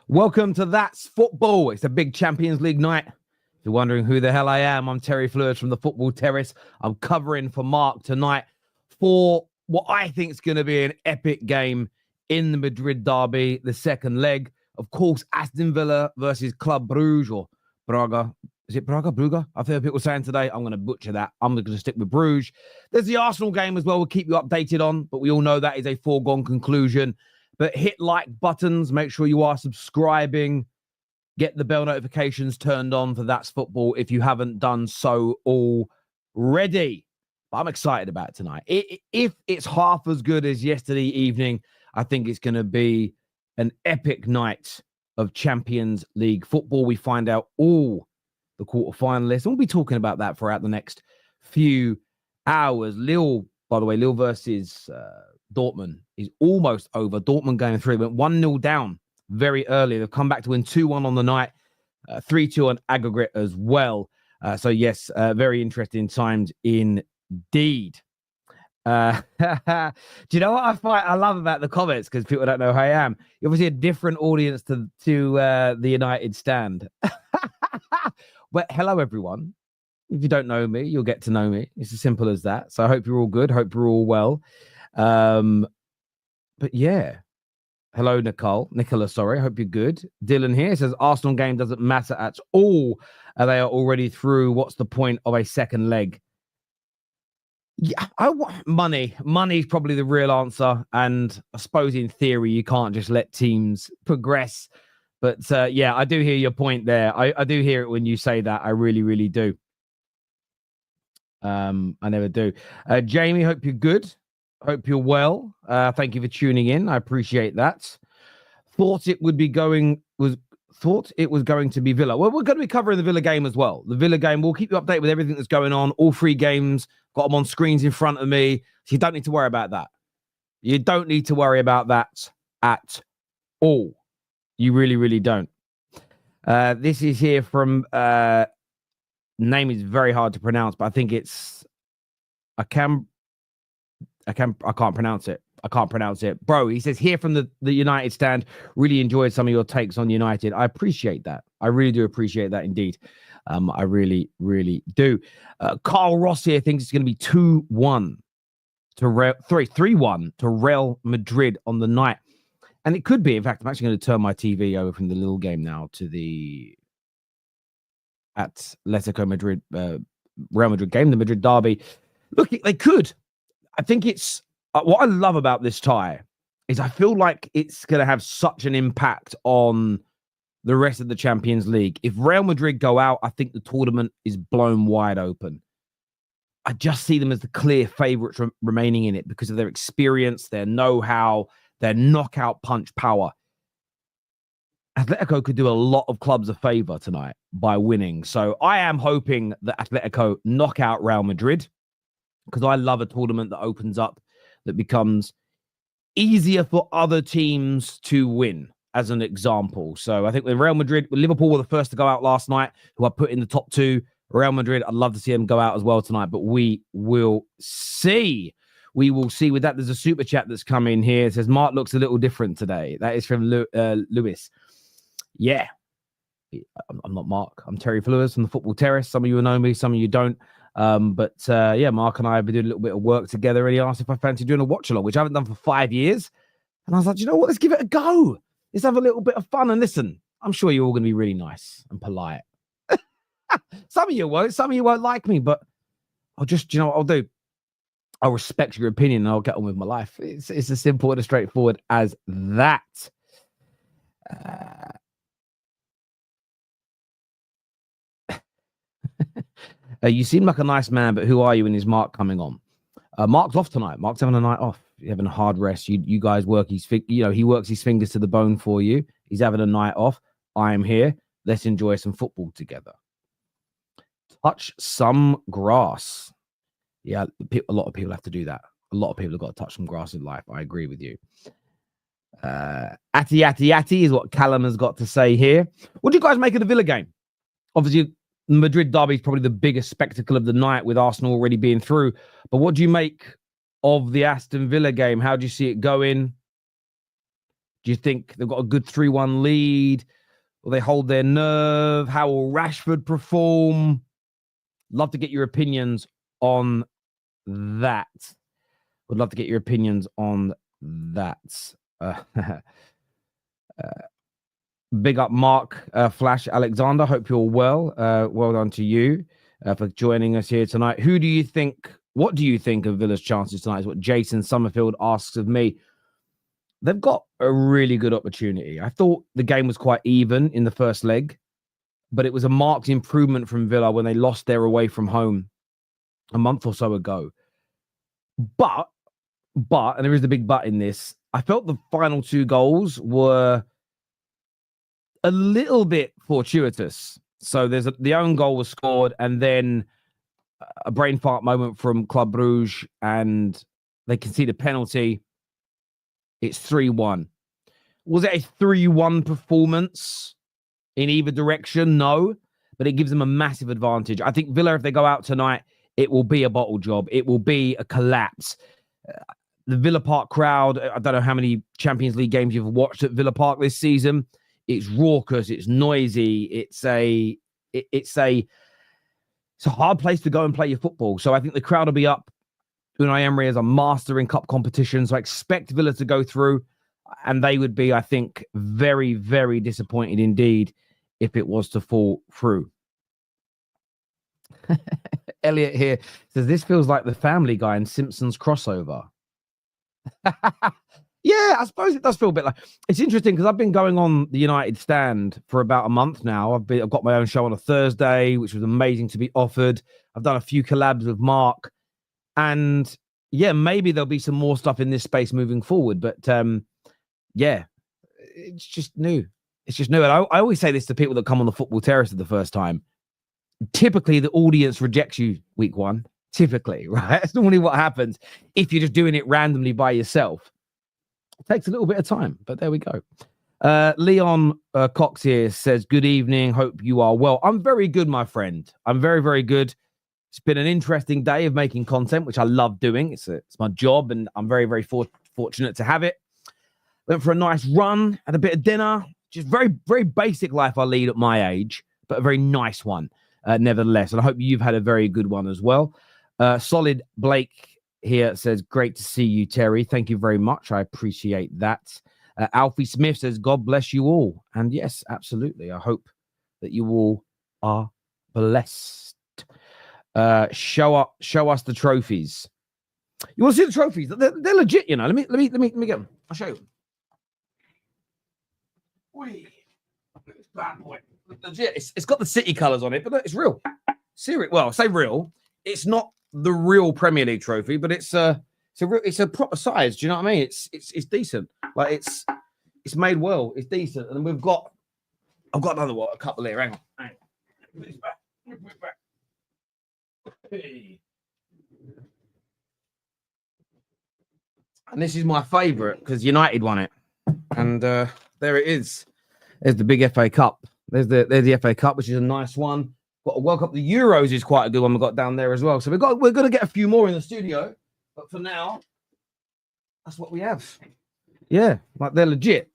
Welcome to That's Football. It's a big Champions League night. If you're wondering who the hell I am, I'm Terry Fleurs from the Football Terrace. I'm covering for Mark tonight for what I think is going to be an epic game in the Madrid Derby, the second leg. Of course, Aston Villa versus Club Bruges or Braga. Is it Braga? Bruga? I've heard people saying today. I'm going to butcher that. I'm going to stick with Bruges. There's the Arsenal game as well. We'll keep you updated on, but we all know that is a foregone conclusion. But hit like buttons. Make sure you are subscribing. Get the bell notifications turned on for That's Football if you haven't done so already. I'm excited about tonight. If it's half as good as yesterday evening, I think it's going to be an epic night of Champions League football. We find out all the quarterfinalists, and we'll be talking about that throughout the next few hours. Lille, by the way, Lille versus Dortmund is almost over. Dortmund going through, went 1-0 down very early. They've come back to win 2-1 on the night, 3-2 on aggregate as well. So yes, very interesting times indeed. Do you know what I love about the comments? Because people don't know who I am. You're obviously a different audience to the United stand. But hello, everyone. If you don't know me, you'll get to know me. It's as simple as that. So I hope you're all good. Hope you're all well. But yeah. Hello, Nicola, sorry. Hope you're good. Dylan here says Arsenal game doesn't matter at all. They are already through. What's the point of a second leg? Yeah, I want money. Money is probably the real answer. And I suppose in theory, you can't just let teams progress. But yeah, I do hear your point there. I do hear it when you say that. I really, really do. I never do. Jamie, hope you're good. Hope you're well. Thank you for tuning in. I appreciate that. Thought it was going to be Villa. Well, we're going to be covering the Villa game as well. The Villa game, we'll keep you updated with everything that's going on. All three games, got them on screens in front of me. So you don't need to worry about that. You don't need to worry about that at all. You really, really don't. This is here from name is very hard to pronounce, but I think it's I can't pronounce it. I can't pronounce it. Bro, he says here from the United stand, really enjoyed some of your takes on United. I appreciate that. I really do appreciate that indeed. I really, really do. Carl Ross here thinks it's going to be 2-1 to 3-1 to Real Madrid on the night. And it could be, in fact, I'm actually going to turn my TV over from the little game now to the Atletico Madrid, Real Madrid game, the Madrid Derby. Look, they could. I think it's what I love about this tie is I feel like it's going to have such an impact on the rest of the Champions League. If Real Madrid go out, I think the tournament is blown wide open. I just see them as the clear favourites remaining in it because of their experience, their know-how, their knockout punch power. Atletico could do a lot of clubs a favour tonight by winning. So I am hoping that Atletico knock out Real Madrid because I love a tournament that opens up, that becomes easier for other teams to win, as an example. So I think with Real Madrid, Liverpool were the first to go out last night, who I put in the top two. Real Madrid, I'd love to see them go out as well tonight, but we will see. We will see. With that, there's a super chat that's come in here. It says, Mark looks a little different today. That is from Lewis. Yeah. I'm not Mark. I'm Terry Fleurs from the Football Terrace. Some of you know me, some of you don't. But yeah, Mark and I have been doing a little bit of work together, and he asked if I fancy doing a watch-along, which I haven't done for 5 years. And I was like, you know what? Let's give it a go. Let's have a little bit of fun. And listen, I'm sure you're all going to be really nice and polite. Some of you won't. Some of you won't like me, but I'll just, you know what I'll do? I'll respect your opinion and I'll get on with my life. It's as simple and as straightforward as that. You seem like a nice man, but who are you? And is Mark coming on? Mark's off tonight. Mark's having a night off. He's having a hard rest. You guys work he works his fingers to the bone for you. He's having a night off. I am here. Let's enjoy some football together. Touch some grass. Yeah, a lot of people have to do that. A lot of people have got to touch some grass in life. I agree with you. Atty is what Callum has got to say here. What do you guys make of the Villa game? Obviously, Madrid Derby is probably the biggest spectacle of the night with Arsenal already being through. But what do you make of the Aston Villa game? How do you see it going? Do you think they've got a good 3-1 lead? Will they hold their nerve? How will Rashford perform? Love to get your opinions on that. Would love to get your opinions on that. Big up, Mark Flash Alexander. Hope you're well. Well done to you for joining us here tonight. What do you think of Villa's chances tonight? Is what Jason Summerfield asks of me. They've got a really good opportunity. I thought the game was quite even in the first leg, but it was a marked improvement from Villa when they lost their away from home a month or so ago. But, and there is a big but in this, I felt the final 2 goals were a little bit fortuitous. So the own goal was scored, and then a brain fart moment from Club Brugge, and they conceded a penalty. It's 3-1. Was it a 3-1 performance in either direction? No, but it gives them a massive advantage. I think Villa, if they go out tonight, it will be a bottle job. It will be a collapse. The Villa Park crowd, I don't know how many Champions League games you've watched at Villa Park this season. It's raucous. It's noisy. It's a hard place to go and play your football. So I think the crowd will be up. Unai Emery is a master in cup competitions. So I expect Villa to go through, and they would be, I think, very, very disappointed indeed if it was to fall through. Elliot here says, this feels like the Family Guy and Simpsons crossover. Yeah, I suppose it does feel a bit like... It's interesting because I've been going on the United stand for about a month now. I've got my own show on a Thursday, which was amazing to be offered. I've done a few collabs with Mark. And yeah, maybe there'll be some more stuff in this space moving forward. But yeah, it's just new. It's just new. And I always say this to people that come on the Football Terrace for the first time. Typically, the audience rejects you week 1. Typically, right? That's normally what happens if you're just doing it randomly by yourself. It takes a little bit of time, but there we go. Leon Cox here says, good evening. Hope you are well. I'm very good, my friend. I'm very, very good. It's been an interesting day of making content, which I love doing. It's my job, and I'm very, very fortunate to have it. Went for a nice run, had a bit of dinner. Just very, very basic life I lead at my age, but a very nice one, nevertheless. And I hope you've had a very good one as well. Solid Blake here says, great to see you, Terry. Thank you very much. I appreciate that. Alfie Smith says, God bless you all. And yes, absolutely. I hope that you all are blessed. Show us the trophies. You want to see the trophies? They're legit, you know. Let me get them. I'll show you. Whee. Bad boy. Legit. It's got the City colours on it, but it's real. Serious. Well, I say real. It's not the real Premier League trophy, but it's a proper size. Do you know what I mean? It's decent. Like it's made well. It's decent. And I've got another one, a couple here. Hang on. Put this back. Put it back. Hey. And this is my favourite because United won it. And there it is. There's the big FA Cup. There's the FA Cup, which is a nice one. Got a World Cup. The Euros is quite a good one we got down there as well. So we're going to get a few more in the studio. But for now, that's what we have. Yeah, like they're legit.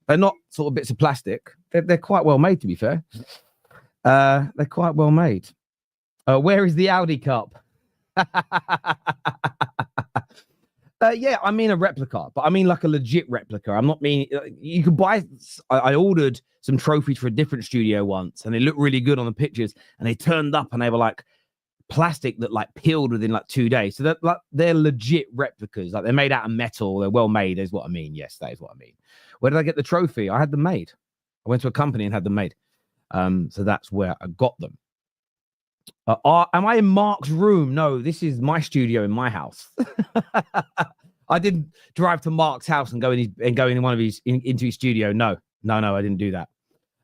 They're not sort of bits of plastic. They're quite well made, to be fair. They're quite well made. Where is the Audi Cup? Yeah, I mean a replica, but I mean like a legit replica. I'm not mean you could buy. I ordered some trophies for a different studio once, and they looked really good on the pictures. And they turned up, and they were like plastic that like peeled within like 2 days. So they're legit replicas. Like they're made out of metal. They're well made. Is what I mean. Yes, that is what I mean. Where did I get the trophy? I had them made. I went to a company and had them made. So that's where I got them. Am I in Mark's room? No, this is my studio in my house. I didn't drive to Mark's house and go in one of his into his studio. No, I didn't do that.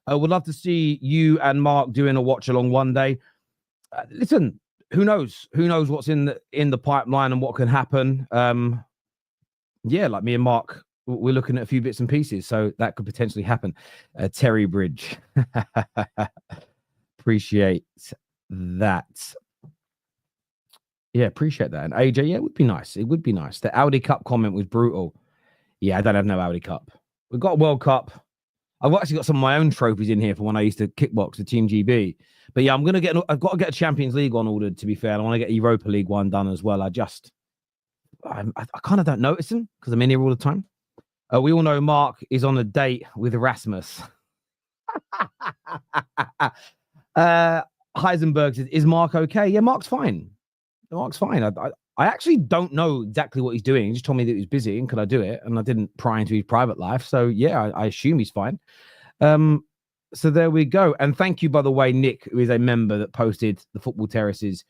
I would love to see you and Mark doing a watch along one day. Listen, who knows? Who knows what's in the pipeline and what can happen? Yeah, like me and Mark, we're looking at a few bits and pieces, so that could potentially happen. Terry Bridge, appreciate that. Yeah, appreciate that. And AJ, yeah, it would be nice. It would be nice. The Audi Cup comment was brutal. Yeah, I don't have no Audi Cup. We've got a World Cup. I've actually got some of my own trophies in here for when I used to kickbox the Team GB. But yeah, I've got to get a Champions League one ordered, to be fair. I want to get a Europa League one done as well. I kind of don't notice them because I'm in here all the time. We all know Mark is on a date with Erasmus. Heisenberg says, is Mark okay? Yeah, Mark's fine. Mark's fine. I actually don't know exactly what he's doing. He just told me that he was busy and could I do it? And I didn't pry into his private life. So yeah, I assume he's fine. So there we go. And thank you, by the way, Nick, who is a member that posted the Football Terraces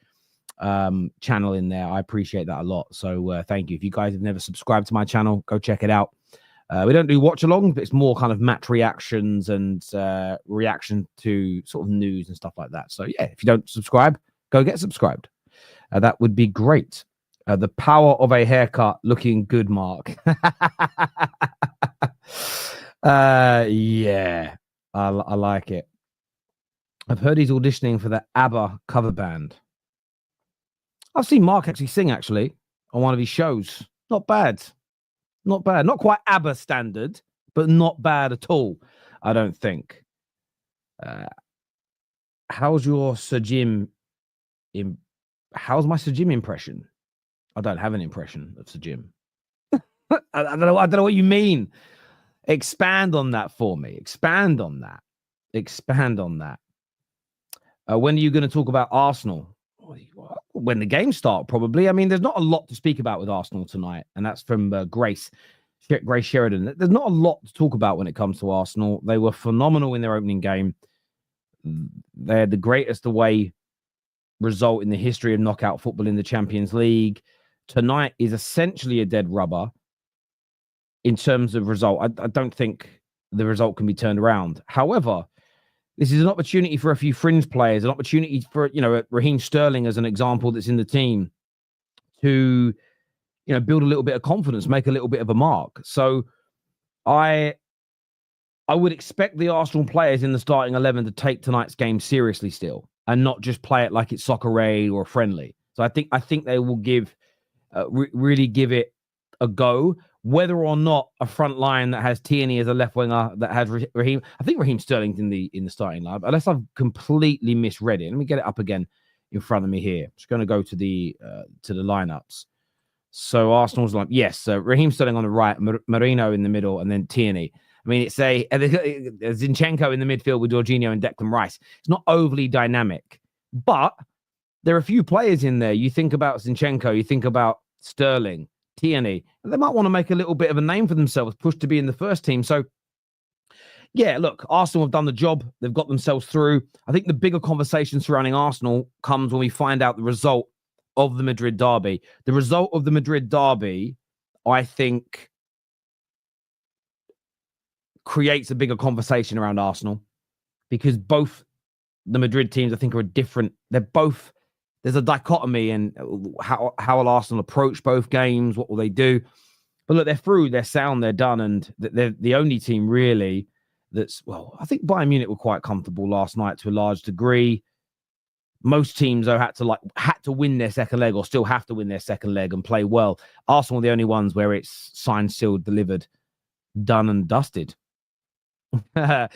channel in there. I appreciate that a lot. So thank you. If you guys have never subscribed to my channel, go check it out. We don't do watch along, but it's more kind of match reactions and reaction to sort of news and stuff like that. So yeah, if you don't subscribe, go get subscribed. That would be great. The power of a haircut, looking good, Mark. Yeah, I like it. I've heard he's auditioning for the ABBA cover band. I've seen Mark actually sing, actually, on one of his shows. Not bad. Not bad. Not quite ABBA standard, but not bad at all, I don't think. How's your Sir Jim? How's my Sir Jim impression? I don't have an impression of Sir Jim. I don't know what you mean. Expand on that for me. Expand on that. When are you going to talk about Arsenal? When the games start, probably. I mean, there's not a lot to speak about with Arsenal tonight, and that's from Grace Sheridan. There's not a lot to talk about when it comes to Arsenal. They were phenomenal in their opening game. They had the greatest away result in the history of knockout football in the Champions League. Tonight is essentially a dead rubber in terms of result. I don't think the result can be turned around. However, this is an opportunity for a few fringe players, an opportunity for, Raheem Sterling as an example that's in the team to, build a little bit of confidence, make a little bit of a mark. So I would expect the Arsenal players in the starting 11 to take tonight's game seriously still and not just play it like it's soccer aid or friendly. So I think they will really give it a go. Whether or not a front line that has Tierney as a left winger, that has Raheem, I think Raheem Sterling's in the starting line, unless I've completely misread it. Let me get it up again in front of me here. I'm just going to go to the lineups. So Arsenal's like, yes, Raheem Sterling on the right, Marino in the middle, and then Tierney. I mean, it's a Zinchenko in the midfield with Jorginho and Declan Rice. It's not overly dynamic, but there are a few players in there. You think about Zinchenko, you think about Sterling, Tierney, and they might want to make a little bit of a name for themselves, push to be in the first team. So, yeah, look, Arsenal have done the job. They've got themselves through. I think the bigger conversation surrounding Arsenal comes when we find out the result of the Madrid Derby. The result of the Madrid Derby, I think, creates a bigger conversation around Arsenal because both the Madrid teams, I think, are different. There's a dichotomy in how will Arsenal approach both games? What will they do? But look, they're through, they're sound, they're done, and they're the only team really I think Bayern Munich were quite comfortable last night to a large degree. Most teams, though, had to win their second leg or still have to win their second leg and play well. Arsenal are the only ones where it's signed, sealed, delivered, done and dusted. No,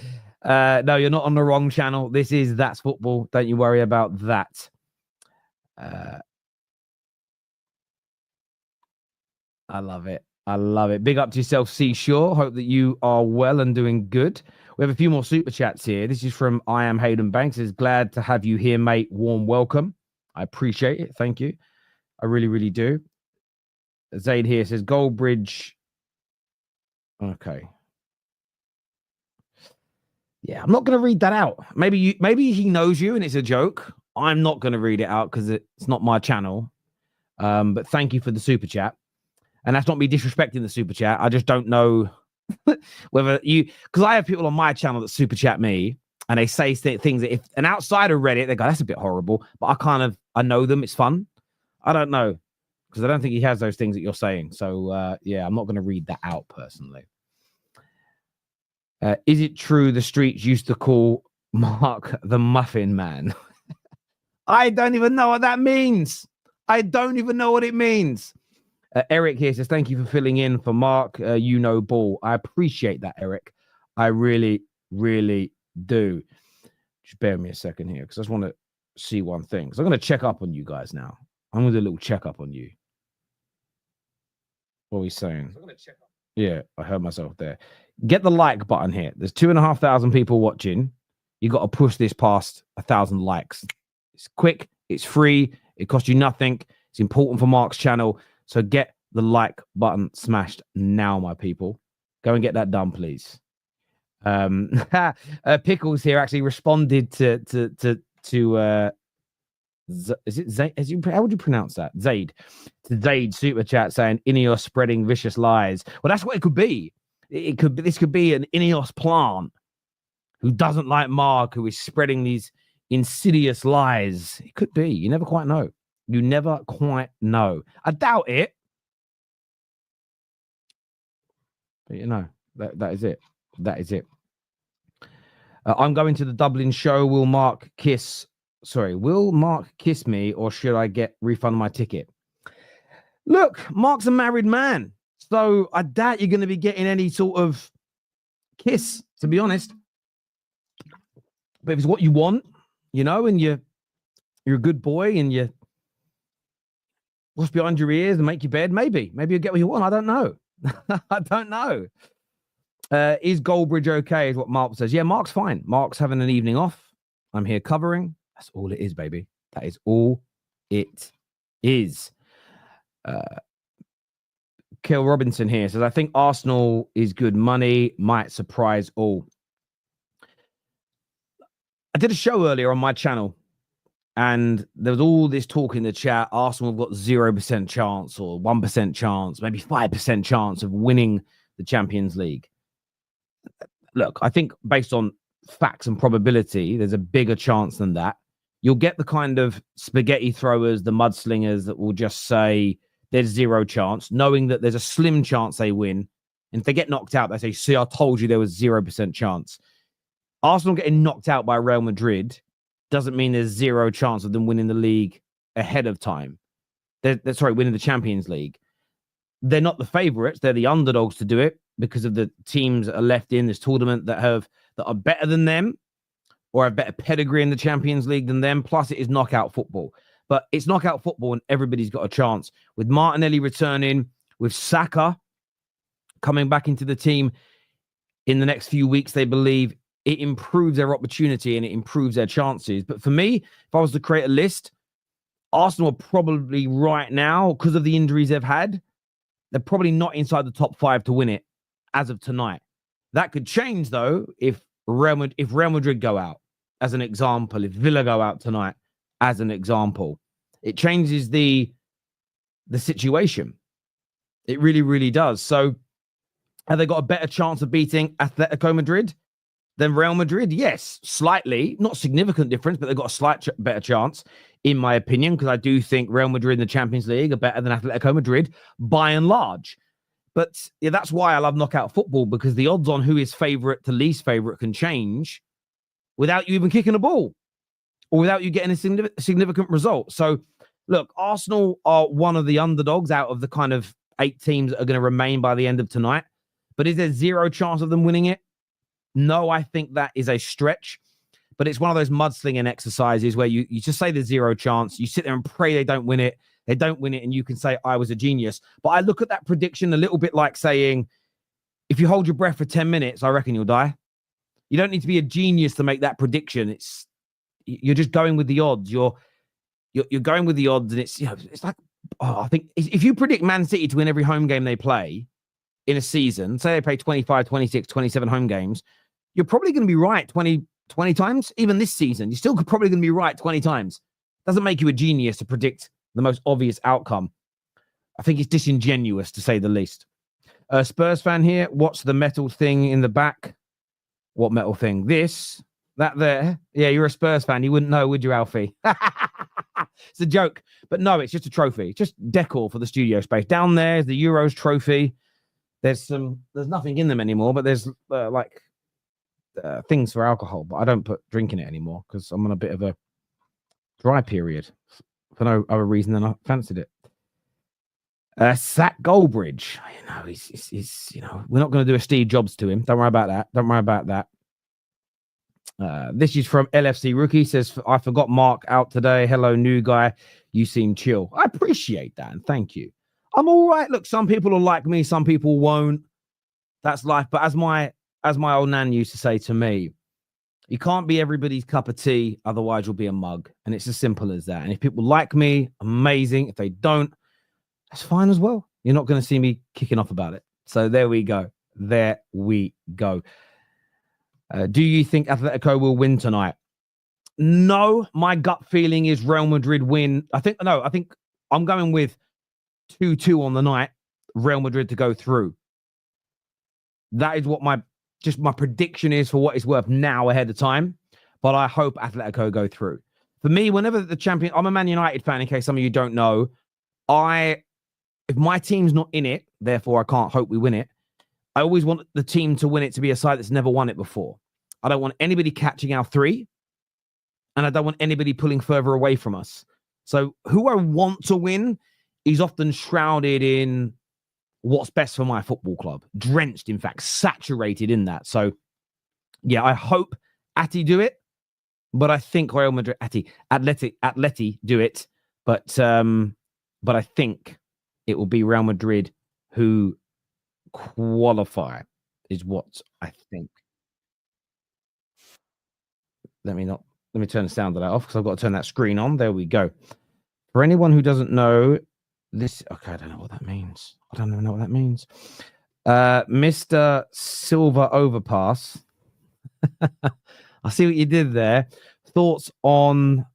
you're not on the wrong channel. This is That's Football. Don't you worry about that. I love it. Big up to yourself, Seashore. Hope that you are well and doing good. We have a few more super chats here. This is from I Am Hayden Banks. Is glad to have you here, mate. Warm welcome. I appreciate it. Thank you. I really, really do. Zaid here says Goldbridge. Okay. Yeah, I'm not going to read that out. Maybe he knows you and it's a joke. I'm not going to read it out because it's not my channel. But thank you for the super chat. And that's not me disrespecting the super chat. I just don't know whether because I have people on my channel that super chat me and they say things that if an outsider read it, they go, that's a bit horrible. But I know them. It's fun. I don't know because I don't think he has those things that you're saying. So, yeah, I'm not going to read that out personally. Is it true the streets used to call Mark the Muffin Man? I don't even know what that means. I don't even know what it means. Eric here says, thank you for filling in for Mark. Ball. I appreciate that, Eric. I really, really do. Just bear with me a second here because I just want to see one thing. So I'm going to check up on you guys now. I'm going to do a little check up on you. What are we saying? I'm going to check up. Yeah, I heard myself there. Get the like button here. There's 2,500 people watching. You got to push this past 1,000 likes. It's quick. It's free. It costs you nothing. It's important for Mark's channel. So get the like button smashed now, my people. Go and get that done, please. Pickles here actually responded to is it Zaid? How would you pronounce that? Zaid. To Zaid super chat saying Ineos spreading vicious lies. Well, that's what it could be. This could be an Ineos plant who doesn't like Mark, who is spreading these insidious lies. It could be. You never quite know. You never quite know. I doubt it. But you know, that is it. That is it. I'm going to the Dublin show. Will Mark kiss me, or should I get refund my ticket? Look, Mark's a married man, so I doubt you're going to be getting any sort of kiss, to be honest. But if it's what you want, you know, and you're a good boy and you wash behind your ears and make your bed, maybe you'll get what you want. I don't know. I don't know. Is Goldbridge okay? Is what Mark says. Yeah, Mark's fine. Mark's having an evening off. I'm here covering. That's all it is, baby. That is all it is. Kill Robinson here says, I think Arsenal is good money, might surprise all. I did a show earlier on my channel, and there was all this talk in the chat. Arsenal have got 0% chance or 1% chance, maybe 5% chance of winning the Champions League. Look, I think based on facts and probability, there's a bigger chance than that. You'll get the kind of spaghetti throwers, the mudslingers that will just say there's 0 chance, knowing that there's a slim chance they win. And if they get knocked out, they say, see, I told you there was 0% chance. Arsenal getting knocked out by Real Madrid doesn't mean there's 0 chance of them winning the league ahead of time. Winning the Champions League. They're not the favourites. They're the underdogs to do it because of the teams that are left in this tournament that are better than them or have better pedigree in the Champions League than them. Plus, it is knockout football. But it's knockout football and everybody's got a chance. With Martinelli returning, with Saka coming back into the team in the next few weeks, they believe it improves their opportunity and it improves their chances. But for me, if I was to create a list, Arsenal are probably right now, because of the injuries they've had, they're probably not inside the top 5 to win it as of tonight. That could change, though, if Real Madrid go out, as an example, if Villa go out tonight, as an example. It changes the situation. It really, really does. So have they got a better chance of beating Atletico Madrid than Real Madrid? Yes, slightly. Not significant difference, but they've got a slight better chance, in my opinion, because I do think Real Madrid in the Champions League are better than Atletico Madrid by and large. But yeah, that's why I love knockout football, because the odds on who is favourite to least favourite can change without you even kicking a ball or without you getting a significant result. So, look, Arsenal are one of the underdogs out of the kind of 8 teams that are going to remain by the end of tonight. But is there 0 chance of them winning it? No, I think that is a stretch. But it's one of those mudslinging exercises where you just say there's 0 chance. You sit there and pray they don't win it. They don't win it, and you can say, I was a genius. But I look at that prediction a little bit like saying, if you hold your breath for 10 minutes, I reckon you'll die. You don't need to be a genius to make that prediction. You're just going with the odds. You're going with the odds, and it's like, I think if you predict Man City to win every home game they play in a season, say they play 25, 26, 27 home games, you're probably going to be right 20 times. Even this season, you're still probably going to be right 20 times. Doesn't make you a genius to predict the most obvious outcome. I think it's disingenuous, to say the least. Spurs fan here. What's the metal thing in the back? What metal thing? This? That there? Yeah, you're a Spurs fan. You wouldn't know, would you, Alfie? It's a joke. But no, it's just a trophy. It's just decor for the studio space. Down there is the Euros trophy. There's nothing in them anymore, but there's things for alcohol. But I don't put drink in it anymore because I'm on a bit of a dry period for no other reason than I fancied it. Zach Goldbridge. He's we're not going to do a Steve Jobs to him. Don't worry about that. This is from LFC Rookie. Says, I forgot Mark out today. Hello, new guy. You seem chill. I appreciate that, and thank you. I'm all right. Look, some people will like me, some people won't. That's life. But as my old nan used to say to me, you can't be everybody's cup of tea, otherwise you'll be a mug. And it's as simple as that. And if people like me, amazing. If they don't, that's fine as well. You're not going to see me kicking off about it. So there we go. Do you think Atletico will win tonight? No, my gut feeling is Real Madrid win. I think I'm going with 2-2 on the night, Real Madrid to go through. That is what my prediction is for what it's worth now ahead of time. But I hope Atletico go through. For me, whenever the champion, I'm a Man United fan, in case some of you don't know. If my team's not in it, therefore I can't hope we win it. I always want the team to win it to be a side that's never won it before. I don't want anybody catching our 3, and I don't want anybody pulling further away from us. So who I want to win is often shrouded in what's best for my football club. Drenched, in fact, saturated in that. So, yeah, I hope Atti do it, but I think Real Madrid, Atleti do it, but I think it will be Real Madrid who qualify, is what I think. Let me turn the sound of that off because I've got to turn that screen on. There we go. For anyone who doesn't know this, okay, I don't know what that means. I don't even know what that means. Mr. Silver Overpass. I see what you did there. Thoughts on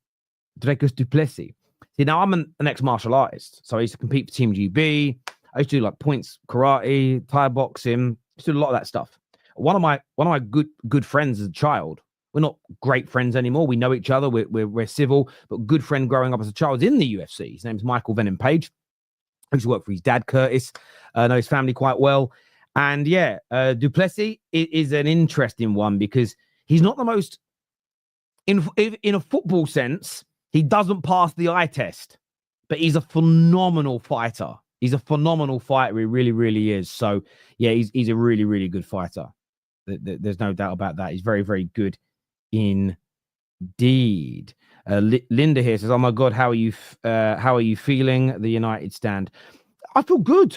Dreykus Duplessis? See, now I'm an ex-martial artist, so I used to compete for Team GB. I used to do like points, karate, Thai boxing. I used to do a lot of that stuff. One of my good friends as a child. We're not great friends anymore. We know each other. We're civil, but good friend growing up as a child in the UFC. His name's Michael Venom Page. I used to work for his dad, Curtis. I know his family quite well. And yeah, Duplessis is an interesting one because he's not the most, in a football sense, he doesn't pass the eye test, but he's a phenomenal fighter. He's a phenomenal fighter. He really, really is. So yeah, he's a really, really good fighter. There's no doubt about that. He's very, very good indeed. Linda here says, "Oh my God, how are you feeling? The United stand." I feel good.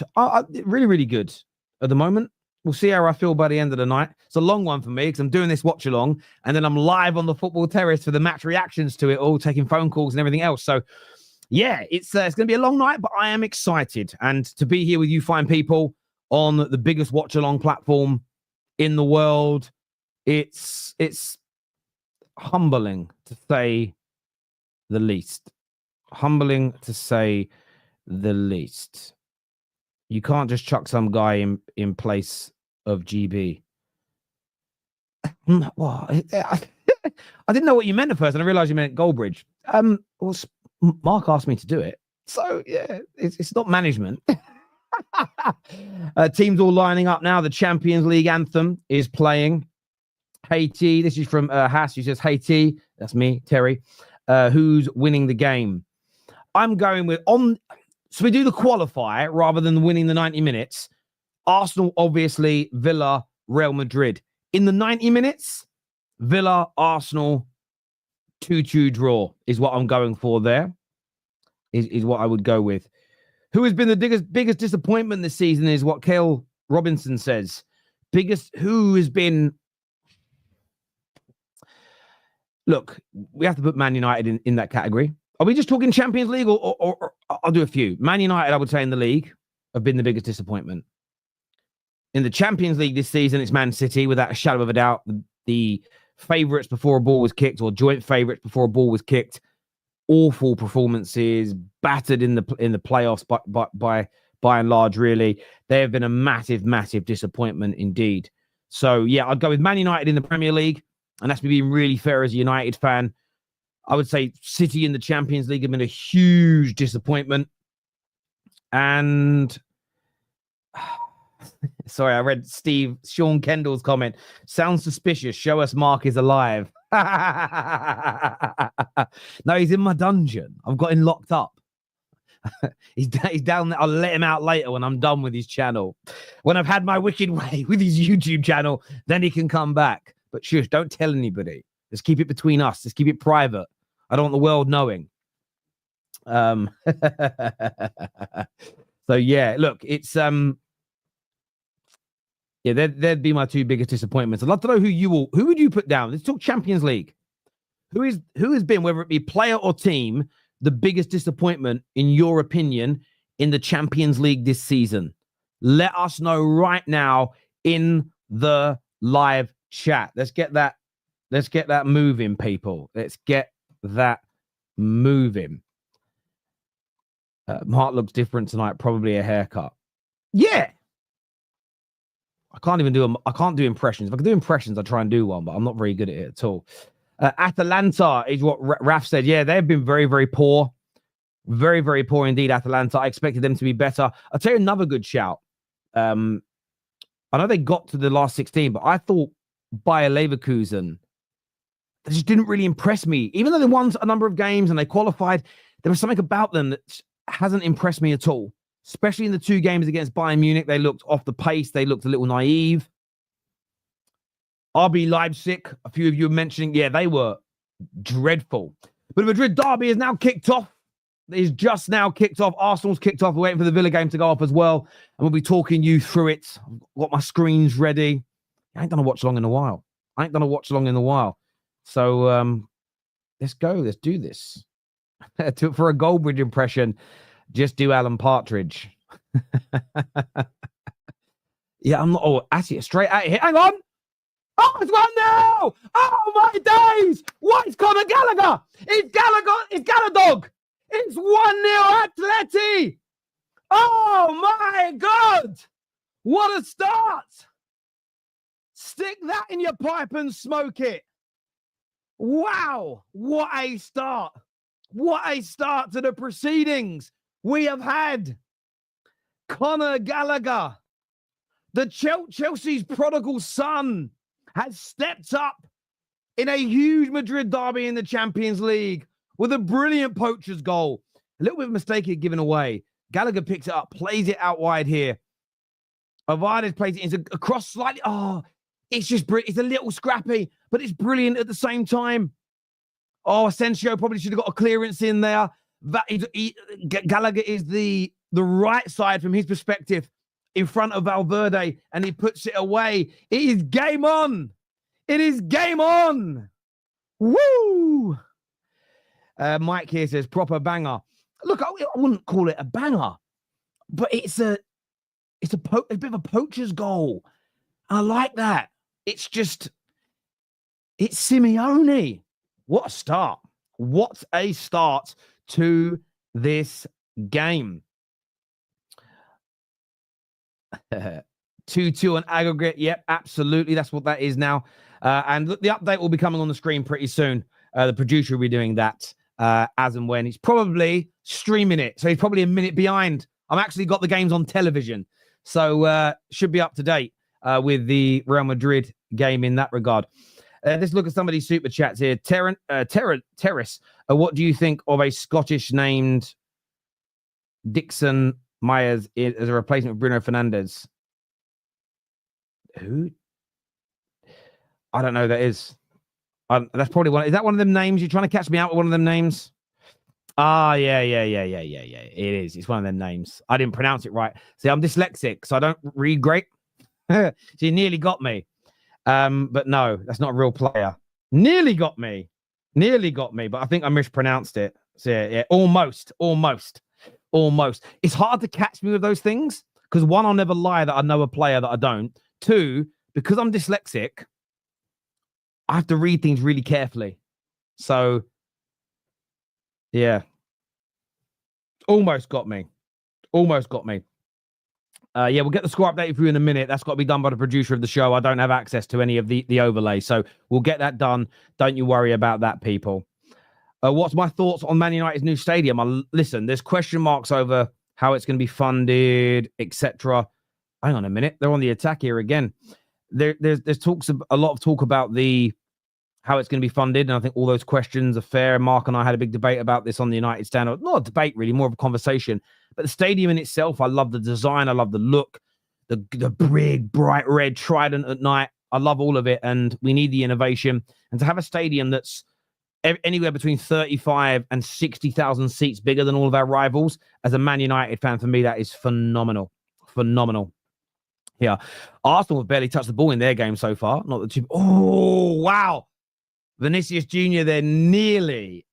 Really, really good at the moment. We'll see how I feel by the end of the night. It's a long one for me because I'm doing this watch along, and then I'm live on the football terrace for the match reactions to it all, taking phone calls and everything else. So, yeah, it's going to be a long night, but I am excited, and to be here with you fine people on the biggest watch along platform in the world, it's humbling to say the least. Humbling to say the least. You can't just chuck some guy in place of GB. Well, I didn't know what you meant at first, and I realized you meant Goldbridge. Well, Mark asked me to do it, so yeah, it's not management. Teams all lining up now. The Champions League anthem is playing. Hey T, this is from Haas, who says, "Hey T," that's me, Terry. Who's winning the game? I'm going with so we do the qualifier rather than winning the 90 minutes. Arsenal, obviously, Villa, Real Madrid. In the 90 minutes, Villa, Arsenal, 2-2 draw is what I'm going for there. Is what I would go with. Who has been the biggest disappointment this season is what Kale Robinson says. Who has been... Look, we have to put Man United in that category. Are we just talking Champions League or I'll do a few. Man United, I would say, in the league have been the biggest disappointment. In the Champions League this season, it's Man City, without a shadow of a doubt. The favourites before a ball was kicked, or joint favourites before a ball was kicked. Awful performances, battered in the playoffs by and large, really. They have been a massive, massive disappointment indeed. So, yeah, I'd go with Man United in the Premier League, and that's me being really fair as a United fan. I would say City in the Champions League have been a huge disappointment. And sorry, I read Sean Kendall's comment. Sounds suspicious. Show us Mark is alive. No, he's in my dungeon. I've got him locked up. He's down there. I'll let him out later when I'm done with his channel. When I've had my wicked way with his YouTube channel, then he can come back. But shush, don't tell anybody. Let's keep it between us. Let's keep it private. I don't want the world knowing. So yeah, look, it's yeah, there'd be my two biggest disappointments. I'd love to know who would you put down? Let's talk Champions League. Who has been, whether it be player or team, the biggest disappointment in your opinion in the Champions League this season? Let us know right now in the live chat. Let's get that moving, people. Let's get that moving. Mark looks different tonight. Probably a haircut. Yeah. I can't do impressions. If I could do impressions, I'd try and do one, but I'm not very good at it at all. Atalanta is what Raf said. Yeah, they've been very, very poor. Very, very poor indeed, Atalanta. I expected them to be better. I'll tell you another good shout. I know they got to the last 16, but I thought Bayer Leverkusen, they just didn't really impress me. Even though they won a number of games and they qualified, there was something about them that hasn't impressed me at all. Especially in the two games against Bayern Munich, they looked off the pace. They looked a little naive. RB Leipzig, a few of you were mentioning, yeah, they were dreadful. But the Madrid Derby is now kicked off. It's just now kicked off. Arsenal's kicked off. We're waiting for the Villa game to go off as well. And we'll be talking you through it. I've got my screens ready. I ain't done a watch-along in a while. So let's go. Let's do this. For a Goldbridge impression, just do Alan Partridge. Yeah, I'm not. Oh, actually, straight out here. Hang on. Oh, it's 1-0. Oh, my days. What is Conor Gallagher? It's Gallagher. It's Galladog. It's 1-0 Atleti. Oh, my God. What a start. Stick that in your pipe and smoke it. Wow. What a start. What a start to the proceedings we have had. Conor Gallagher, the Chelsea's prodigal son, has stepped up in a huge Madrid derby in the Champions League with a brilliant poacher's goal. A little bit of a mistake he'd given away. Gallagher picks it up, plays it out wide here. Avades plays it across slightly. Oh, it's just it's a little scrappy, but it's brilliant at the same time. Oh, Asensio probably should have got a clearance in there. Gallagher is the right side from his perspective in front of Valverde, and he puts it away. It is game on. It is game on. Woo! Mike here says, proper banger. Look, I wouldn't call it a banger, but it's a bit of a poacher's goal. I like that. It's Simeone. What a start. What a start to this game. 2-2 on aggregate. Yep, absolutely. That's what that is now. And the update will be coming on the screen pretty soon. The producer will be doing that as and when. He's probably streaming it. So he's probably a minute behind. I've actually got the games on television. So should be up to date with the Real Madrid game in that regard. Let's look at some of these super chats here. Terrace, what do you think of a Scottish named Dixon Myers as a replacement of Bruno Fernandes? Who? I don't know who that is. That's probably one. Is that one of them names? You're trying to catch me out with one of them names? Ah, yeah. It is. It's one of them names. I didn't pronounce it right. See, I'm dyslexic, so I don't read great. So you nearly got me. But no, that's not a real player. Nearly got me, but I think I mispronounced it. So yeah, almost. It's hard to catch me with those things because one, I'll never lie that I know a player that I don't. Two, because I'm dyslexic, I have to read things really carefully. So yeah, almost got me. Yeah, we'll get the score updated for you in a minute. That's got to be done by the producer of the show. I don't have access to any of the overlay, so we'll get that done. Don't you worry about that, people. What's my thoughts on Man United's new stadium? Listen, there's question marks over how it's going to be funded, etc. Hang on a minute. They're on the attack here again. There's a lot of talk about how it's going to be funded. And I think all those questions are fair. Mark and I had a big debate about this on the United Stand. Not a debate, really, more of a conversation. But the stadium in itself, I love the design. I love the look, the big, bright red trident at night. I love all of it. And we need the innovation. And to have a stadium that's anywhere between 35 and 60,000 seats bigger than all of our rivals, as a Man United fan, for me, that is phenomenal. Phenomenal. Yeah. Arsenal have barely touched the ball in their game so far. Not the two. Oh, wow. Vinicius Jr. They're nearly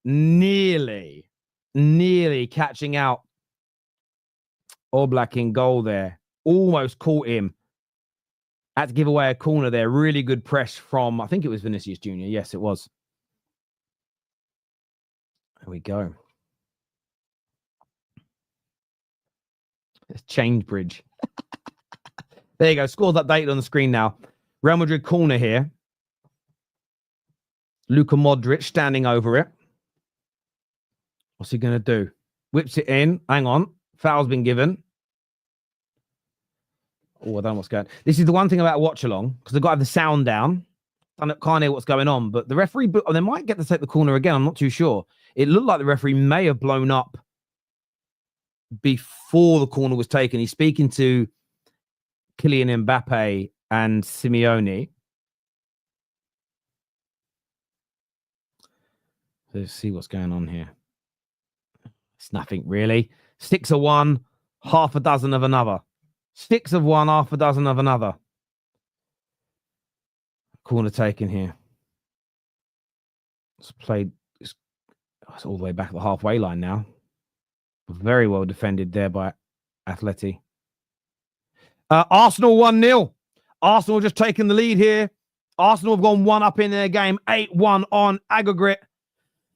catching out Oblak in goal there. Almost caught him. Had to give away a corner there. Really good press from, I think it was Vinicius Jr. Yes, it was. There we go. It's change bridge. There you go. Scores updated on the screen now. Real Madrid corner here. Luka Modric standing over it. What's he going to do? Whips it in. Hang on. Foul's been given. Oh, I don't know what's going on. This is the one thing about Watchalong, because they've got to have the sound down. Can't hear what's going on. But the referee, they might get to take the corner again. I'm not too sure. It looked like the referee may have blown up before the corner was taken. He's speaking to Kylian Mbappe and Simeone. Let's see what's going on here. It's nothing really. 6 of one, half a dozen of another. 6 of one, half a dozen of another. Corner taken here. It's played. It's all the way back at the halfway line now. Very well defended there by Atleti. Arsenal 1-0. Arsenal just taking the lead here. Arsenal have gone 1 up in their game. 8-1 on aggregate.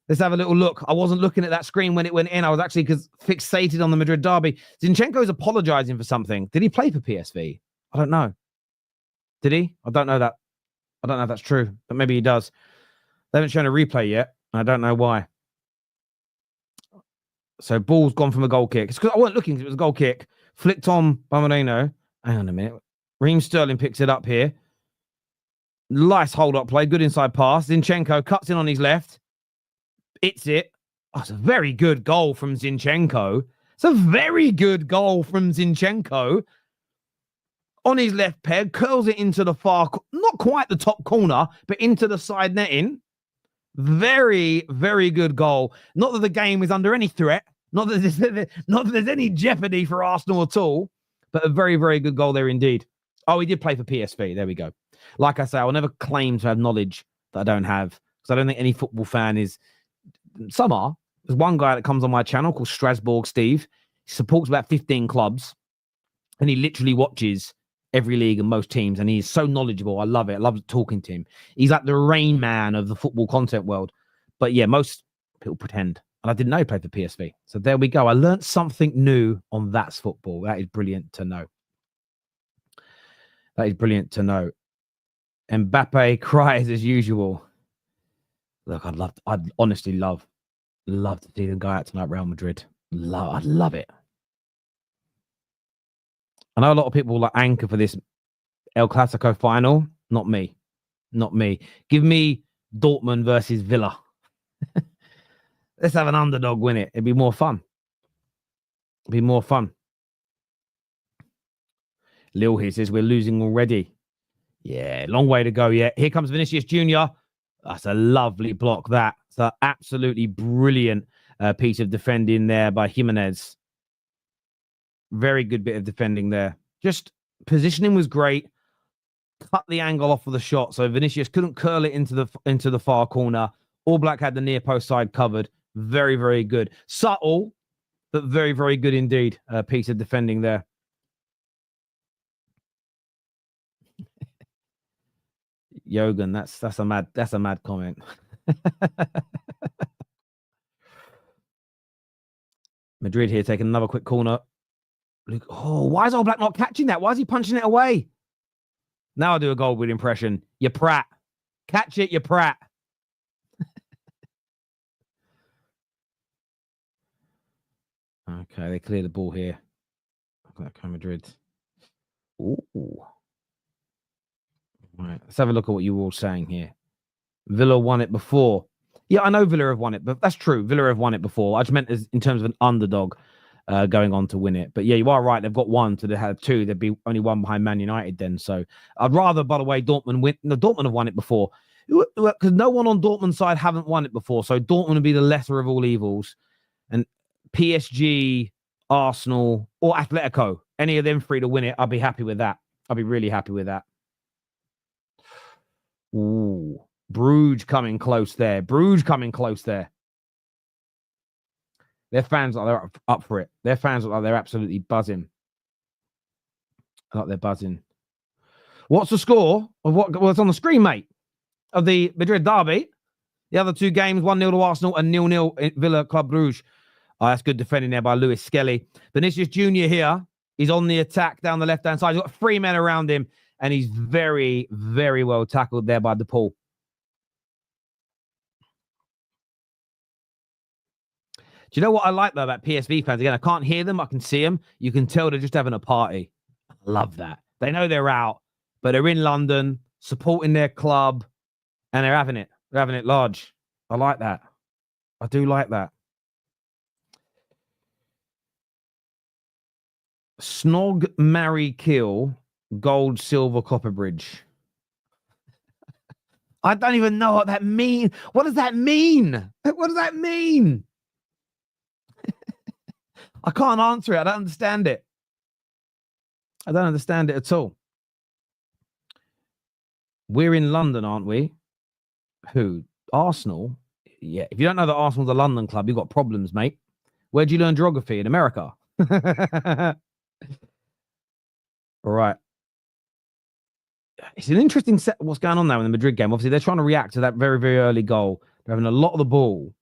Let's have a little look. I wasn't looking at that screen when it went in. I was actually fixated on the Madrid Derby. Zinchenko's apologizing for something. Did he play for PSV? I don't know. Did he? I don't know that. I don't know if that's true, but maybe he does. They haven't shown a replay yet. I don't know why. So ball's gone from a goal kick. It's because I wasn't looking. It was a goal kick. Flicked on by Moreno. Hang on a minute. Raheem Sterling picks it up here. Nice hold-up play. Good inside pass. Zinchenko cuts in on his left. It's it. Oh, it's a very good goal from Zinchenko. It's a very good goal from Zinchenko. On his left peg, curls it into the far, not quite the top corner, but into the side netting. Very, very good goal. Not that the game is under any threat. Not that there's any jeopardy for Arsenal at all, but a very, very good goal there indeed. Oh, he did play for PSV. There we go. Like I say, I'll never claim to have knowledge that I don't have, because I don't think any football fan is. Some are. There's one guy that comes on my channel called Strasbourg Steve. He supports about 15 clubs, and he literally watches every league and most teams, and he's so knowledgeable. I love it. I love talking to him. He's like the Rain Man of the football content world. But yeah, most people pretend. And I didn't know he played for PSV. So there we go. I learned something new on That's Football. That is brilliant to know. That is brilliant to know. Mbappe cries as usual. Look, I'd honestly love to see them go out tonight, Real Madrid. I'd love it. I know a lot of people like anchor for this El Clasico final. Not me. Not me. Give me Dortmund versus Villa. Let's have an underdog win it. It'd be more fun. It'd be more fun. Lil here says we're losing already. Yeah, long way to go yet. Here comes Vinicius Jr. That's a lovely block, that. It's an absolutely brilliant piece of defending there by Jimenez. Very good bit of defending there. Just positioning was great. Cut the angle off of the shot, so Vinicius couldn't curl it into the far corner. All Black had the near post side covered. Very, very good. Subtle, but very, very good indeed. Piece of defending there. Yogan, that's a mad comment. Madrid here taking another quick corner. Oh, why is All Black not catching that? Why is he punching it away? Now I'll do a Goldwood impression. You prat. Catch it, you prat. Okay, they clear the ball here. Atletico Madrid. Ooh. Right, let's have a look at what you were all saying here. Villa won it before. Yeah, I know Villa have won it, but that's true. Villa have won it before. I just meant as in terms of an underdog going on to win it. But yeah, you are right. They've got one, so they had two. There'd be only one behind Man United then. So I'd rather, by the way, Dortmund win. No, Dortmund have won it before because no one on Dortmund's side haven't won it before. So Dortmund would be the lesser of all evils. And PSG, Arsenal, or Atletico, any of them three to win it, I'd be happy with that. I'd be really happy with that. Ooh, Bruges coming close there. Bruges coming close there. Their fans are they're up for it. Their fans are like they're absolutely buzzing. Like they're buzzing. What's the score of what's on the screen, mate? Of the Madrid Derby. The other two games, 1-0 to Arsenal and 0-0 Villa Club Bruges. Oh, that's good defending there by Lewis Skelly. Vinicius Jr. here. He's on the attack down the left-hand side. He's got three men around him, and he's very, very well tackled there by DePaul. Do you know what I like, though, about PSV fans? Again, I can't hear them. I can see them. You can tell they're just having a party. I love that. They know they're out, but they're in London, supporting their club, and they're having it. They're having it large. I like that. I do like that. Snog, marry, kill, gold, silver, copper bridge. I don't even know what that means. What does that mean? What does that mean? I can't answer it. I don't understand it. I don't understand it at all. We're in London, aren't we? Who? Arsenal? Yeah. If you don't know that Arsenal's a London club, you've got problems, mate. Where'd you learn geography? In America? All right. It's an interesting set. What's going on now in the Madrid game? Obviously, they're trying to react to that very, very early goal. They're having a lot of the ball.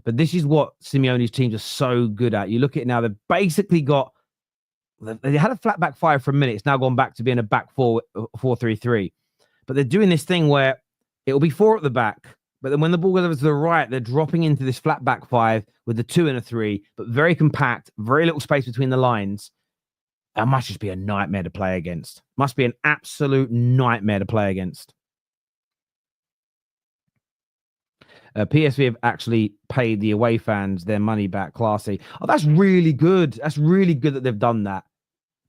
But this is what Simeone's teams are so good at. You look at it now, they've basically got... They had a flat back five for a minute. It's now gone back to being a back 4-3-3. But they're doing this thing where it'll be four at the back. But then when the ball goes over to the right, they're dropping into this flat back five with the 2 and a 3, but very compact, very little space between the lines. That must just be a nightmare to play against. Must be an absolute nightmare to play against. PSV have actually paid the away fans their money back. Classy. Oh, that's really good. That's really good that they've done that.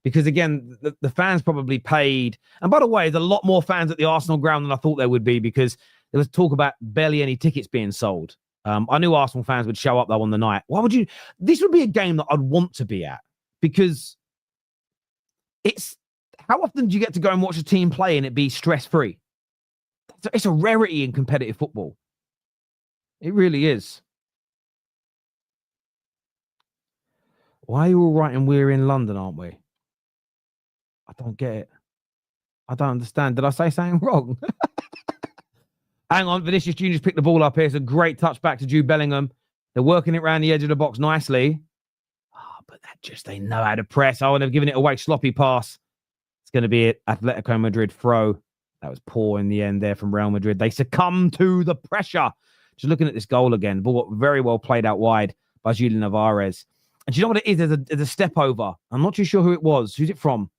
Because, again, the fans probably paid. And, by the way, there's a lot more fans at the Arsenal ground than I thought there would be because there was talk about barely any tickets being sold. I knew Arsenal fans would show up, though, on the night. Why would you? This would be a game that I'd want to be at because it's... How often do you get to go and watch a team play and it be stress-free? It's a rarity in competitive football. It really is. Why are you all writing we're in London, aren't we? I don't get it. I don't understand. Did I say something wrong? Hang on. Vinicius Jr.'s picked the ball up here. It's a great touch back to Jude Bellingham. They're working it around the edge of the box nicely. Oh, but that just, they know how to press. I would have given it away. Sloppy pass. It's going to be it. Atletico Madrid throw. That was poor in the end there from Real Madrid. They succumb to the pressure. Just looking at this goal again. Ball very well played out wide by Julian Alvarez. And do you know what it is? There's a step over. I'm not too sure who it was. Who's it from?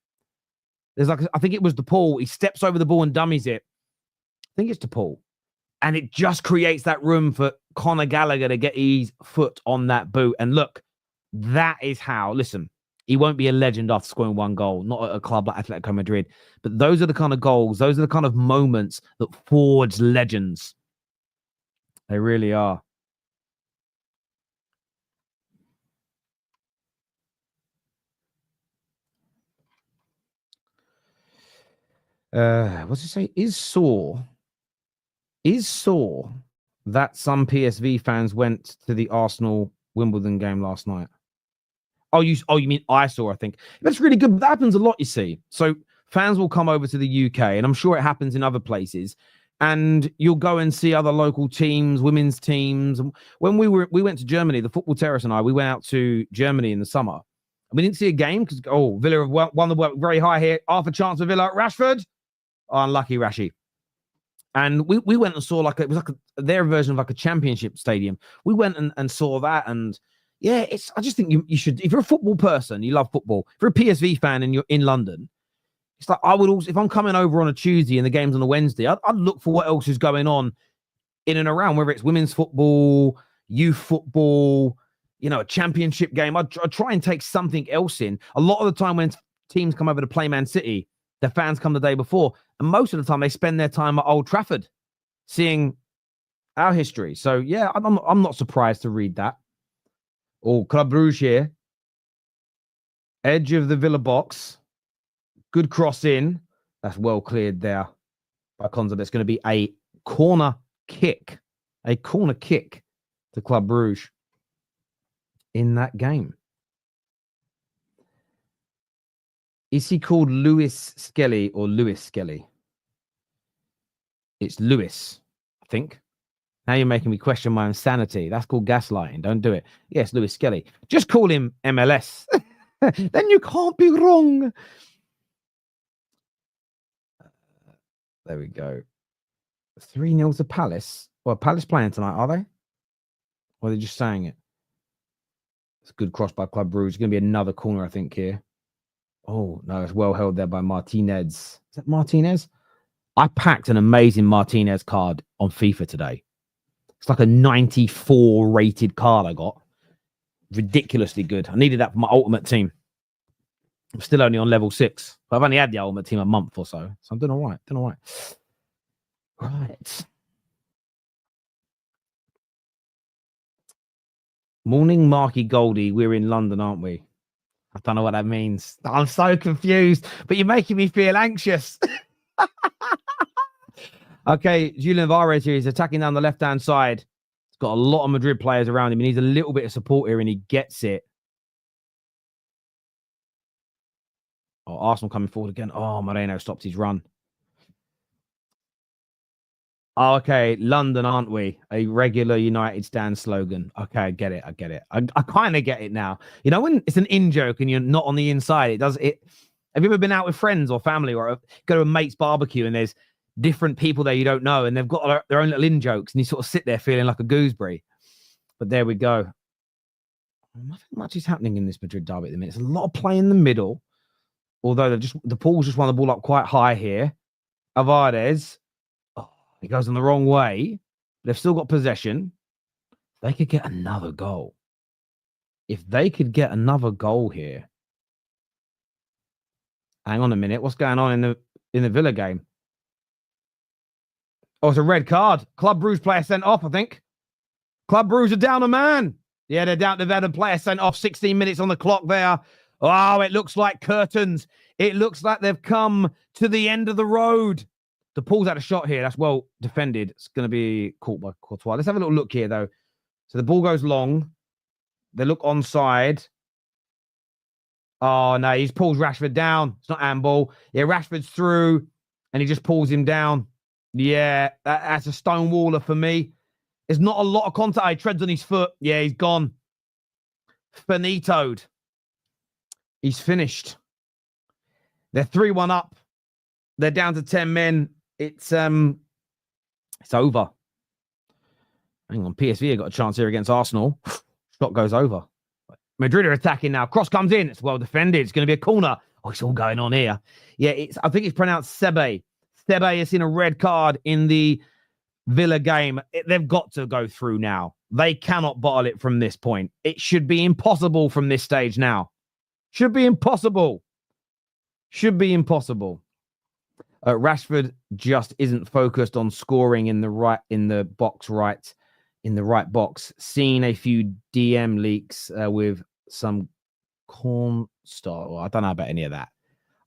There's like, I think it was DePaul. He steps over the ball and dummies it. I think it's DePaul. And it just creates that room for Conor Gallagher to get his foot on that boot. And look, that is how, listen, he won't be a legend after scoring one goal, not at a club like Atletico Madrid. But those are the kind of goals, those are the kind of moments that forge legends. They really are. What's it say? Is sore that some PSV fans went to the Arsenal Wimbledon game last night? Oh, you mean I saw, I think. That's really good. That happens a lot, you see. So fans will come over to the UK, and I'm sure it happens in other places. And you'll go and see other local teams, women's teams. When we went to Germany, the Football Terrace and we went out to Germany in the summer. And we didn't see a game because, Villa have won the work very high here. Half a chance for Villa. Rashford. Oh, unlucky Rashi. And we went and saw it was their version of like a championship stadium. We went and saw that. And yeah, I just think you should, if you're a football person, you love football. If you're a PSV fan and you're in London, it's like I would also, if I'm coming over on a Tuesday and the game's on a Wednesday, I'd look for what else is going on in and around, whether it's women's football, youth football, a championship game. I try and take something else in. A lot of the time when teams come over to play Man City, their fans come the day before, and most of the time they spend their time at Old Trafford seeing our history. So, yeah, I'm not surprised to read that. Oh, Club Brugge here. Edge of the Villa box. Good cross in. That's well cleared there by Konza. That's going to be a corner kick. A corner kick to Club Brugge in that game. Is he called Lewis Skelly or Lewis Skelly? It's Lewis, I think. Now you're making me question my insanity. That's called gaslighting. Don't do it. Yes, Lewis Skelly. Just call him MLS. Then you can't be wrong. There we go. 3-0 to Palace. Well, Palace playing tonight, are they? Or are they just saying it? It's a good cross by Club Brugge. It's going to be another corner, I think, here. Oh, no, it's well held there by Martinez. Is that Martinez? I packed an amazing Martinez card on FIFA today. It's like a 94 rated card I got. Ridiculously good. I needed that for my ultimate team. I'm still only on level 6. But I've only had the ultimate team a month or so. So I'm doing all right. Right. Morning, Marky Goldie. We're in London, aren't we? I don't know what that means. I'm so confused, but you're making me feel anxious. Okay, Julian Alvarez here. He's attacking down the left-hand side. He's got a lot of Madrid players around him. He needs a little bit of support here, and he gets it. Oh, Arsenal coming forward again. Oh, Moreno stopped his run. Oh, okay, London, aren't we? A regular United stand slogan. Okay, I get it. I kind of get it now. When it's an in-joke and you're not on the inside, it does it. Have you ever been out with friends or family or go to a mate's barbecue and there's different people there you don't know and they've got their own little in-jokes and you sort of sit there feeling like a gooseberry? But there we go. Nothing much is happening in this Madrid derby at the minute. There's a lot of play in the middle, although the Paul's just won the ball up quite high here. Alvarez. He goes in the wrong way. They've still got possession. They could get another goal. If they could get another goal here. Hang on a minute. What's going on in the Villa game? Oh, it's a red card. Club Brugge player sent off, I think. Club Brugge are down a man. Yeah, they're down. They've had a player sent off. 16 minutes on the clock there. Oh, it looks like curtains. It looks like they've come to the end of the road. The Paul's had a shot here. That's well defended. It's going to be caught by Courtois. Let's have a little look here, though. So the ball goes long. They look onside. Oh, no. He pulls Rashford down. It's not handball. Yeah, Rashford's through, and he just pulls him down. Yeah, that's a stonewaller for me. There's not a lot of contact. He treads on his foot. Yeah, he's gone. Finitoed. He's finished. They're 3-1 up. They're down to 10 men. It's over. Hang on, PSV have got a chance here against Arsenal. Shot goes over. Madrid are attacking now. Cross comes in. It's well defended. It's going to be a corner. Oh, it's all going on here. Yeah, I think it's pronounced Sebe. Sebe has seen a red card in the Villa game. They've got to go through now. They cannot bottle it from this point. It should be impossible from this stage now. Should be impossible. Rashford just isn't focused on scoring in the right box. Seen a few DM leaks with some corn star. Well, I don't know about any of that.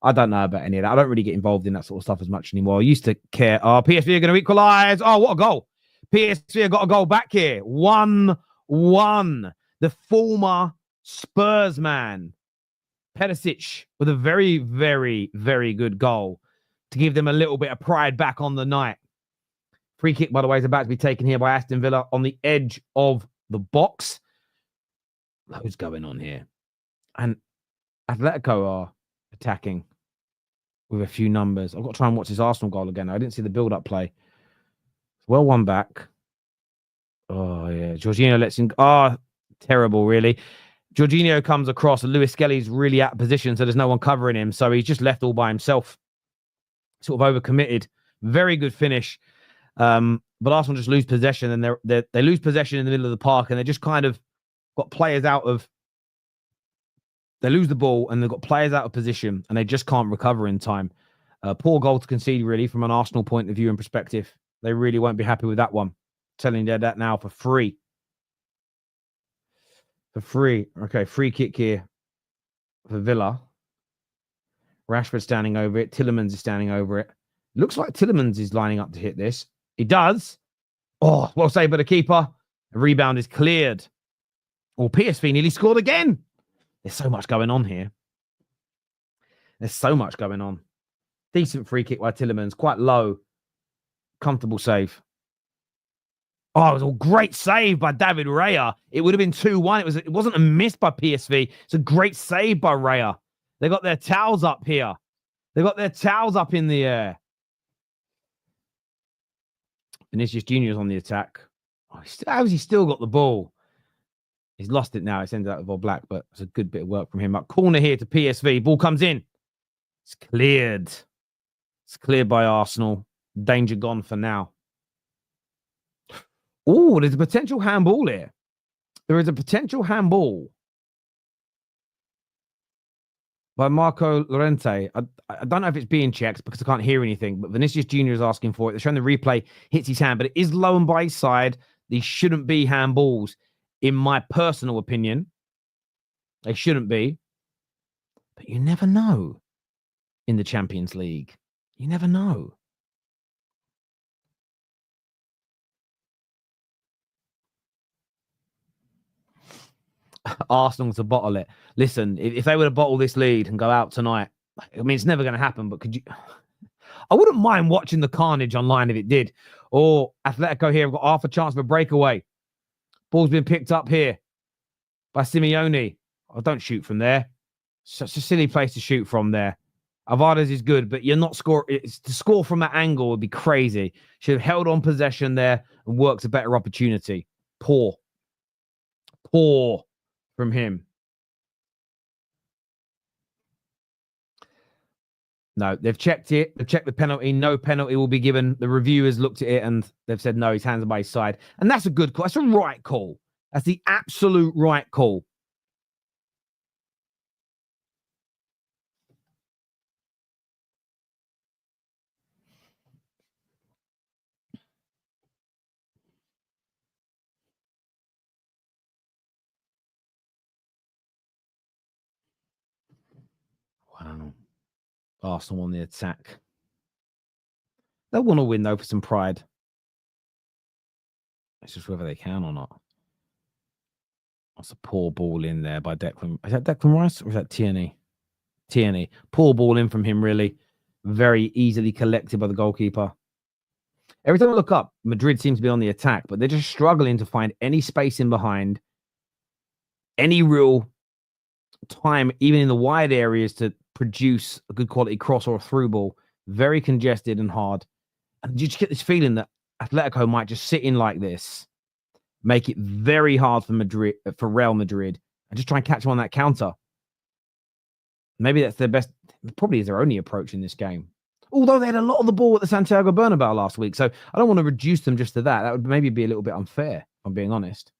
I don't really get involved in that sort of stuff as much anymore. I used to care. Oh, PSV are going to equalize. Oh, what a goal. PSV have got a goal back here. 1-1. The former Spurs man, Perisic, with a very, very, very good goal to give them a little bit of pride back on the night. Free kick, by the way, is about to be taken here by Aston Villa on the edge of the box. Loads going on here. And Atletico are attacking with a few numbers. I've got to try and watch this Arsenal goal again. I didn't see the build-up play. Well, one back. Oh, yeah. Jorginho lets him... Oh, terrible, really. Jorginho comes across and Lewis Skelly's really out of position, so there's no one covering him. So he's just left all by himself. Sort of overcommitted. Very good finish by but Arsenal just lose possession, and they lose possession in the middle of the park, and they just kind of got players out of. They lose the ball, and they've got players out of position, and they just can't recover in time. Poor goal to concede, really, from an Arsenal point of view and perspective. They really won't be happy with that one. I'm telling you that now for free. For free. Okay, free kick here for Villa. Rashford standing over it. Tielemans is standing over it. Looks like Tielemans is lining up to hit this. He does. Oh, well saved by the keeper. The rebound is cleared. Well, PSV nearly scored again. There's so much going on here. There's so much going on. Decent free kick by Tielemans. Quite low. Comfortable save. Oh, it was a great save by David Raya. It would have been 2-1. It wasn't a miss by PSV. It's a great save by Raya. They got their towels up here. They got their towels up in the air. Vinicius Jr.'s on the attack. Oh, how has he still got the ball? He's lost it now. It's ended up with all black, but it's a good bit of work from him. Up corner here to PSV. Ball comes in. It's cleared. It's cleared by Arsenal. Danger gone for now. Oh, there's a potential handball here. There is a potential handball by Marco Llorente. I don't know if it's being checked because I can't hear anything, but Vinicius Jr. is asking for it. They're showing the replay, hits his hand, but it is low and by his side. These shouldn't be handballs, in my personal opinion. They shouldn't be. But you never know in the Champions League. You never know. Arsenal to bottle it. Listen, if they were to bottle this lead and go out tonight, I mean, it's never going to happen, but could you... I wouldn't mind watching the carnage online if it did. Or Atletico here have got half a chance of a breakaway. Ball's been picked up here by Simeone. Oh, don't shoot from there. Such a silly place to shoot from there. Alvarez is good, but you're not scoring. To score from that angle would be crazy. Should have held on possession there and worked a better opportunity. Poor from him. No, they've checked it. They've checked the penalty. No penalty will be given. The reviewers looked at it and they've said, no, his hands are by his side. And that's a good call. That's a right call. That's the absolute right call. Wow. Arsenal on the attack. They'll want to win, though, for some pride. It's just whether they can or not. That's a poor ball in there by Declan. Is that Declan Rice or is that Tierney? Tierney. Poor ball in from him, really. Very easily collected by the goalkeeper. Every time I look up, Madrid seems to be on the attack, but they're just struggling to find any space in behind, any real time, even in the wide areas, to produce a good quality cross or a through ball. Very congested and hard. And you just get this feeling that Atletico might just sit in like this, make it very hard for Real Madrid, and just try and catch them on that counter. Maybe that's their best, probably is their only approach in this game. Although they had a lot of the ball at the Santiago Bernabeu last week, so I don't want to reduce them just to that. That would maybe be a little bit unfair, if I'm being honest.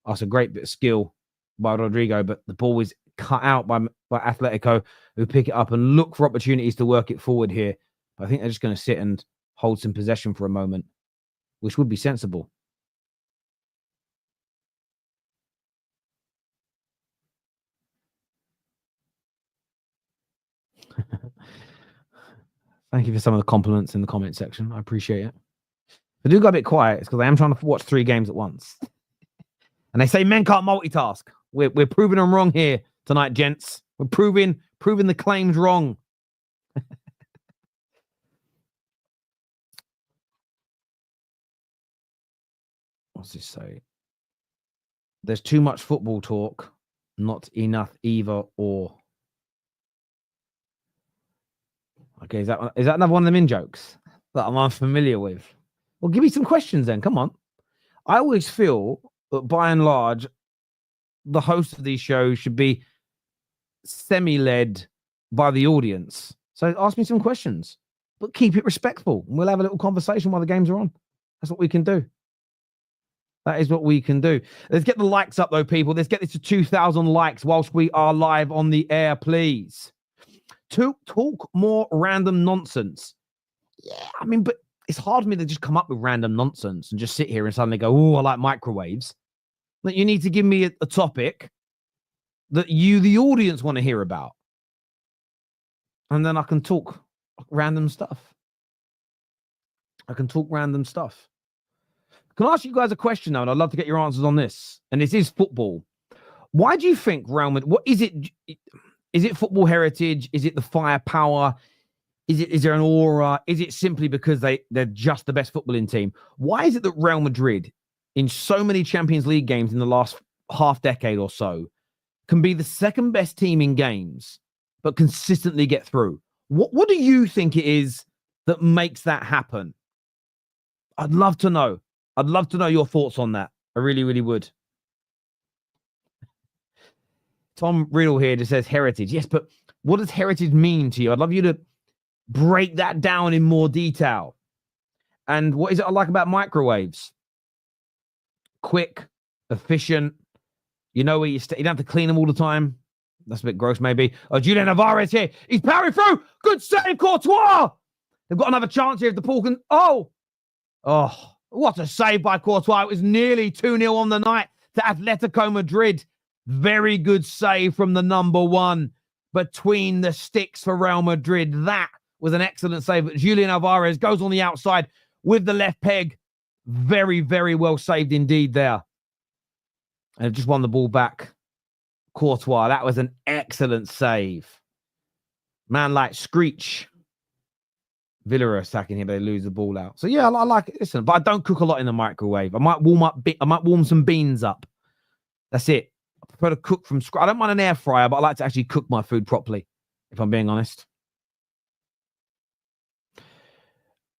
That's a great bit of skill by Rodrigo, but the ball is cut out by Atletico, who pick it up and look for opportunities to work it forward here. But I think they're just going to sit and hold some possession for a moment, which would be sensible. Thank you for some of the compliments in the comment section. I appreciate it. I do go a bit quiet. It's because I am trying to watch 3 games at once. And they say men can't multitask. We're proving them wrong here tonight, gents. We're proving the claims wrong. What's this say? There's too much football talk, not enough either or. Okay, is that another one of them in-jokes that I'm unfamiliar with? Well, give me some questions then. Come on. I always feel that by and large, the host of these shows should be semi-led by the audience. So ask me some questions, but keep it respectful. And we'll have a little conversation while the games are on. That's what we can do. That is what we can do. Let's get the likes up, though, people. Let's get this to 2,000 likes whilst we are live on the air, please. To talk more random nonsense. Yeah, I mean, but it's hard for me to just come up with random nonsense and just sit here and suddenly go, oh, I like microwaves. That you need to give me a topic that you, the audience, want to hear about. And then I can talk random stuff. Can I ask you guys a question now? And I'd love to get your answers on this. And this is football. Why do you think Real Madrid, what is it? Is it football heritage? Is it the firepower? Is there an aura? Is it simply because they're just the best footballing team? Why is it that Real Madrid, in so many Champions League games in the last half decade or so, can be the second best team in games, but consistently get through? What do you think it is that makes that happen? I'd love to know. I'd love to know your thoughts on that. I really, really would. Tom Riddle here just says heritage. Yes, but what does heritage mean to you? I'd love you to break that down in more detail. And what is it I like about microwaves? Quick, efficient. You know where you stay. You don't have to clean them all the time. That's a bit gross, maybe. Oh, Julian Alvarez here. He's powering through. Good save, Courtois. They've got another chance here if the ball can. Oh, what a save by Courtois. It was nearly 2-0 on the night to Atletico Madrid. Very good save from the number one between the sticks for Real Madrid. That was an excellent save. Julian Alvarez goes on the outside with the left peg. Very, very well saved indeed there. And just won the ball back. Courtois, that was an excellent save. Man like Screech. Villa are attacking here, but they lose the ball out. So yeah, I like it. Listen, but I don't cook a lot in the microwave. I might warm some beans up. That's it. I prefer to cook from scratch. I don't mind an air fryer, but I like to actually cook my food properly, if I'm being honest.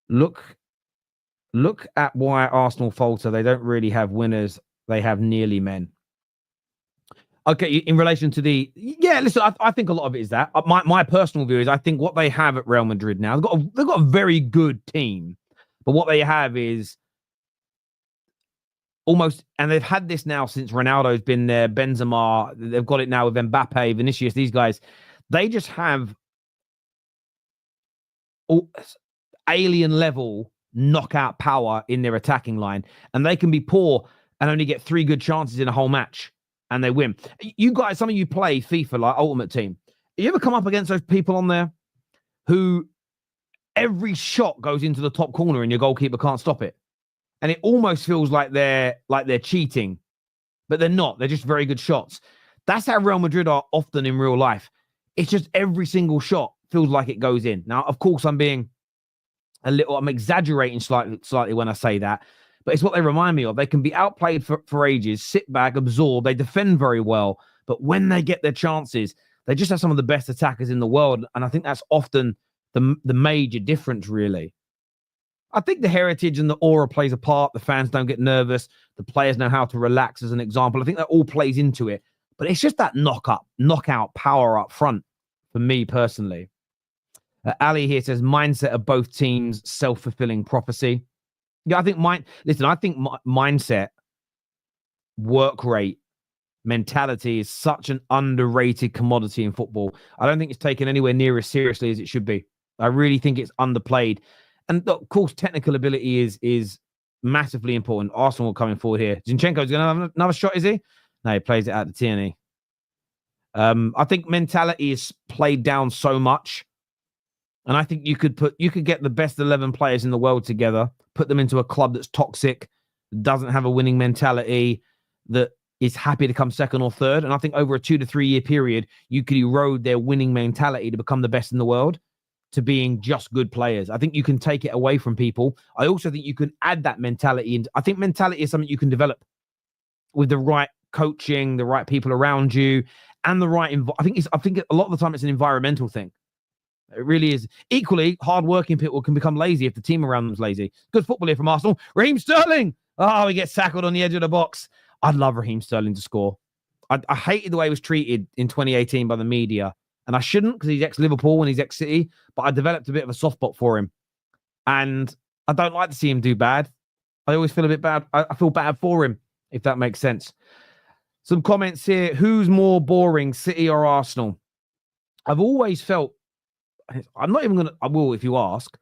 Look at why Arsenal falter. They don't really have winners. They have nearly men. Okay, in relation to listen, I think a lot of it is that. My personal view is I think what they have at Real Madrid now, they've got a very good team, but what they have is almost, and they've had this now since Ronaldo's been there, Benzema, they've got it now with Mbappe, Vinicius, these guys. They just have alien level knockout power in their attacking line, and they can be poor and only get 3 good chances in a whole match. And they win. You guys, some of you play FIFA, like Ultimate Team. You ever come up against those people on there who every shot goes into the top corner and your goalkeeper can't stop it? And it almost feels like they're cheating, but they're not. They're just very good shots. That's how Real Madrid are often in real life. It's just every single shot feels like it goes in. Now, of course, I'm exaggerating slightly when I say that. But it's what they remind me of. They can be outplayed for ages, sit back, absorb. They defend very well. But when they get their chances, they just have some of the best attackers in the world. And I think that's often the major difference, really. I think the heritage and the aura plays a part. The fans don't get nervous. The players know how to relax, as an example. I think that all plays into it. But it's just that knockout power up front for me personally. Ali here says, mindset of both teams, self-fulfilling prophecy. Yeah, I think mindset, work rate, mentality is such an underrated commodity in football. I don't think it's taken anywhere near as seriously as it should be. I really think it's underplayed. And of course, technical ability is massively important. Arsenal coming forward here. Zinchenko's going to have another shot, is he? No, he plays it out to Tierney. I think mentality is played down so much. And I think you could get the best 11 players in the world together, put them into a club that's toxic, doesn't have a winning mentality, that is happy to come second or third. And I think over a 2 to 3 year period, you could erode their winning mentality to become the best in the world to being just good players. I think you can take it away from people. I also think you can add that mentality. And I think mentality is something you can develop with the right coaching, the right people around you, and the right I think a lot of the time it's an environmental thing. It really is. Equally, hard-working people can become lazy if the team around them is lazy. Good football here from Arsenal. Raheem Sterling. Oh, he gets tackled on the edge of the box. I'd love Raheem Sterling to score. I hated the way he was treated in 2018 by the media. And I shouldn't, because he's ex-Liverpool and he's ex-City. But I developed a bit of a soft spot for him. And I don't like to see him do bad. I always feel a bit bad. I feel bad for him, if that makes sense. Some comments here. Who's more boring, City or Arsenal? I've always felt, I'm not even going to, I will if you ask,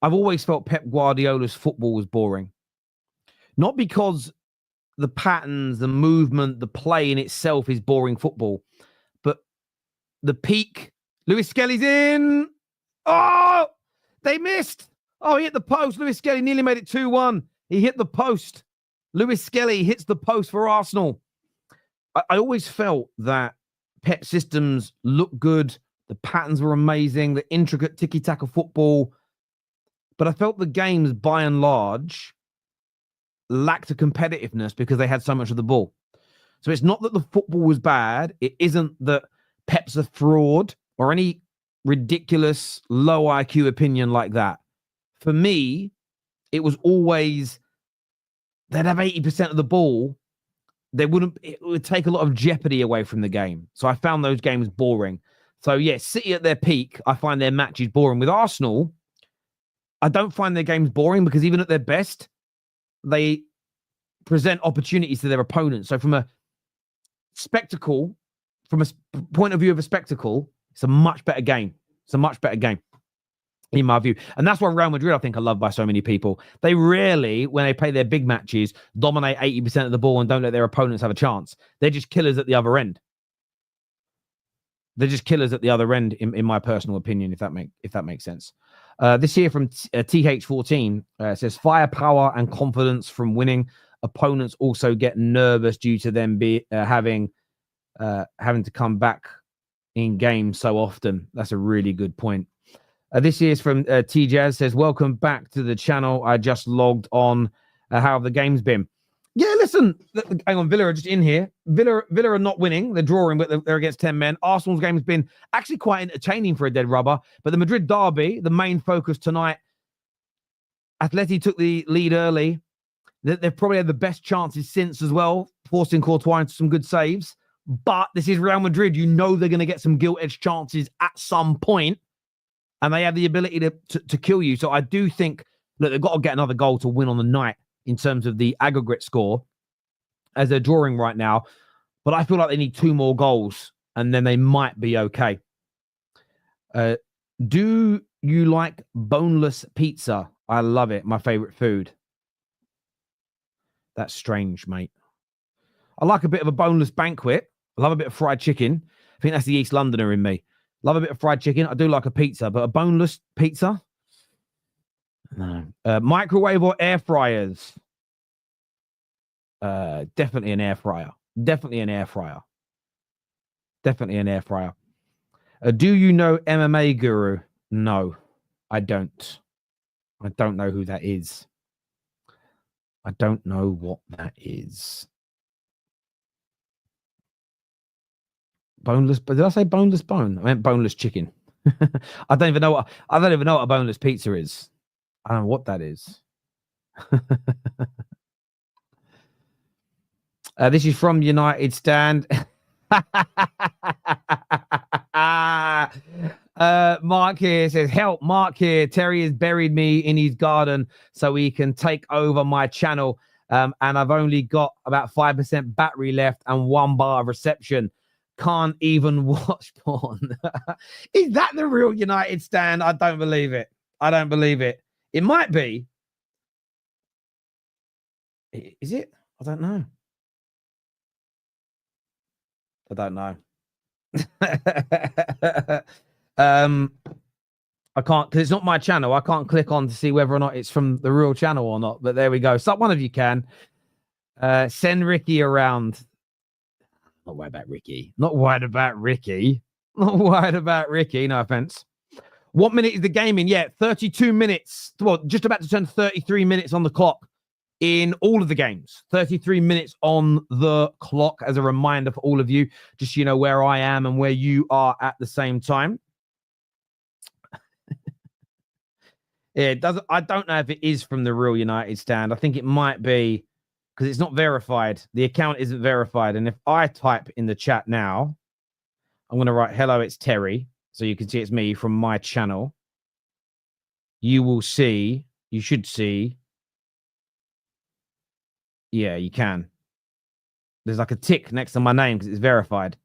I've always felt Pep Guardiola's football was boring. Not because the patterns, the movement, the play in itself is boring football, but the peak. Lewis Skelly's in. Oh, they missed. Oh, he hit the post. Lewis Skelly nearly made it 2-1. He hit the post. Lewis Skelly hits the post for Arsenal. I always felt that Pep systems looked good. The patterns were amazing. The intricate tiki-taka football. But I felt the games, by and large, lacked a competitiveness because they had so much of the ball. So it's not that the football was bad. It isn't that Pep's a fraud or any ridiculous low IQ opinion like that. For me, it was always they'd have 80% of the ball. It would take a lot of jeopardy away from the game. So I found those games boring. So yeah, City at their peak, I find their matches boring. With Arsenal, I don't find their games boring because even at their best, they present opportunities to their opponents. So from a spectacle, from a point of view of a spectacle, it's a much better game. It's a much better game, in my view. And that's why Real Madrid, I think, are loved by so many people. They rarely, when they play their big matches, dominate 80% of the ball and don't let their opponents have a chance. They're just killers at the other end. They're just killers at the other end, in my personal opinion, if that makes sense. This here from TH14 says, firepower and confidence from winning. Opponents also get nervous due to them having to come back in games so often. That's a really good point. This is from T-Jazz, says, welcome back to the channel. I just logged on. How have the games been? Yeah, listen, hang on, Villa are just in here. Villa are not winning. They're drawing, but they're against 10 men. Arsenal's game has been actually quite entertaining for a dead rubber. But the Madrid Derby, the main focus tonight, Atleti took the lead early. They've probably had the best chances since as well, forcing Courtois into some good saves. But this is Real Madrid. You know they're going to get some gilt-edged chances at some point, and they have the ability to kill you. So I do think that they've got to get another goal to win on the night in terms of the aggregate score, as they're drawing right now. But I feel like they need 2 more goals, and then they might be okay. Do you like boneless pizza? I love it. My favorite food. That's strange, mate. I like a bit of a boneless banquet. I love a bit of fried chicken. I think that's the East Londoner in me. Love a bit of fried chicken. I do like a pizza, but a boneless pizza? No. Microwave or air fryers? Definitely an air fryer. Definitely an air fryer. Definitely an air fryer. Do you know MMA Guru? No, I don't. I don't know who that is. I don't know what that is. Boneless, but did I say boneless bone? I meant boneless chicken. I don't even know what a boneless pizza is. I don't know what that is. This is from United Stand. Mark here says, help, Mark here. Terry has buried me in his garden so he can take over my channel. And I've only got about 5% battery left and 1 bar of reception. Can't even watch porn. Is that the real United Stand? I don't believe it. I don't believe it. It might be. Is it? I don't know. I don't know. I can't, because it's not my channel. I can't click on to see whether or not it's from the real channel or not. But there we go. So one of you can send Ricky around. Not worried about Ricky. Not worried about Ricky. Not worried about Ricky. No offense. What minute is the game in? Yeah, 32 minutes. Well, just about to turn 33 minutes on the clock in all of the games. 33 minutes on the clock as a reminder for all of you, just so you know where I am and where you are at the same time. Yeah, it doesn't. I don't know if it is from the real United Stand. I think it might be because it's not verified. The account isn't verified. And if I type in the chat now, I'm going to write, hello, it's Terry. So you can see it's me from my channel. You will see, you should see Yeah, you can. There's like a tick next to my name because it's verified.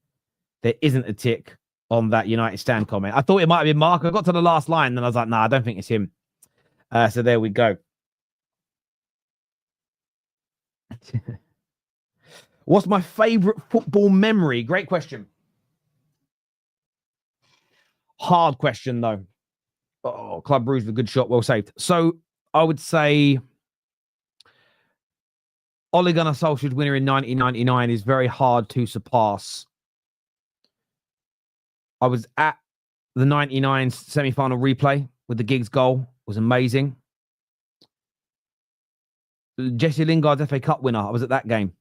There isn't a tick on that United stand comment. I thought it might have been Mark. I got to the last line, and I was like, nah, I don't think it's him. So there we go. What's my favorite football memory? Great question. Hard question, though. Oh, Club Brugge, a good shot, well saved. So I would say Ole Gunnar Solskjaer's winner in 1999 is very hard to surpass. I was at the 99 semi-final replay with the Giggs goal. It was amazing. Jesse Lingard's FA Cup winner. I was at that game.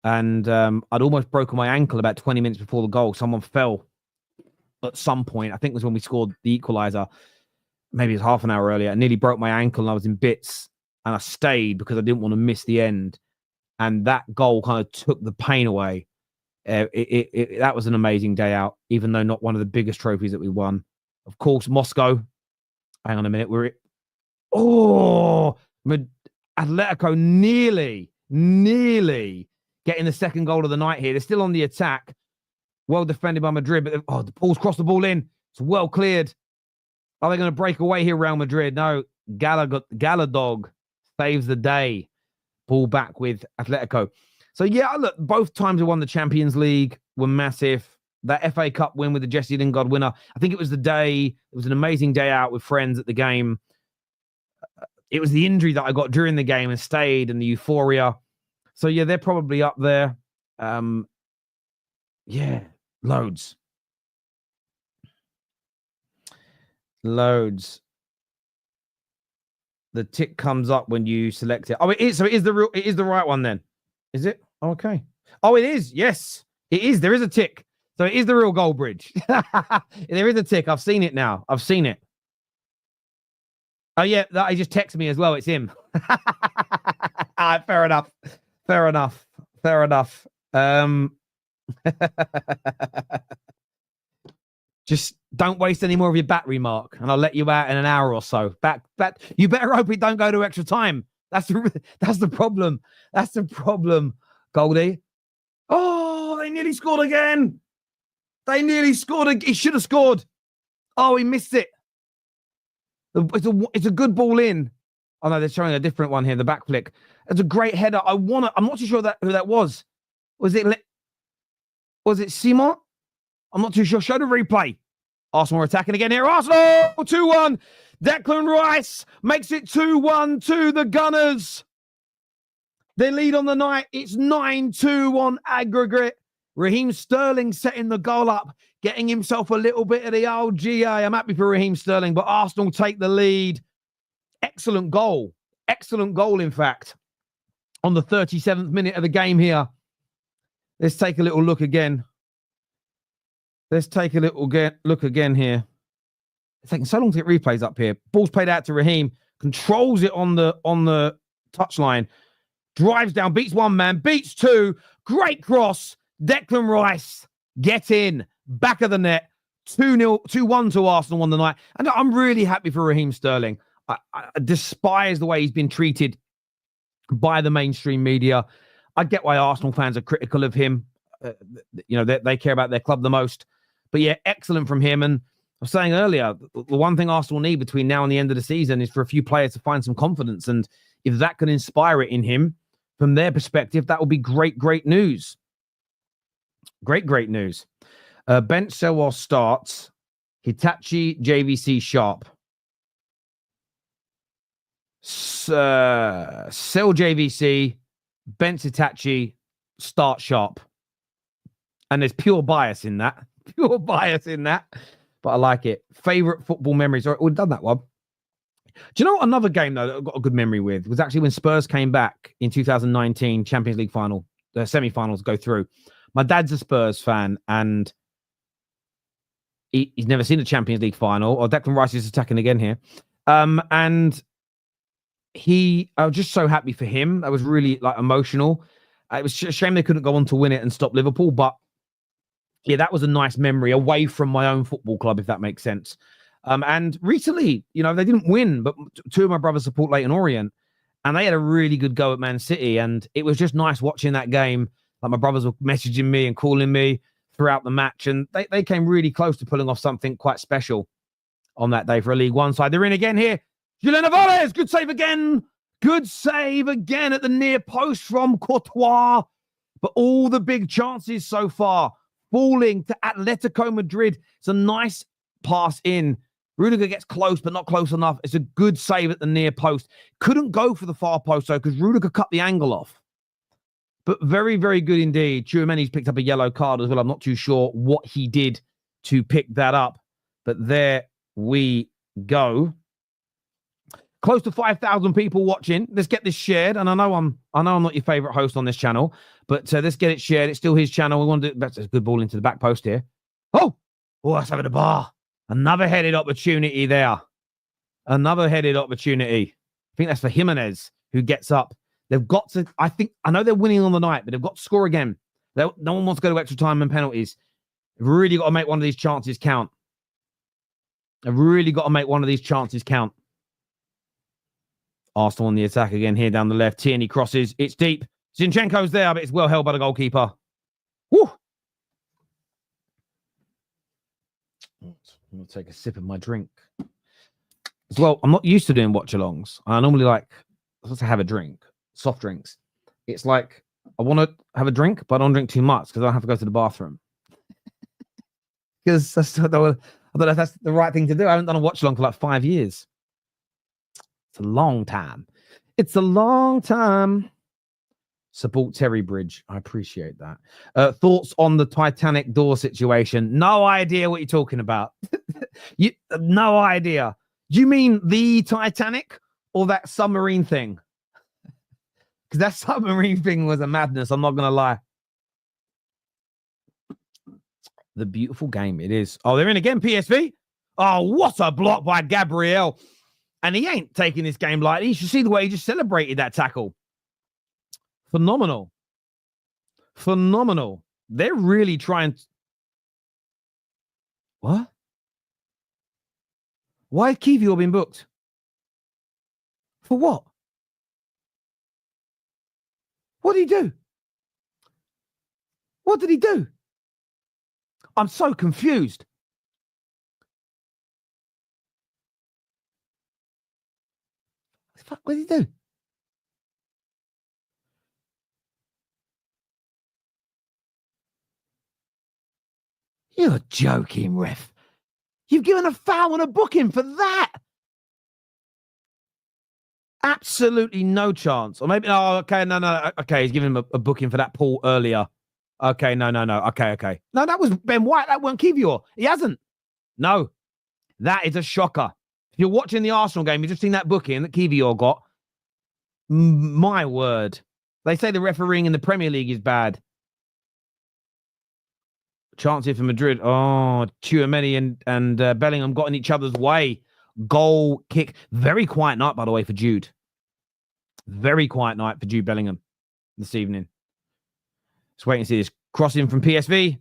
And I'd almost broken my ankle about 20 minutes before the goal. Someone fell at some point. I think it was when we scored the equaliser. Maybe it was half an hour earlier. I nearly broke my ankle and I was in bits. And I stayed because I didn't want to miss the end. And that goal kind of took the pain away. That was an amazing day out, even though not one of the biggest trophies that we won. Of course, Moscow. Hang on a minute. Atletico nearly getting the second goal of the night here. They're still on the attack. Well defended by Madrid, but the Paul's crossed the ball in. It's well cleared. Are they going to break away here, Real Madrid? No. Galadog saves the day. Ball back with Atletico. So, yeah, look, both times we won the Champions League were massive. That FA Cup win with the Jesse Lingard winner, I think it was it was an amazing day out with friends at the game. It was the injury that I got during the game and stayed and the euphoria. So, yeah, they're probably up there. Yeah, loads. The tick comes up when you select it. Oh, it is. So it is the right one then. Is it? Okay. Oh, it is. Yes, it is. There is a tick. So it is the real goal bridge. There is a tick. I've seen it now. I've seen it. Oh, yeah. He just texted me as well. It's him. Fair enough. Just don't waste any more of your battery, Mark, and I'll let you out in an hour or so. Back. You better hope it don't go to extra time. That's the problem. That's the problem, Goldie. Oh, they nearly scored again. He should have scored. Oh, he missed it. It's a good ball in. Oh no, they're showing a different one here. The back flick. It's a great header. I'm not too sure who that was. Was it Simon? I'm not too sure. Show the replay. Arsenal are attacking again here. Arsenal 2-1. Declan Rice makes it 2-1 to the Gunners. They lead on the night. It's 9-2 on aggregate. Raheem Sterling setting the goal up, getting himself a little bit of the old GA. I'm happy for Raheem Sterling, but Arsenal take the lead. Excellent goal. Excellent goal, in fact, on the 37th minute of the game here. Let's take a little look again. Here. It's taking so long to get replays up here. Ball's played out to Raheem. Controls it on the touchline. Drives down, beats one man, beats two. Great cross. Declan Rice, get in. Back of the net. 2-1 to Arsenal on the night. And I'm really happy for Raheem Sterling. I despise the way he's been treated by the mainstream media. I get why Arsenal fans are critical of him. They care about their club the most. But yeah, excellent from him. And I was saying earlier, the one thing Arsenal need between now and the end of the season is for a few players to find some confidence. And if that can inspire it in him, from their perspective, that will be great news. Great news. Bench Selwell starts. Hitachi, JVC, Sharp. Sell JVC, bench Hitachi, start Sharp. And there's pure bias in that. But I like it. Favorite football memories. All right, we've done that one. Do you know what another game, though, that I've got a good memory with was actually when Spurs came back in 2019 Champions League final, the semi-finals go through. My dad's a Spurs fan, and he's never seen a Champions League final. Declan Rice is attacking again here. And I was just so happy for him. That was really emotional. It was a shame they couldn't go on to win it and stop Liverpool, but yeah, that was a nice memory away from my own football club, if that makes sense. And recently, they didn't win, but two of my brothers support Leyton Orient. And they had a really good go at Man City. And it was just nice watching that game. Like my brothers were messaging me and calling me throughout the match. And they came really close to pulling off something quite special on that day for a League One side. They're in again here. Julian Alvarez, good save again. Good save again at the near post from Courtois. But all the big chances so far falling to Atletico Madrid. It's a nice pass in. Rudiger gets close, but not close enough. It's a good save at the near post. Couldn't go for the far post, though, because Rudiger cut the angle off. But very, very good indeed. Tchouameni's picked up a yellow card as well. I'm not too sure what he did to pick that up. But there we go. Close to 5,000 people watching. Let's get this shared. And I know I'm not your favorite host on this channel, but let's get it shared. It's still his channel. We want to do that's a good ball into the back post here. Oh, that's over the bar. Another headed opportunity there. Another headed opportunity. I think that's for Jimenez, who gets up. They've got to, I know they're winning on the night, but they've got to score again. No one wants to go to extra time and penalties. They've really got to make one of these chances count. They've really got to make one of these chances count. Arsenal on the attack again here down the left. Tierney crosses. It's deep. Zinchenko's there, but it's well held by the goalkeeper. Woo! I'm going to take a sip of my drink. As well, I'm not used to doing watch-alongs. I normally supposed to have a drink. Soft drinks. It's like, I want to have a drink, but I don't drink too much because I don't have to go to the bathroom. Because I don't know if that's the right thing to do. I haven't done a watch-along for like 5 years. It's a long time. It's a long time. Support Terry Bridge. I appreciate that. Thoughts on the Titanic door situation? No idea what you're talking about. No idea. Do you mean the Titanic or that submarine thing? Because that submarine thing was a madness. I'm not going to lie. The beautiful game it is. Oh, they're in again, PSV. Oh, what a block by Gabriel. And he ain't taking this game lightly. You should see the way he just celebrated that tackle. Phenomenal. Phenomenal. They're really trying to... What? Why had Kiwior been booked? For what? What did he do? What did he do? I'm so confused. What did he do? You're joking, ref. You've given a foul and a booking for that. Absolutely no chance. Or maybe, oh, okay, no. Okay, he's giving him a booking for that pull earlier. Okay, no. Okay. No, that was Ben White. That weren't Kiwior. He hasn't. No, that is a shocker. If you're watching the Arsenal game, you've just seen that booking that Kiwior got. My word. They say the refereeing in the Premier League is bad. Chance here for Madrid. Oh, Tchouameni and Bellingham got in each other's way. Goal kick. Very quiet night, by the way, for Jude. Very quiet night for Jude Bellingham this evening. Let's wait and see this. Crossing from PSV.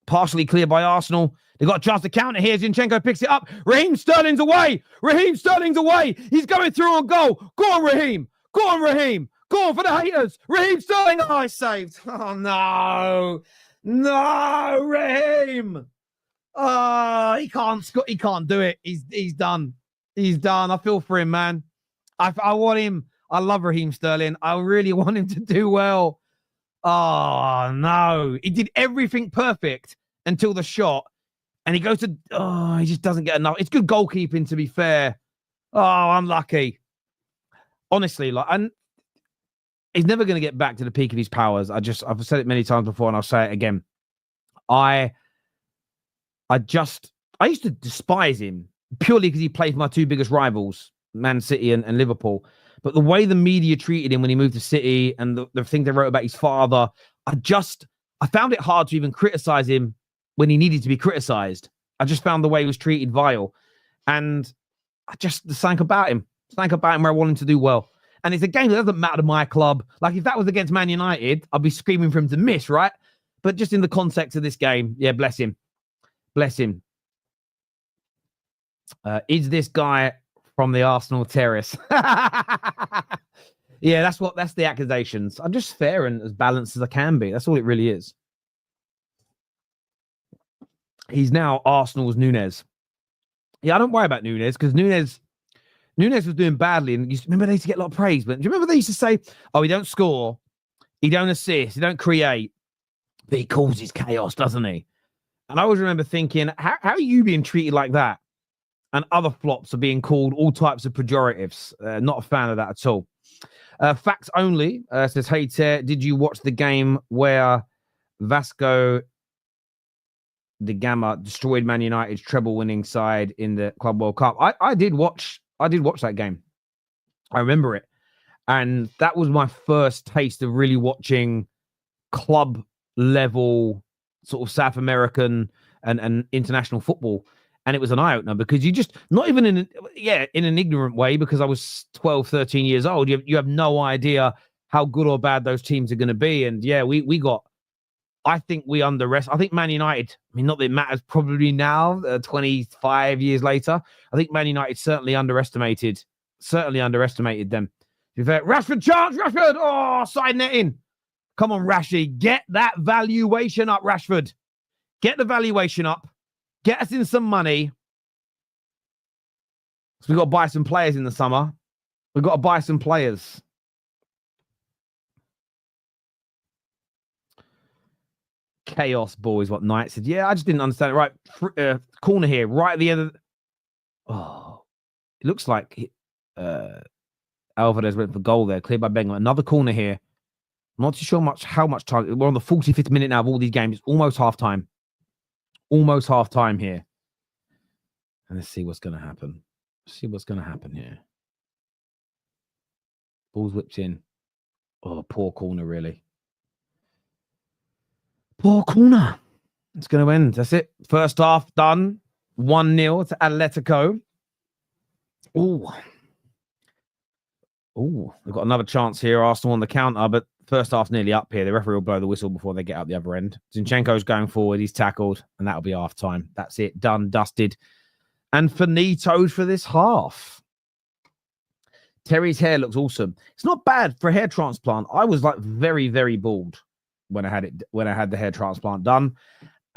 Partially cleared by Arsenal. They've got a chance to counter here. Zinchenko picks it up. Raheem Sterling's away. Raheem Sterling's away. He's going through on goal. Go on, Raheem. Go on, Raheem. Go on for the haters. Raheem Sterling. Oh, he's saved. Oh, no. No, Raheem. Oh, he can't do it. He's done. He's done. I feel for him, man. I want him. I love Raheem Sterling. I really want him to do well. Oh, no. He did everything perfect until the shot. And he goes to... Oh, he just doesn't get enough. It's good goalkeeping, to be fair. Oh, unlucky. Honestly, and he's never going to get back to the peak of his powers. I've said it many times before, and I'll say it again. I used to despise him purely because he played for my two biggest rivals, Man City and Liverpool. But the way the media treated him when he moved to City and the things they wrote about his father, I found it hard to even criticize him when he needed to be criticized. I just found the way he was treated vile. And I just sank about him where I want him to do well. And it's a game that doesn't matter to my club. Like, if that was against Man United, I'd be screaming for him to miss, right? But just in the context of this game, yeah, bless him. Bless him. Is this guy from the Arsenal terrace. Yeah, that's the accusations. I'm just fair and as balanced as I can be. That's all it really is. He's now Arsenal's Nunes. Yeah, I don't worry about Nunes because Nunes was doing badly. And remember they used to get a lot of praise, but do you remember they used to say, oh, he don't score, he don't assist, he don't create, but he causes chaos, doesn't he? And I always remember thinking, how are you being treated like that? And other flops are being called all types of pejoratives. Not a fan of that at all. Facts only says, hey, Ter, did you watch the game where Vasco da Gama destroyed Man United's treble-winning side in the Club World Cup? I did watch that game. I remember it. And that was my first taste of really watching club level sort of South American and international football. And it was an eye-opener because you just, not even in an ignorant way, because I was 12, 13 years old, you have no idea how good or bad those teams are going to be. And yeah, I think I think Man United, I mean, not that it matters probably now, 25 years later, I think Man United certainly underestimated them. Rashford chance, Rashford, oh, side netting. Come on, Rashy, get that valuation up, Rashford. Get the valuation up. Get us in some money. So we've got to buy some players in the summer. We've got to buy some players. Chaos ball is what Knight said. Yeah, I just didn't understand it. Right, corner here, right at the end of oh, it looks like Alvarez went for goal there. Cleared by Bengal. Another corner here. I'm not too sure how much time. We're on the 45th minute now of all these games. It's almost half time. Almost half time here. And let's see what's going to happen. See what's going to happen here. Ball's whipped in. Oh, poor corner, really. Poor corner. It's going to end. That's it. First half done. 1-0 to Atletico. Oh, we've got another chance here. Arsenal on the counter, but first half's nearly up here. The referee will blow the whistle before they get out the other end. Zinchenko's going forward. He's tackled, and that'll be half time. That's it. Done, dusted, and finitoed for this half. Terry's hair looks awesome. It's not bad for a hair transplant. I was like very, very bald when I had the hair transplant done.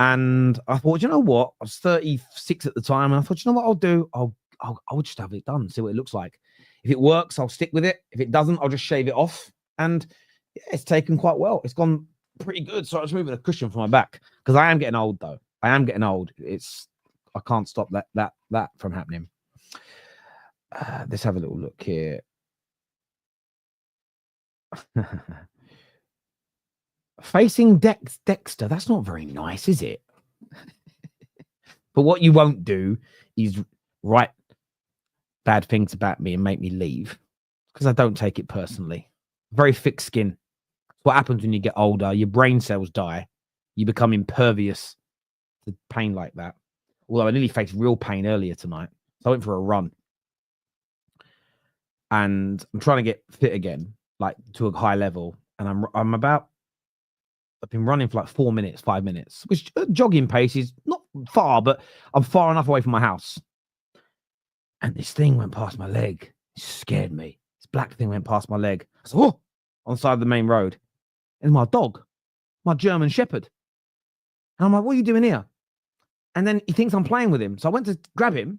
And I thought, you know what? I was 36 at the time, and I thought, you know what I'll do? I'll just have it done, see what it looks like. If it works, I'll stick with it. If it doesn't, I'll just shave it off. And yeah, it's taken quite well. It's gone pretty good. So I was moving a cushion for my back because I am getting old, though. I am getting old. I can't stop that from happening. Let's have a little look here. Facing Dexter. That's not very nice, is it? But what you won't do is write bad things about me and make me leave, because I don't take it personally. Very thick skin. It's what happens when you get older. Your brain cells die. You become impervious to pain like that. Although I nearly faced real pain earlier tonight. So I went for a run. And I'm trying to get fit again, like to a high level. And I've been running for like 4 minutes, 5 minutes, which jogging pace is not far, but I'm far enough away from my house. And this thing went past my leg. It scared me. This black thing went past my leg. I said, oh, on the side of the main road. And my dog, my German Shepherd. And I'm like, what are you doing here? And then he thinks I'm playing with him. So I went to grab him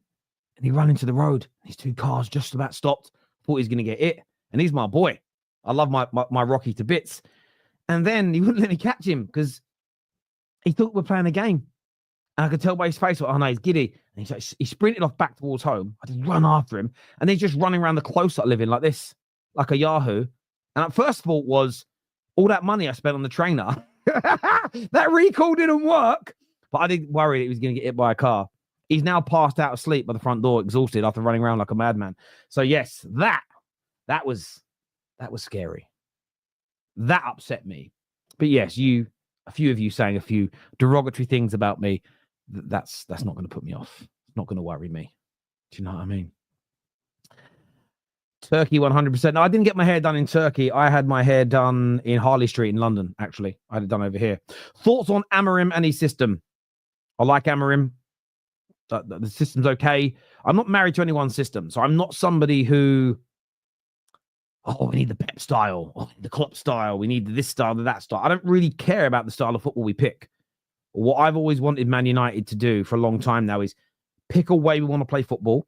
and he ran into the road. These two cars just about stopped. Thought he was going to get it. And he's my boy. I love my Rocky to bits. And then he wouldn't let me catch him because he thought we're playing a game. And I could tell by his face, oh no, he's giddy. And he sprinted off back towards home. I just run after him. And he's just running around the close that I live in like this, like a Yahoo. And at first thought was all that money I spent on the trainer. That recall didn't work. But I didn't worry that he was going to get hit by a car. He's now passed out asleep by the front door, exhausted after running around like a madman. So yes, that was scary. That upset me. But yes, a few of you saying a few derogatory things about me, that's not going to put me off. It's not going to worry me. Do you know what I mean? Turkey 100%. No, I didn't get my hair done in Turkey. I had my hair done in Harley Street in London, actually. I had it done over here. Thoughts on Amorim and his system? I like Amorim. The system's okay. I'm not married to any one system. So I'm not somebody who, oh, we need the Pep style, oh, the Klopp style, we need this style, that style. I don't really care about the style of football we pick. What I've always wanted Man United to do for a long time now is pick a way we want to play football,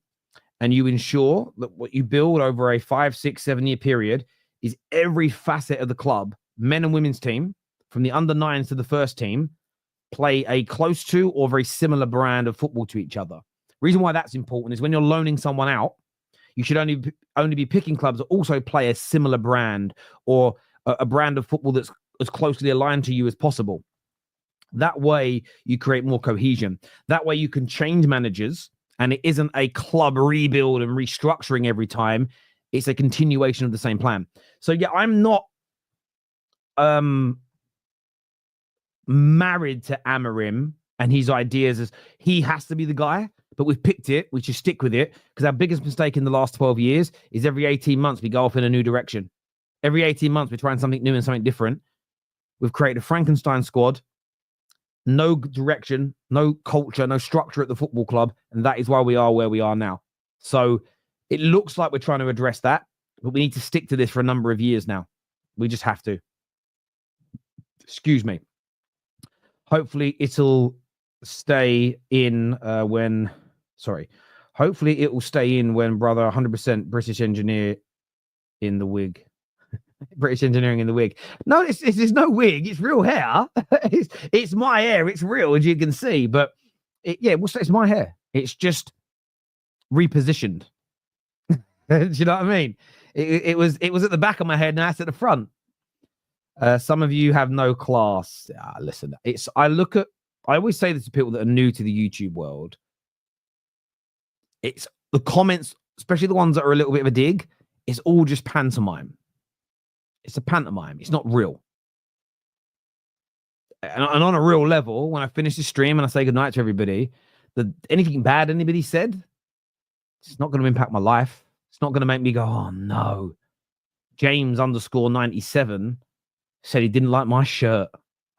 and you ensure that what you build over a 5, 6, 7 year period is every facet of the club, men and women's team, from the under nines to the first team, play a close to or very similar brand of football to each other. Reason why that's important is when you're loaning someone out, you should only be picking clubs that also play a similar brand or a brand of football that's as closely aligned to you as possible. That way you create more cohesion. That way you can change managers and it isn't a club rebuild and restructuring every time. It's a continuation of the same plan. So yeah, I'm not married to Amorim and his ideas as he has to be the guy, but we've picked it. We should stick with it because our biggest mistake in the last 12 years is every 18 months we go off in a new direction. Every 18 months we're trying something new and something different. We've created a Frankenstein squad, no direction, no culture, no structure at the football club, and that is why we are where we are now. So it looks like we're trying to address that, but we need to stick to this for a number of years now. We just have to. Excuse me. Hopefully it'll stay in hopefully it will stay in when brother 100% British engineer in the wig. British engineering in the wig. No, it's no wig. It's real hair. it's my hair. It's real, as you can see. But it's my hair. It's just repositioned. Do you know what I mean? It was at the back of my head. Now it's at the front. Some of you have no class. Listen, I always say this to people that are new to the YouTube world. It's the comments, especially the ones that are a little bit of a dig. It's all just pantomime. It's a pantomime. It's not real. And on a real level, when I finish the stream and I say goodnight to everybody, anything bad anybody said, it's not going to impact my life. It's not going to make me go, oh no. James _97 said he didn't like my shirt.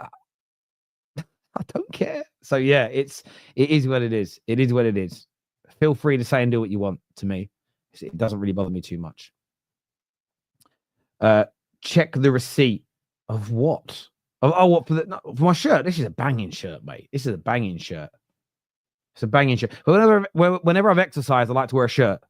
I don't care. So yeah, it is what it is. It is what it is. Feel free to say and do what you want to me. It doesn't really bother me too much. Check the receipt of what? What for my shirt? This is a banging shirt, mate. This is a banging shirt. It's a banging shirt. But whenever I've exercised, I like to wear a shirt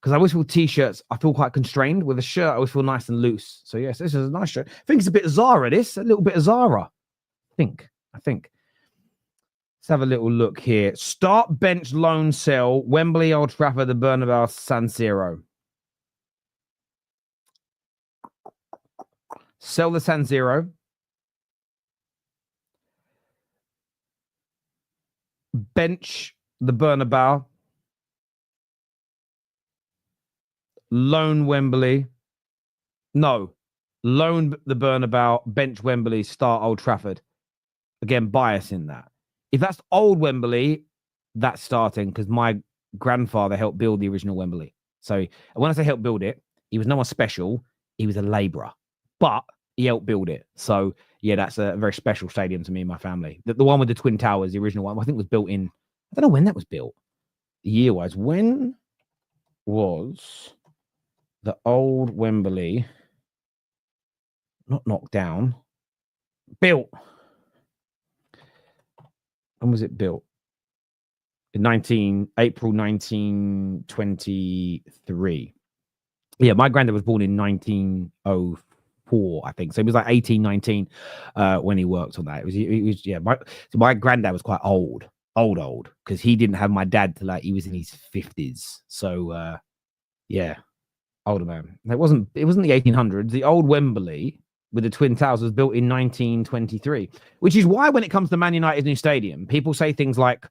because I always feel t-shirts. I feel quite constrained with a shirt. I always feel nice and loose. So yes, this is a nice shirt. I think it's a bit of Zara. A little bit of Zara. I think. Let's have a little look here. Start, bench, loan, sell. Wembley, Old Trafford, the Bernabeu, San Siro. Sell the San Siro. Bench the Bernabeu. Loan Wembley. No. Loan the Bernabeu. Bench Wembley. Start Old Trafford. Again, bias in that. If that's old Wembley, that's starting because my grandfather helped build the original Wembley. So when I say help build it, he was no one special. He was a labourer. But he helped build it. So, yeah, that's a very special stadium to me and my family. The one with the Twin Towers, the original one, I think was built in... I don't know when that was built. Year-wise. When was the old Wembley not knocked down? Built. When was it built? April 1923. Yeah, my granddad was born in 1904, I think. So it was like 1819 when he worked on that. It was yeah. My granddad was quite old, because he didn't have my dad till he was in his 50s. So yeah, older man. It wasn't the 1800s. The old Wembley with the Twin Towers was built in 1923, which is why when it comes to Man United's new stadium, people say things like,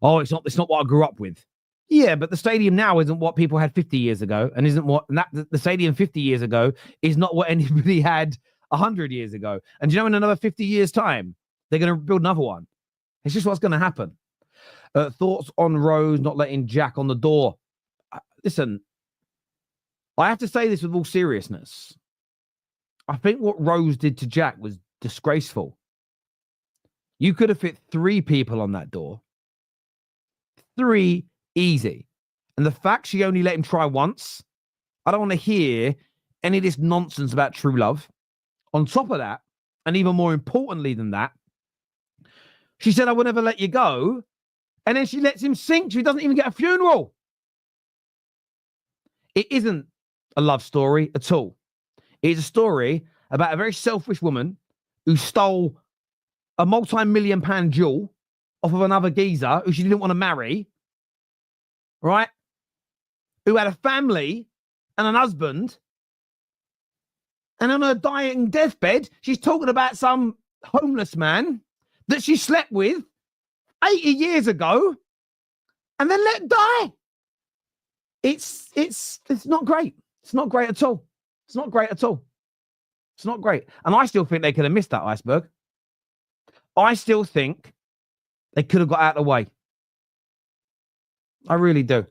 "Oh, it's not what I grew up with." Yeah, but the stadium now isn't what people had 50 years ago, and the stadium 50 years ago is not what anybody had 100 years ago. And in another 50 years' time, they're going to build another one. It's just what's going to happen. Thoughts on Rose not letting Jack on the door? Listen, I have to say this with all seriousness. I think what Rose did to Jack was disgraceful. You could have fit 3 people on that door. 3 Easy. And the fact she only let him try once, I don't want to hear any of this nonsense about true love. On top of that, and even more importantly than that, she said, I will never let you go. And then she lets him sink so he doesn't even get a funeral. It isn't a love story at all. It's a story about a very selfish woman who stole a multi-million-pound jewel off of another geezer who she didn't want to marry, right? Who had a family and an husband. And on her dying deathbed, she's talking about some homeless man that she slept with 80 years ago and then let die. It's not great. It's not great at all. It's not great at all. It's not great. And I still think they could have missed that iceberg. I still think they could have got out of the way. I really do.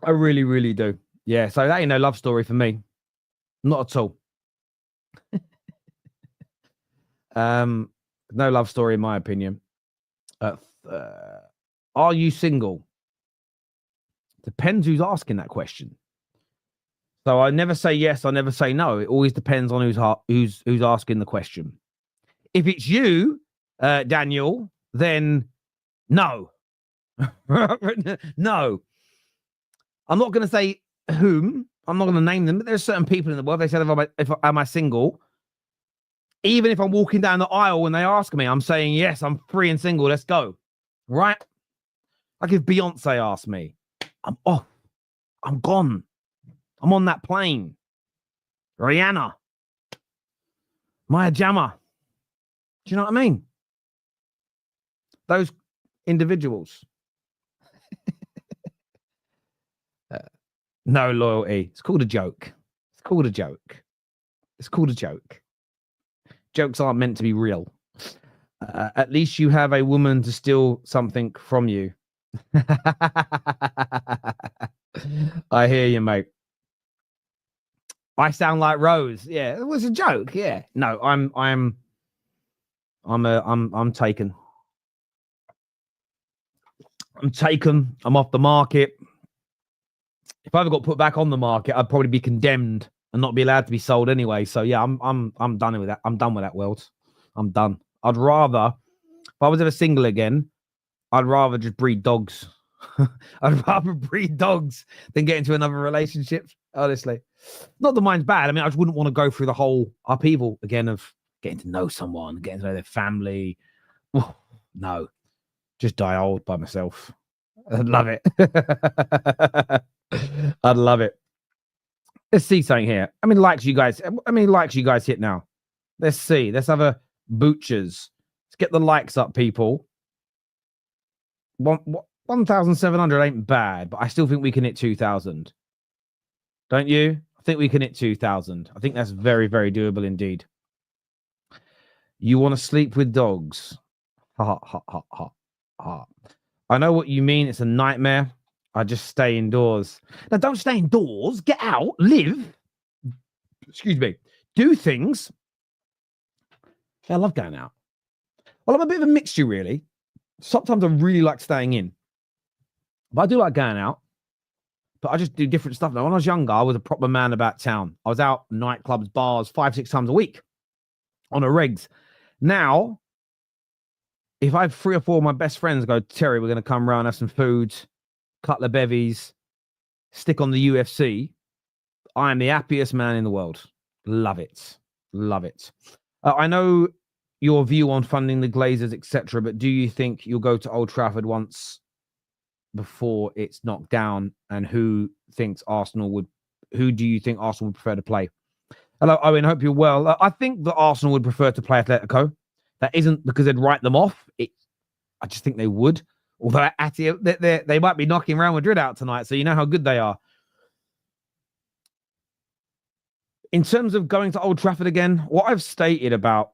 I really, really do. Yeah, so that ain't no love story for me. Not at all. No love story in my opinion. Are you single? Depends who's asking that question. So I never say yes, I never say no. It always depends on who's asking the question. If it's you, Daniel, then no. No. I'm not going to say whom. I'm not going to name them, but there's certain people in the world. They said, am I single? Even if I'm walking down the aisle when they ask me, I'm saying, yes, I'm free and single. Let's go. Right? Like if Beyonce asked me, I'm off. I'm gone. I'm on that plane. Rihanna. Maya Jama. Do you know what I mean? Those individuals. No loyalty. It's called a joke. It's called a joke. It's called a joke. Jokes aren't meant to be real. At least you have a woman to steal something from you. I hear you, mate. I sound like Rose. Yeah, it was a joke. Yeah. No, I'm taken. I'm taken. I'm off the market. If I ever got put back on the market, I'd probably be condemned and not be allowed to be sold anyway. So yeah, I'm done with that. I'm done with that world. I'm done. I'd rather, if I was ever single again, I'd rather just breed dogs. I'd rather breed dogs than get into another relationship. Honestly, not that mine's bad. I mean, I just wouldn't want to go through the whole upheaval again of getting to know someone, getting to know their family. No, just die old by myself. I'd love it. I'd love it. Let's see something here. I mean, likes you guys hit now. Let's see. Let's have a butchers. Let's get the likes up, people. 1,700 ain't bad, but I still think we can hit 2,000. Don't you? I think we can hit 2,000. I think that's very, very doable indeed. You want to sleep with dogs? Ha ha ha ha ha. I know what you mean. It's a nightmare. I just stay indoors. Now, don't stay indoors. Get out. Live. Excuse me. Do things. I love going out. Well, I'm a bit of a mixture, really. Sometimes I really like staying in. But I do like going out. But I just do different stuff. Now, when I was younger, I was a proper man about town. I was out nightclubs, bars, 5-6 times a week on a regs. Now, if I have 3 or 4 of my best friends go, Terry, we're going to come round, have some food, couple of bevies, stick on the UFC, I am the happiest man in the world. Love it. Love it. I know your view on funding the Glazers, etc., but do you think you'll go to Old Trafford once before it's knocked down? And who do you think Arsenal would prefer to play? Hello, Owen. Hope you're well. I think that Arsenal would prefer to play Atletico. That isn't because they'd write them off. I just think they would. Although they might be knocking Real Madrid out tonight, so you know how good they are. In terms of going to Old Trafford again, what I've stated about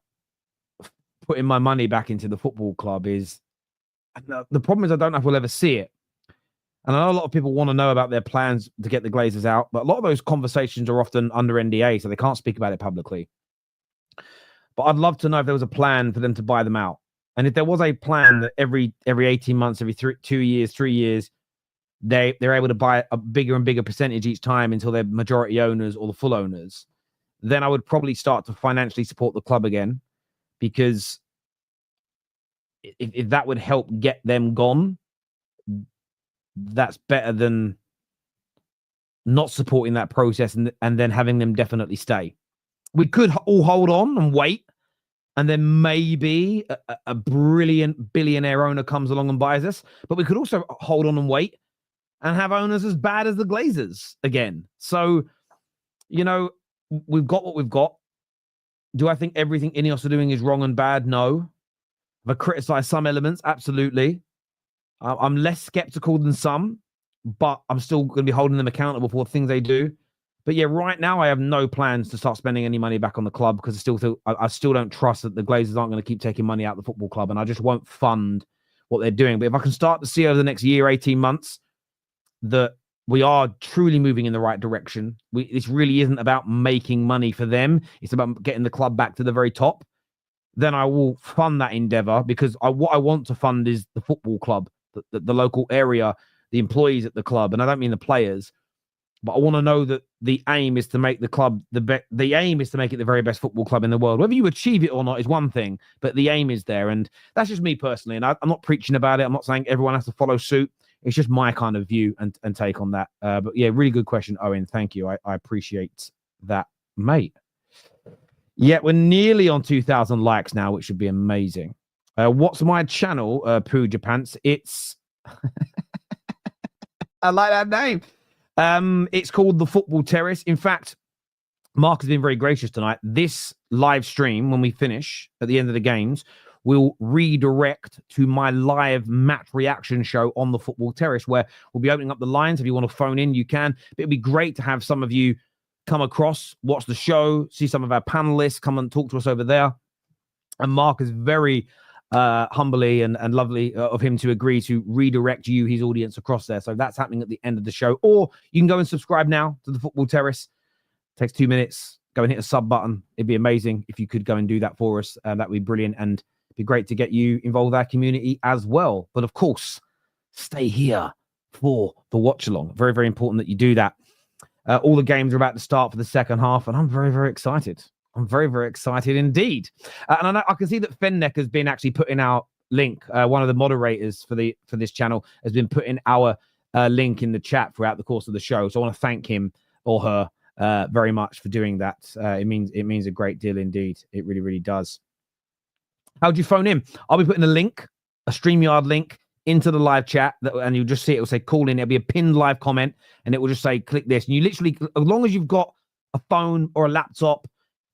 putting my money back into the football club is, the problem is I don't know if we'll ever see it. And I know a lot of people want to know about their plans to get the Glazers out, but a lot of those conversations are often under NDA, so they can't speak about it publicly. But I'd love to know if there was a plan for them to buy them out. And if there was a plan that every 18 months, every 2 years, 3 years, they're able to buy a bigger and bigger percentage each time until they're majority owners or the full owners, then I would probably start to financially support the club again, because if that would help get them gone, that's better than not supporting that process and then having them definitely stay. We could all hold on and wait, and then maybe a brilliant billionaire owner comes along and buys us. But we could also hold on and wait and have owners as bad as the Glazers again. So, you know, we've got what we've got. Do I think everything Ineos are doing is wrong and bad? No. Have I criticized some elements? Absolutely. I'm less skeptical than some, but I'm still going to be holding them accountable for things they do. But yeah, right now I have no plans to start spending any money back on the club, because I still don't trust that the Glazers aren't going to keep taking money out of the football club, and I just won't fund what they're doing. But if I can start to see over the next year, 18 months, that we are truly moving in the right direction. This really isn't about making money for them. It's about getting the club back to the very top. Then I will fund that endeavor, because what I want to fund is the football club, the local area, the employees at the club. And I don't mean the players, but I want to know that the aim is to make the club the aim is to make it the very best football club in the world. Whether you achieve it or not is one thing, but the aim is there. And that's just me personally. And I'm not preaching about it. I'm not saying everyone has to follow suit. It's just my kind of view and take on that. But yeah, really good question, Owen. Thank you. I appreciate that, mate. Yeah, we're nearly on 2,000 likes now, which should be amazing. What's my channel, Pooja Pants? It's I like that name. It's called The Football Terrace. In fact, Mark has been very gracious tonight. This live stream, when we finish at the end of the games, will redirect to my live match reaction show on The Football Terrace, where we'll be opening up the lines. If you want to phone in, you can. But it'd be great to have some of you come across, watch the show, see some of our panelists, come and talk to us over there. And Mark is very humbly and lovely of him to agree to redirect his audience across there. So that's happening at the end of the show. Or you can go and subscribe now to The Football Terrace. It takes 2 minutes. Go and hit a sub button. It'd be amazing if you could go and do that for us. That'd be brilliant. And it'd be great to get you involved with our community as well. But of course, stay here for the watch along. Very, very important that you do that. All the games are about to start for the second half, and I'm very, very excited. I'm very, very excited indeed. And I can see that Fenneck has been actually putting our link. One of the moderators for this channel has been putting our link in the chat throughout the course of the show. So I want to thank him or her very much for doing that. It means a great deal indeed. It really, really does. How'd you phone in? I'll be putting a StreamYard link, into the live chat, and you'll just see it will say call in. It'll be a pinned live comment, and it will just say click this. And you literally, as long as you've got a phone or a laptop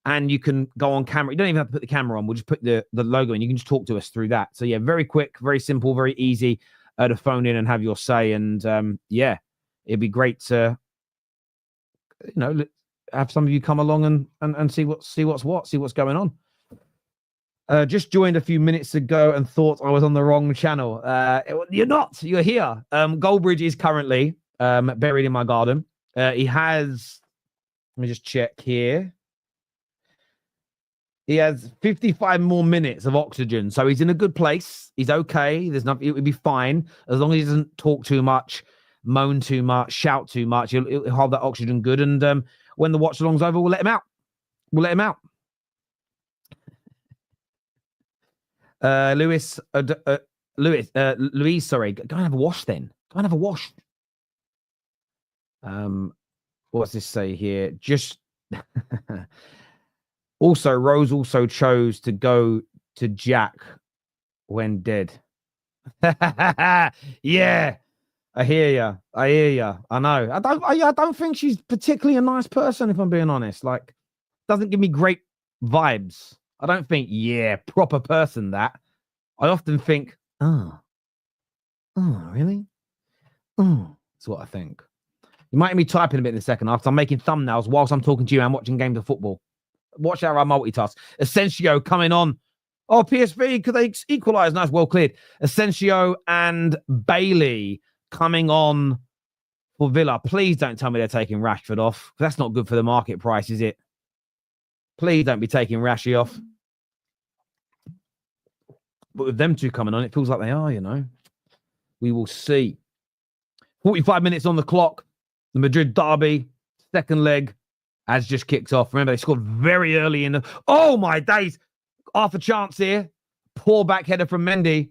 and you can go on camera, you don't even have to put the camera on. We'll just put the logo in. You can just talk to us through that. So yeah, very quick, very simple, very easy to phone in and have your say. And yeah, it'd be great to, have some of you come along and see what's going on. Just joined a few minutes ago and thought I was on the wrong channel. You're not. You're here. Goldbridge is currently buried in my garden. He has, let me just check here. He has 55 more minutes of oxygen. So he's in a good place. He's okay. There's nothing. It would be fine as long as he doesn't talk too much, moan too much, shout too much. He'll hold that oxygen good. And when the watch along's over, we'll let him out. Louise, sorry, go and have a wash then. Go and have a wash. What's this say here? Just also, Rose also chose to go to Jack when dead. Yeah, I hear you. I know. I don't think she's particularly a nice person, if I'm being honest. Like, doesn't give me great vibes. I don't think, proper person that. I often think, oh, really? Oh, that's what I think. You might hear me typing a bit in a second after I'm making thumbnails whilst I'm talking to you and watching games of football. Watch how I multitask. Asensio coming on. Oh, PSV, could they equalise? Nice, well cleared. Asensio and Bailey coming on for Villa. Please don't tell me they're taking Rashford off. That's not good for the market price, is it? Please don't be taking Rashy off. But with them two coming on, it feels like they are, you know. We will see. 45 minutes on the clock. The Madrid Derby, second leg, has just kicked off. Remember, they scored very early in the... Oh, my days. Half a chance here. Poor back header from Mendy.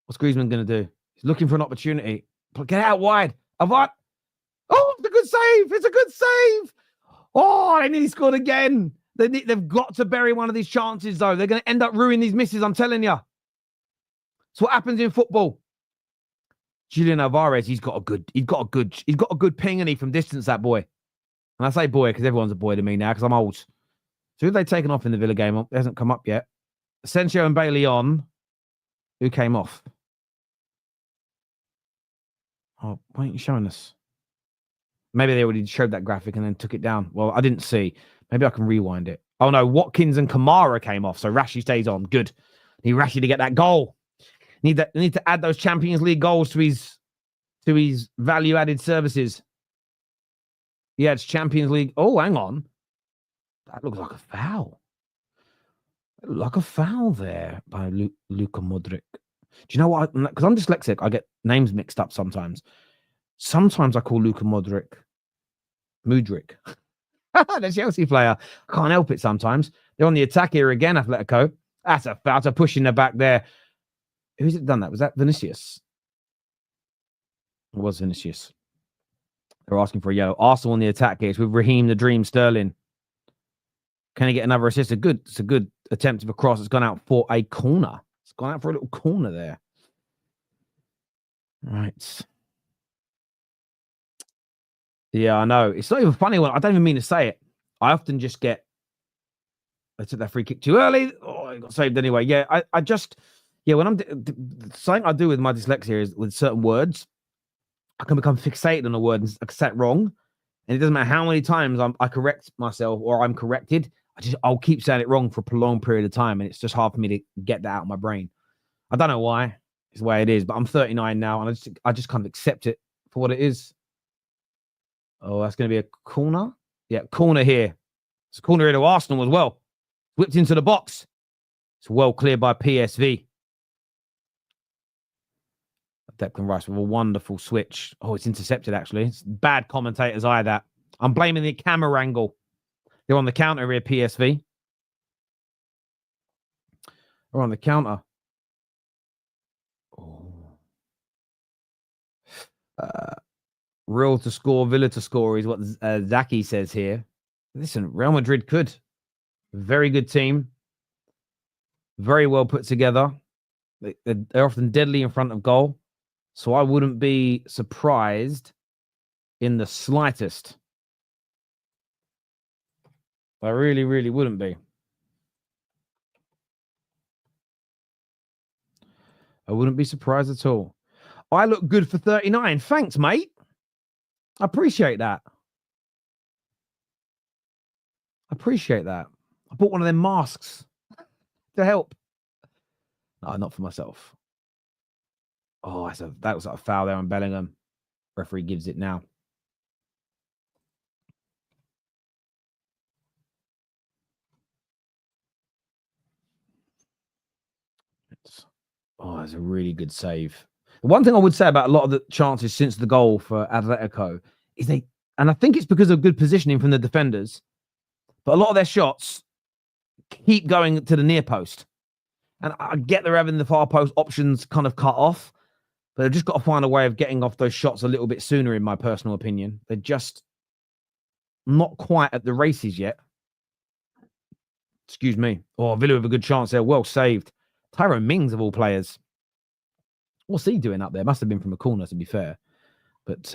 What's Griezmann going to do? He's looking for an opportunity. Get out wide. Avart. Oh, it's a good save. It's a good save. Oh, they nearly scored again. They've got to bury one of these chances, though. They're going to end up ruining these misses, I'm telling you. It's what happens in football. Julian Alvarez, he's got a good ping, and he from distance, that boy. And I say boy because everyone's a boy to me now because I'm old. So who have they taken off in the Villa game? It hasn't come up yet. Asensio and Bailey on. Who came off? Oh, why aren't you showing us? Maybe they already showed that graphic and then took it down. Well, I didn't see. Maybe I can rewind it. Oh, no. Watkins and Kamara came off. So Rashi stays on. Good. Need Rashi to get that goal. Need to add those Champions League goals to his value-added services. Yeah, it's Champions League. Oh, hang on. That looks like a foul. It looked like a foul there by Luka Modric. Do you know what? Because I'm dyslexic, I get names mixed up sometimes. Sometimes I call Luka Modric Mudrick. The Chelsea player. Can't help it sometimes. They're on the attack here again, Atletico. That's a foul. That's a push in the back there. Who's it done that? Was that Vinicius? It was Vinicius. They're asking for a yellow. Arsenal on the attack here. It's with Raheem the Dream Sterling. Can he get another assist? It's a good attempt of a cross. It's gone out for a corner. It's gone out for a little corner there. Right. Yeah, I know. It's not even a funny one. I don't even mean to say it. I often just get... I took that free kick too early. Oh, I got saved anyway. Yeah, I just... Yeah, when I'm... Something I do with my dyslexia is with certain words, I can become fixated on a word and I can say it wrong. And it doesn't matter how many times I correct myself or I'm corrected. I'll keep saying it wrong for a prolonged period of time. And it's just hard for me to get that out of my brain. I don't know why. It's the way it is. But I'm 39 now. And I just kind of accept it for what it is. Oh, that's going to be a corner. Yeah, corner here. It's a corner here to Arsenal as well. Whipped into the box. It's well cleared by PSV. Declan Rice with a wonderful switch. Oh, it's intercepted, actually. It's bad commentator's eye, that. I'm blaming the camera angle. They're on the counter here, PSV. They're on the counter. Oh. Real to score, Villa to score is what Zaki says here. Listen, Real Madrid could. Very good team. Very well put together. They're often deadly in front of goal. So I wouldn't be surprised in the slightest. I really, really wouldn't be. I wouldn't be surprised at all. I look good for 39. Thanks, mate. I appreciate that. I appreciate that. I bought one of them masks to help. No, not for myself. Oh, that was a foul there on Bellingham. Referee gives it now. That's a really good save. The one thing I would say about a lot of the chances since the goal for Atletico is and I think it's because of good positioning from the defenders, but a lot of their shots keep going to the near post. And I get they're having the far post options kind of cut off, but they've just got to find a way of getting off those shots a little bit sooner, in my personal opinion. They're just not quite at the races yet. Excuse me. Oh, Villa with a good chance there. Well saved. Tyrone Mings, of all players. What's he doing up there? Must have been from a corner, to be fair. But,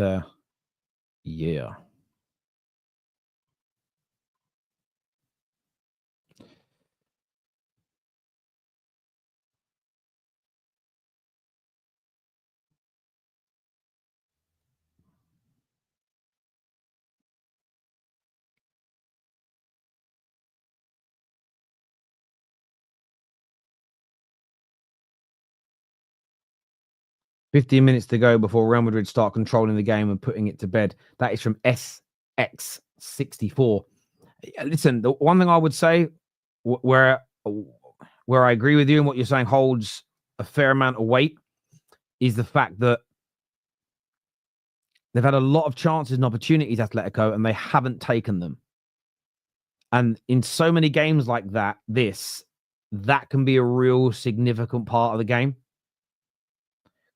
yeah. "15 minutes to go before Real Madrid start controlling the game and putting it to bed." That is from SX64. Listen, the one thing I would say, where where I agree with you and what you're saying holds a fair amount of weight is the fact that they've had a lot of chances and opportunities, Atletico, and they haven't taken them. And in so many games like that, that can be a real significant part of the game.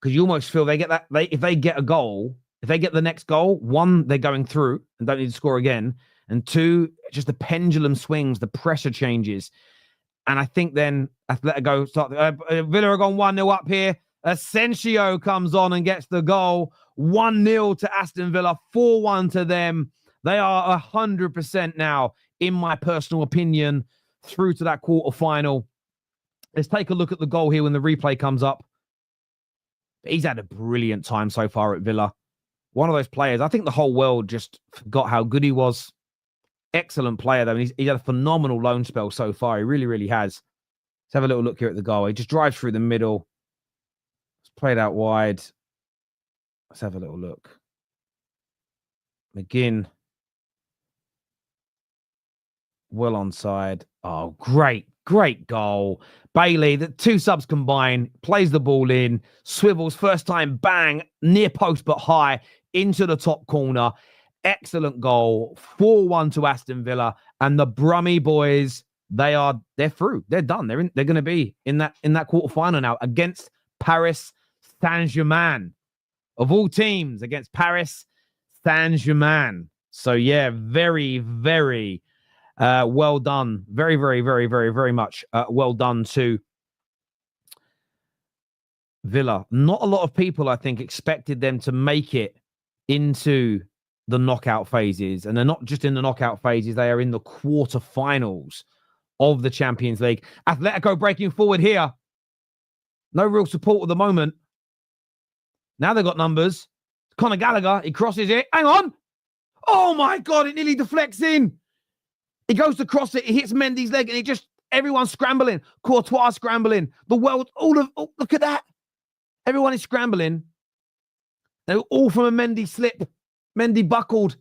Because you almost feel if they get a goal, if they get the next goal, one, they're going through and don't need to score again. And two, just the pendulum swings, the pressure changes. And I think then Atletico Villa are gone 1-0 up here. Asensio comes on and gets the goal. 1-0 to Aston Villa, 4-1 to them. They are 100% now, in my personal opinion, through to that quarterfinal. Let's take a look at the goal here when the replay comes up. He's had a brilliant time so far at Villa. One of those players, I think the whole world just forgot how good he was. Excellent player, though. He's had a phenomenal loan spell so far. He really, really has. Let's have a little look here at the goal. He just drives through the middle. It's played out wide. Let's have a little look. McGinn. Well onside. Oh, great goal. Bailey, the two subs combine, plays the ball in, swivels, first time, bang, near post but high, into the top corner. Excellent goal. 4-1 to Aston Villa. And the Brummy boys, they're through. They're done. They're going to be in that quarterfinal now against Paris Saint-Germain. Of all teams, against Paris Saint-Germain. So yeah, very, very well done. Very, very, very, very, very much well done to Villa. Not a lot of people, I think, expected them to make it into the knockout phases. And they're not just in the knockout phases, they are in the quarterfinals of the Champions League. Atletico breaking forward here. No real support at the moment. Now they've got numbers. Conor Gallagher, he crosses it. Hang on. Oh my God, it nearly deflects in. He goes to cross it. He hits Mendy's leg and everyone's scrambling. Courtois scrambling. The world, look at that. Everyone is scrambling. They're all from a Mendy slip. Mendy buckled.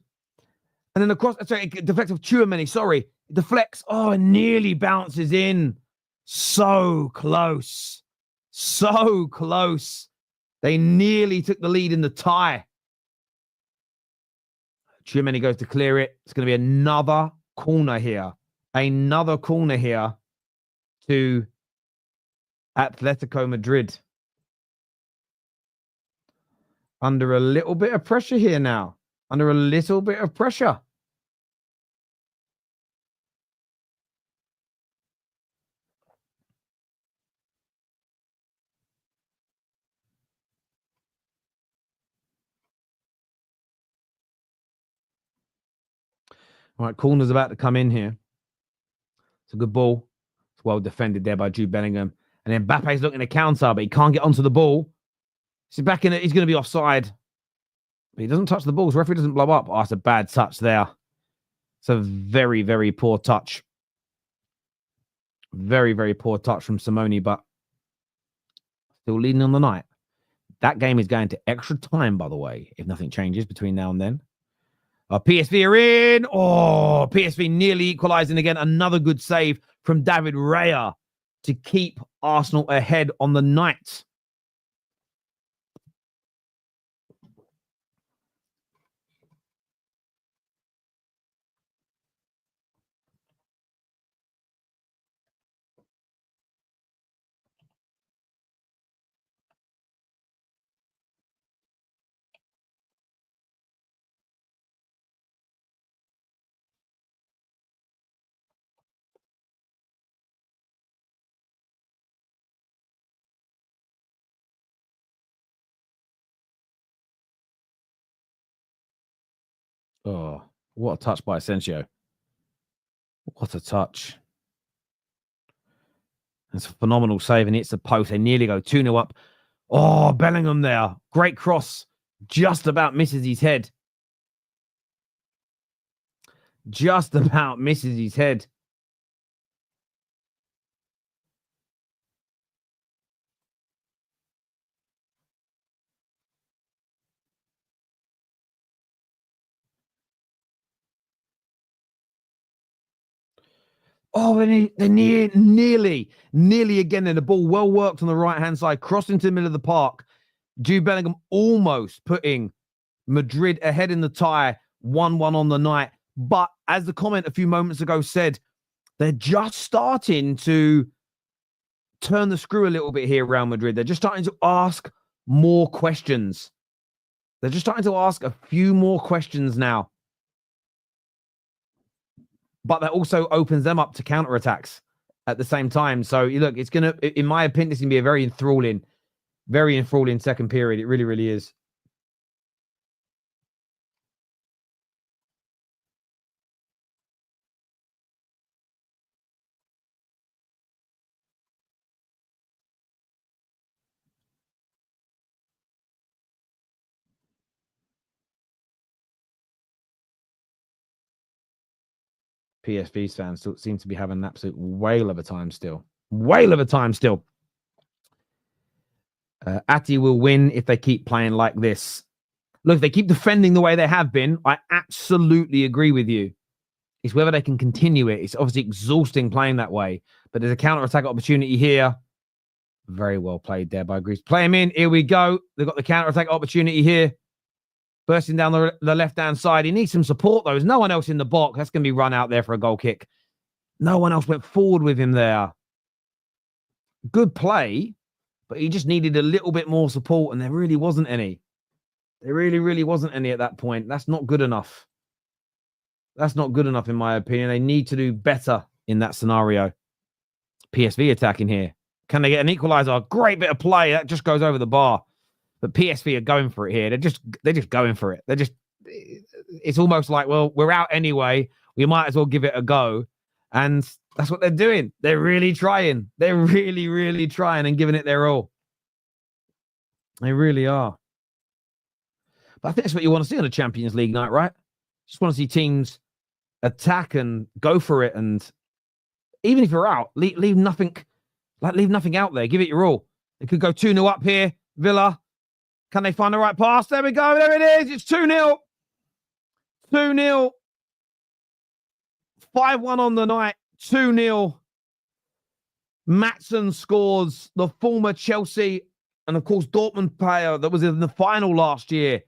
And then it deflects of Tchouaméni, sorry. It deflects. Oh, it nearly bounces in. So close. So close. They nearly took the lead in the tie. Tchouaméni goes to clear it. It's going to be another corner here. Another corner here to Atletico Madrid. Under a little bit of pressure here now. Under a little bit of pressure. All right, corner's about to come in here. It's a good ball. It's well defended there by Jude Bellingham. And then Mbappe's looking to counter, but he can't get onto the ball. He's back in it. He's going to be offside. But he doesn't touch the ball. So referee doesn't blow up. Oh, it's a bad touch there. It's a very, very poor touch. Very, very poor touch from Simone, but still leading on the night. That game is going to extra time, by the way, if nothing changes between now and then. PSV are in. Oh, PSV nearly equalizing again. Another good save from David Raya to keep Arsenal ahead on the night. Oh, what a touch by Asensio. What a touch. It's a phenomenal save, and it's the post. They nearly go 2-0 up. Oh, Bellingham there. Great cross. Just about misses his head. Just about misses his head. Oh, they're nearly again. Then the ball well worked on the right-hand side, crossed into the middle of the park. Jude Bellingham almost putting Madrid ahead in the tie, 1-1 on the night. But as the comment a few moments ago said, they're just starting to turn the screw a little bit here, Real Madrid. They're just starting to ask more questions. They're just starting to ask a few more questions now. But that also opens them up to counterattacks at the same time. So, look, it's going to, in my opinion, it's going to be a very enthralling second period. It really, really is. PSV fans still seem to be having an absolute whale of a time still. Ati will win if they keep playing like this. Look, if they keep defending the way they have been, I absolutely agree with you. It's whether they can continue it. It's obviously exhausting playing that way, but there's a counter-attack opportunity here. Very well played there by Greece. Play him in. Here we go. They've got the counter-attack opportunity here. Bursting down the left-hand side. He needs some support, though. There's no one else in the box. That's going to be run out there for a goal kick. No one else went forward with him there. Good play, but he just needed a little bit more support, and there really wasn't any. There really, really wasn't any at that point. That's not good enough. That's not good enough, in my opinion. They need to do better in that scenario. PSV attacking here. Can they get an equaliser? Great bit of play. That just goes over the bar. But PSV are going for it here. They're just going for it. It's almost like, well, we're out anyway. We might as well give it a go. And that's what they're doing. They're really trying. They're really, really trying and giving it their all. They really are. But I think that's what you want to see on a Champions League night, right? Just want to see teams attack and go for it. And even if you're out, leave nothing out there. Give it your all. It could go 2-0 up here. Villa. Can they find the right pass? There we go. There it is. It's 2-0. 2-0. 5-1 on the night. 2-0. Maatsen scores, the former Chelsea and, of course, Dortmund player that was in the final last year.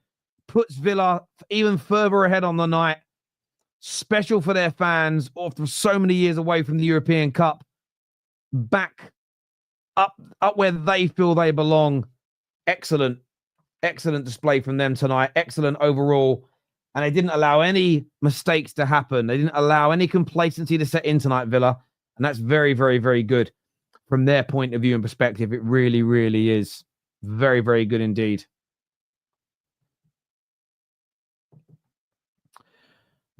Puts Villa even further ahead on the night. Special for their fans after so many years away from the European Cup. Back up where they feel they belong. Excellent display from them tonight. Excellent overall. And they didn't allow any mistakes to happen. They didn't allow any complacency to set in tonight, Villa. And that's very, very, very good from their point of view and perspective. It really, really is. Very, very good indeed.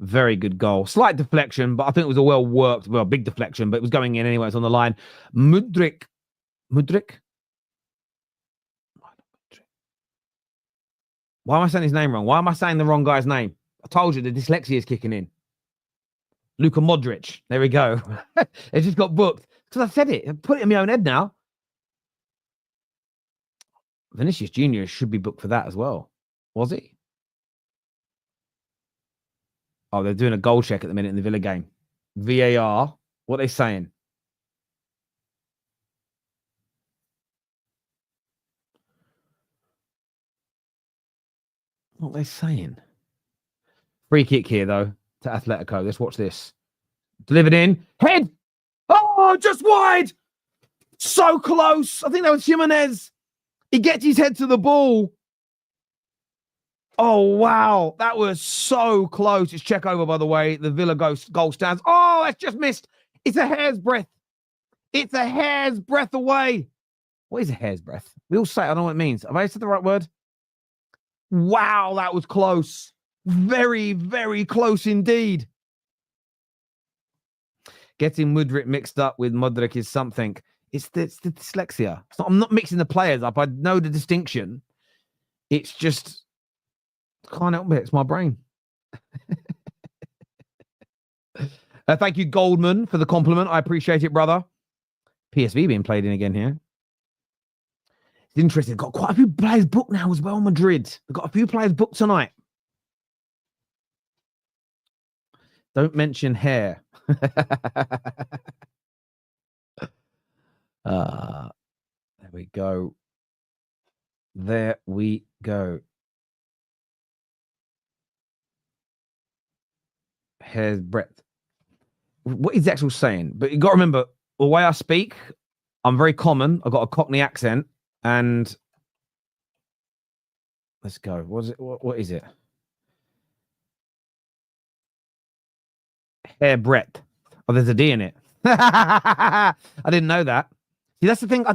Very good goal. Slight deflection, but I think it was a well-worked, big deflection, but it was going in anyway. It's on the line. Mudryk? Why am I saying his name wrong? Why am I saying the wrong guy's name? I told you the dyslexia is kicking in. Luka Modric. There we go. It just got booked. Because I said it. I put it in my own head now. Vinicius Jr. should be booked for that as well. Was he? Oh, they're doing a goal check at the minute in the Villa game. VAR. What are they saying? What are they saying? Free kick here, though, to Atletico. Let's watch this. Delivered in. Head! Oh, just wide! So close. I think that was Jimenez. He gets his head to the ball. Oh, wow. That was so close. It's check over, by the way. The Villa goal stands. Oh, that's just missed. It's a hair's breadth. It's a hair's breadth away. What is a hair's breadth? We all say it. I don't know what it means. Have I said the right word? Wow, that was close. Very, very close indeed. Getting Mudryk mixed up with Modric is something. It's the dyslexia. I'm not mixing the players up. I know the distinction. It's just, can't help it. It's my brain. Thank you, Goldman, for the compliment. I appreciate it, brother. PSV being played in again here. It's interesting. Got quite a few players booked now as well, Madrid. They've got a few players booked tonight. Don't mention hair. There we go. There we go. Hair's breadth. What is the actual saying? But you got to remember, the way I speak, I'm very common. I've got a Cockney accent. And let's go. What is it? Hair breadth. Oh, there's a D in it. I didn't know that. See, that's the thing.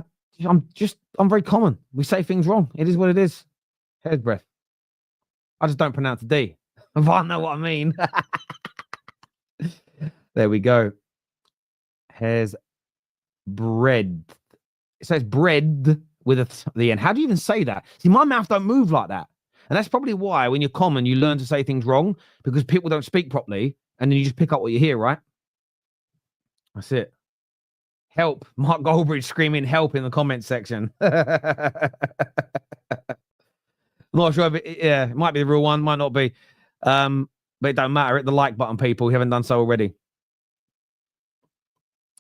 I'm very common. We say things wrong. It is what it is. Hair's breadth. I just don't pronounce the D. If I know what I mean. There we go. Hair's bread. So it's bread with the end. How do you even say that? See, my mouth don't move like that. And that's probably why when you're common, you learn to say things wrong because people don't speak properly. And then you just pick up what you hear, right? That's it. Help. Mark Goldbridge screaming help in the comments section. Not sure if it might be the real one, might not be. But it don't matter. Hit the like button, people who haven't done so already.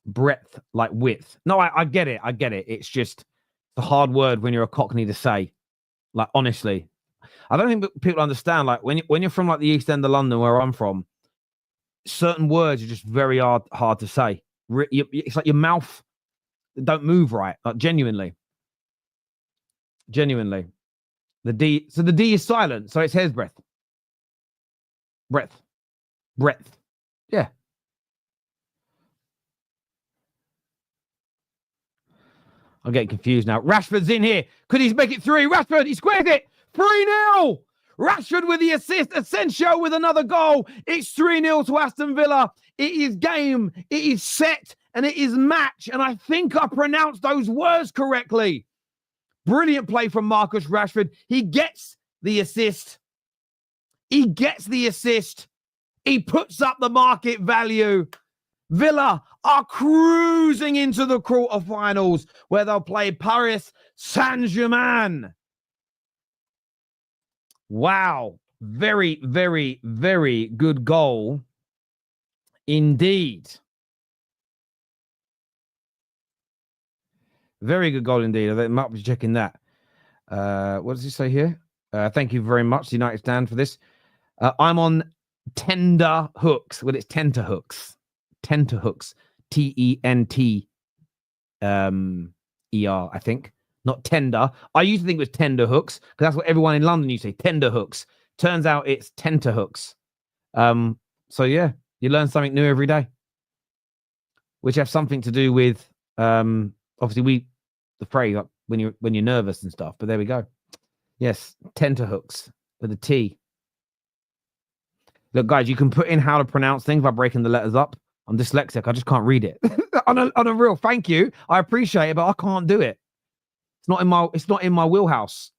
Breadth, like width. No, I get it. I get it. It's just a hard word when you're a Cockney to say. Like, honestly. I don't think people understand, like, when you're from, like, the East End of London, where I'm from, certain words are just very hard to say. It's like your mouth don't move right. Like, genuinely. The D. So the D is silent. So it's hair's breadth. Breadth. Yeah. I'm getting confused now. Rashford's in here. Could he make it 3? Rashford, he squared it. 3-0. Rashford with the assist. Asensio with another goal. It's 3-0 to Aston Villa. It is game. It is set. And it is match. And I think I pronounced those words correctly. Brilliant play from Marcus Rashford. He gets the assist. He puts up the market value. Villa are cruising into the quarterfinals where they'll play Paris Saint-Germain. Wow. Very, very, very good goal indeed. Very good goal indeed. I might be checking that. What does he say here? Thank you very much, United Stand, for this. I'm on tender hooks. Well, it's tenterhooks. Tenterhooks. T-E-N-T E-R, I think. Not tender. I used to think it was tender hooks because that's what everyone in London used to say, tender hooks. Turns out it's tenterhooks. So yeah, you learn something new every day, which have something to do with obviously the phrase, like when you're nervous and stuff. But there we go. Yes, tenterhooks with a T. Look, guys, you can put in how to pronounce things by breaking the letters up. I'm dyslexic. I just can't read it. on a real thank you. I appreciate it, but I can't do it. It's not in my wheelhouse.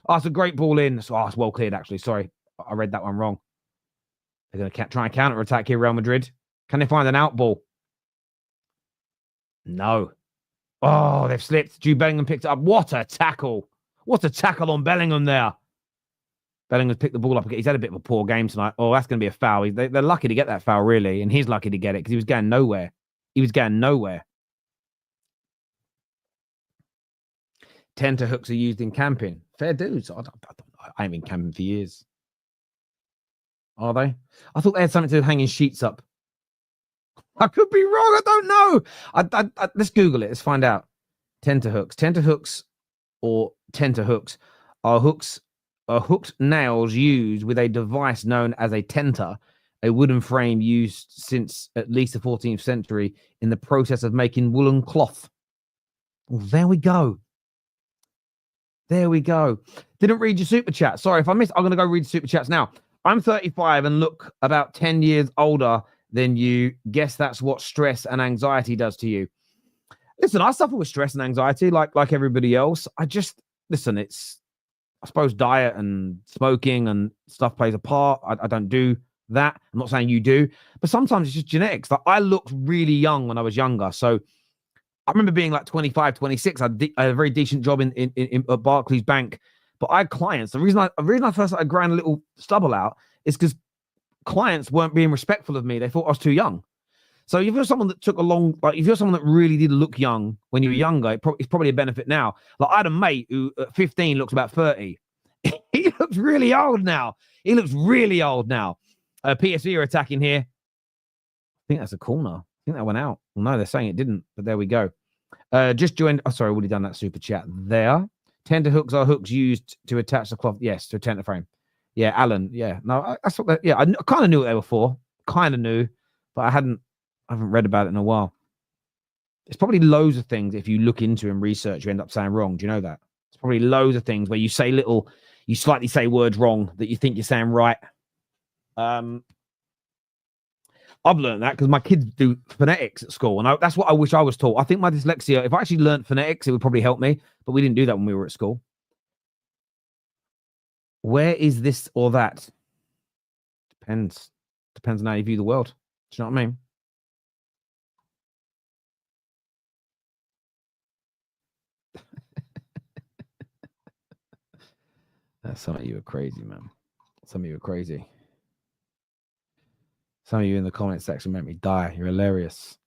Oh, it's a great ball in. Oh, it's well cleared, actually. Sorry. I read that one wrong. They're going to try and counter-attack here, Real Madrid. Can they find an out ball? No. Oh, they've slipped. Jude Bellingham picked it up. What a tackle. What a tackle on Bellingham there. Bellingham's picked the ball up again. He's had a bit of a poor game tonight. Oh, that's going to be a foul. They're lucky to get that foul, really. And he's lucky to get it because he was going nowhere. Tenterhooks are used in camping. Fair dues. I ain't been camping for years. Are they? I thought they had something to do with hanging sheets up. I could be wrong. I don't know. Let's Google it. Let's find out. Tenterhooks. Tenterhooks or tenterhooks are hooked nails used with a device known as a tenter, a wooden frame used since at least the 14th century in the process of making woolen cloth. Oh, there we go. Didn't read your super chat. Sorry if I missed. I'm going to go read super chats now. I'm 35 and look about 10 years older than you. Guess that's what stress and anxiety does to you. Listen, I suffer with stress and anxiety like everybody else. Listen, it's, I suppose, diet and smoking and stuff plays a part. I don't do that. I'm not saying you do, but sometimes it's just genetics. Like, I looked really young when I was younger. So I remember being like 25, 26. I had a very decent job in at Barclays Bank, but I had clients. The reason I first started growing a little stubble out is because clients weren't being respectful of me. They thought I was too young. So if you're someone that took a long, like if you're someone that really did look young when you were younger, it's probably a benefit now. Like I had a mate who at 15 looks about 30. He looks really old now. He looks really old now. PSV are attacking here. I think that's a corner. I think that went out. Well, no, they're saying it didn't, but there we go. Just joined. Oh, sorry, already done that super chat there. Tender hooks are hooks used to attach the cloth. Yes, to a tender frame. Yeah, Alan. Yeah, no, that's what. Yeah, I kind of knew what they were for. Kind of knew, but I haven't read about it in a while. It's probably loads of things. If you look into and research, you end up saying wrong. Do you know that? It's probably loads of things where you say you slightly say words wrong that you think you're saying right. I've learned that because my kids do phonetics at school, and that's what I wish I was taught. I think my dyslexia, if I actually learned phonetics, it would probably help me, but we didn't do that when we were at school. Where is this or that? Depends on how you view the world. Do you know what I mean? Some of you are crazy, man. Some of you are crazy. Some of you in the comment section make me die. You're hilarious.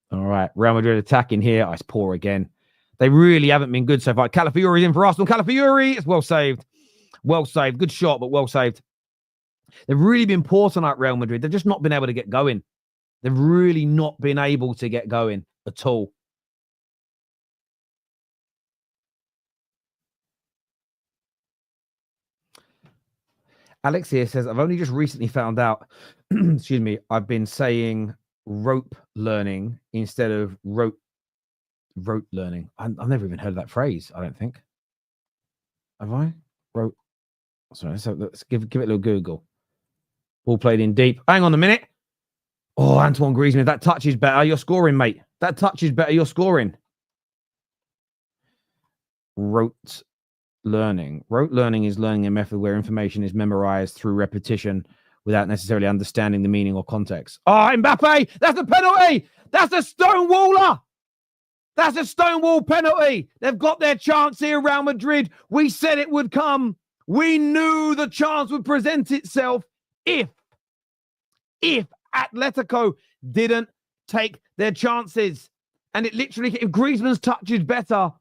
All right. Real Madrid attacking here. It's poor again. They really haven't been good so far. Calafiori's in for Arsenal. Calafiori is well saved. Well saved. Good shot, but well saved. They've really been poor tonight, Real Madrid. They've just not been able to get going. They've really not been able to get going at all. Alex here says, I've only just recently found out, excuse me, I've been saying rope learning instead of rote learning. I've never even heard of that phrase, I don't think. Have I? Rote. Sorry, so let's give it a little Google. Ball played in deep. Hang on a minute. Oh, Antoine Griezmann, that touch is better. You're scoring, mate. That touch is better. You're scoring. Rote learning. Rote learning is learning a method where information is memorized through repetition without necessarily understanding the meaning or context. Oh, Mbappe! That's a penalty! That's a stonewaller! That's a stonewall penalty! They've got their chance here, Real Madrid. We said it would come. We knew the chance would present itself if Atletico didn't take their chances. And it literally, if Griezmann's touch is better,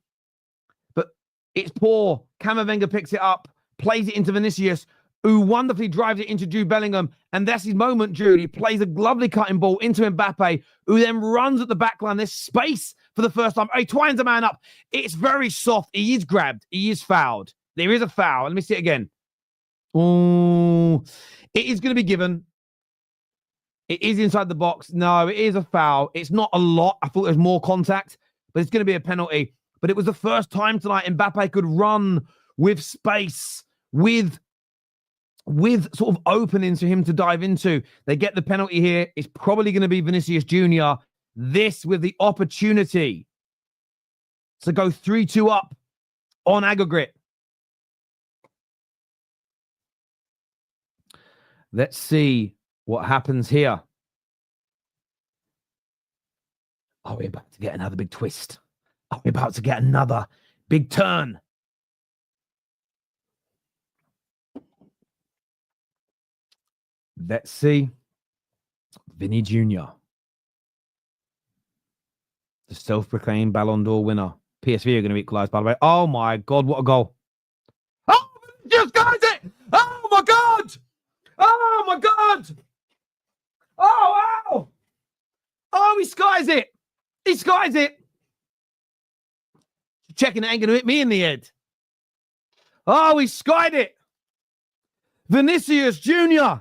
but it's poor. Camavinga picks it up, plays it into Vinicius, who wonderfully drives it into Jude Bellingham. And that's his moment, Jude. He plays a lovely cutting ball into Mbappe, who then runs at the back line. There's space for the first time. He twines a man up. It's very soft. He is grabbed. He is fouled. There is a foul. Let me see it again. Oh, it is going to be given. It is inside the box. No, it is a foul. It's not a lot. I thought there was more contact, but it's going to be a penalty. But it was the first time tonight Mbappe could run with space, with sort of openings for him to dive into. They get the penalty here. It's probably going to be Vinicius Jr. This with the opportunity to go 3-2 up on aggregate. Let's see what happens here. Are we about to get another big twist? Are we about to get another big turn? Let's see. Vinny Jr., the self-proclaimed Ballon d'Or winner. PSV are going to equalise, by the way. Oh, my God, what a goal. Oh, just got it! Oh, my God! Oh, my God! Oh, wow! Oh, he skies it! He skies it! Checking it ain't going to hit me in the head. Oh, he skied it! Vinicius Jr.,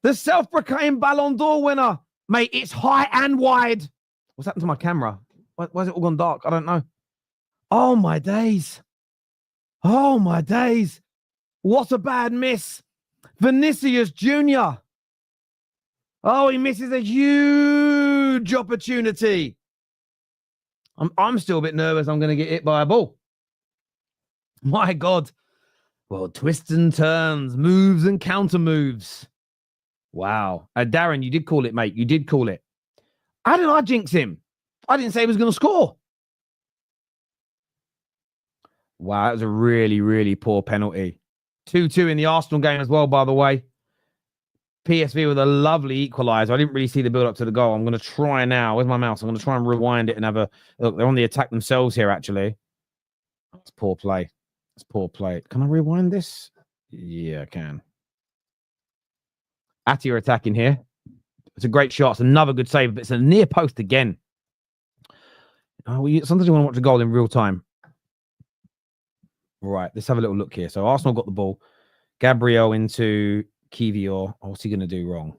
the self-proclaimed Ballon d'Or winner. Mate, it's high and wide. What's happened to my camera? Why has it all gone dark? I don't know. Oh, my days. Oh, my days. What a bad miss. Vinicius Jr. Oh, he misses a huge opportunity. I'm still a bit nervous I'm going to get hit by a ball. My God. Well, twists and turns, moves and counter moves. Wow. Darren, you did call it, mate. You did call it. How did I jinx him? I didn't say he was going to score. Wow, that was a really, really poor penalty. 2-2 in the Arsenal game as well, by the way. PSV with a lovely equaliser. I didn't really see the build up to the goal. I'm going to try now. Where's my mouse? I'm going to try and rewind it and have a look. They're on the attack themselves here, actually. It's poor play. It's poor play. Can I rewind this? Yeah, I can. Ati are attacking here. It's a great shot. It's another good save, but it's a near post again. Sometimes you want to watch a goal in real time. Right, let's have a little look here. So Arsenal got the ball. Gabriel into Kivior. Oh, what's he going to do wrong?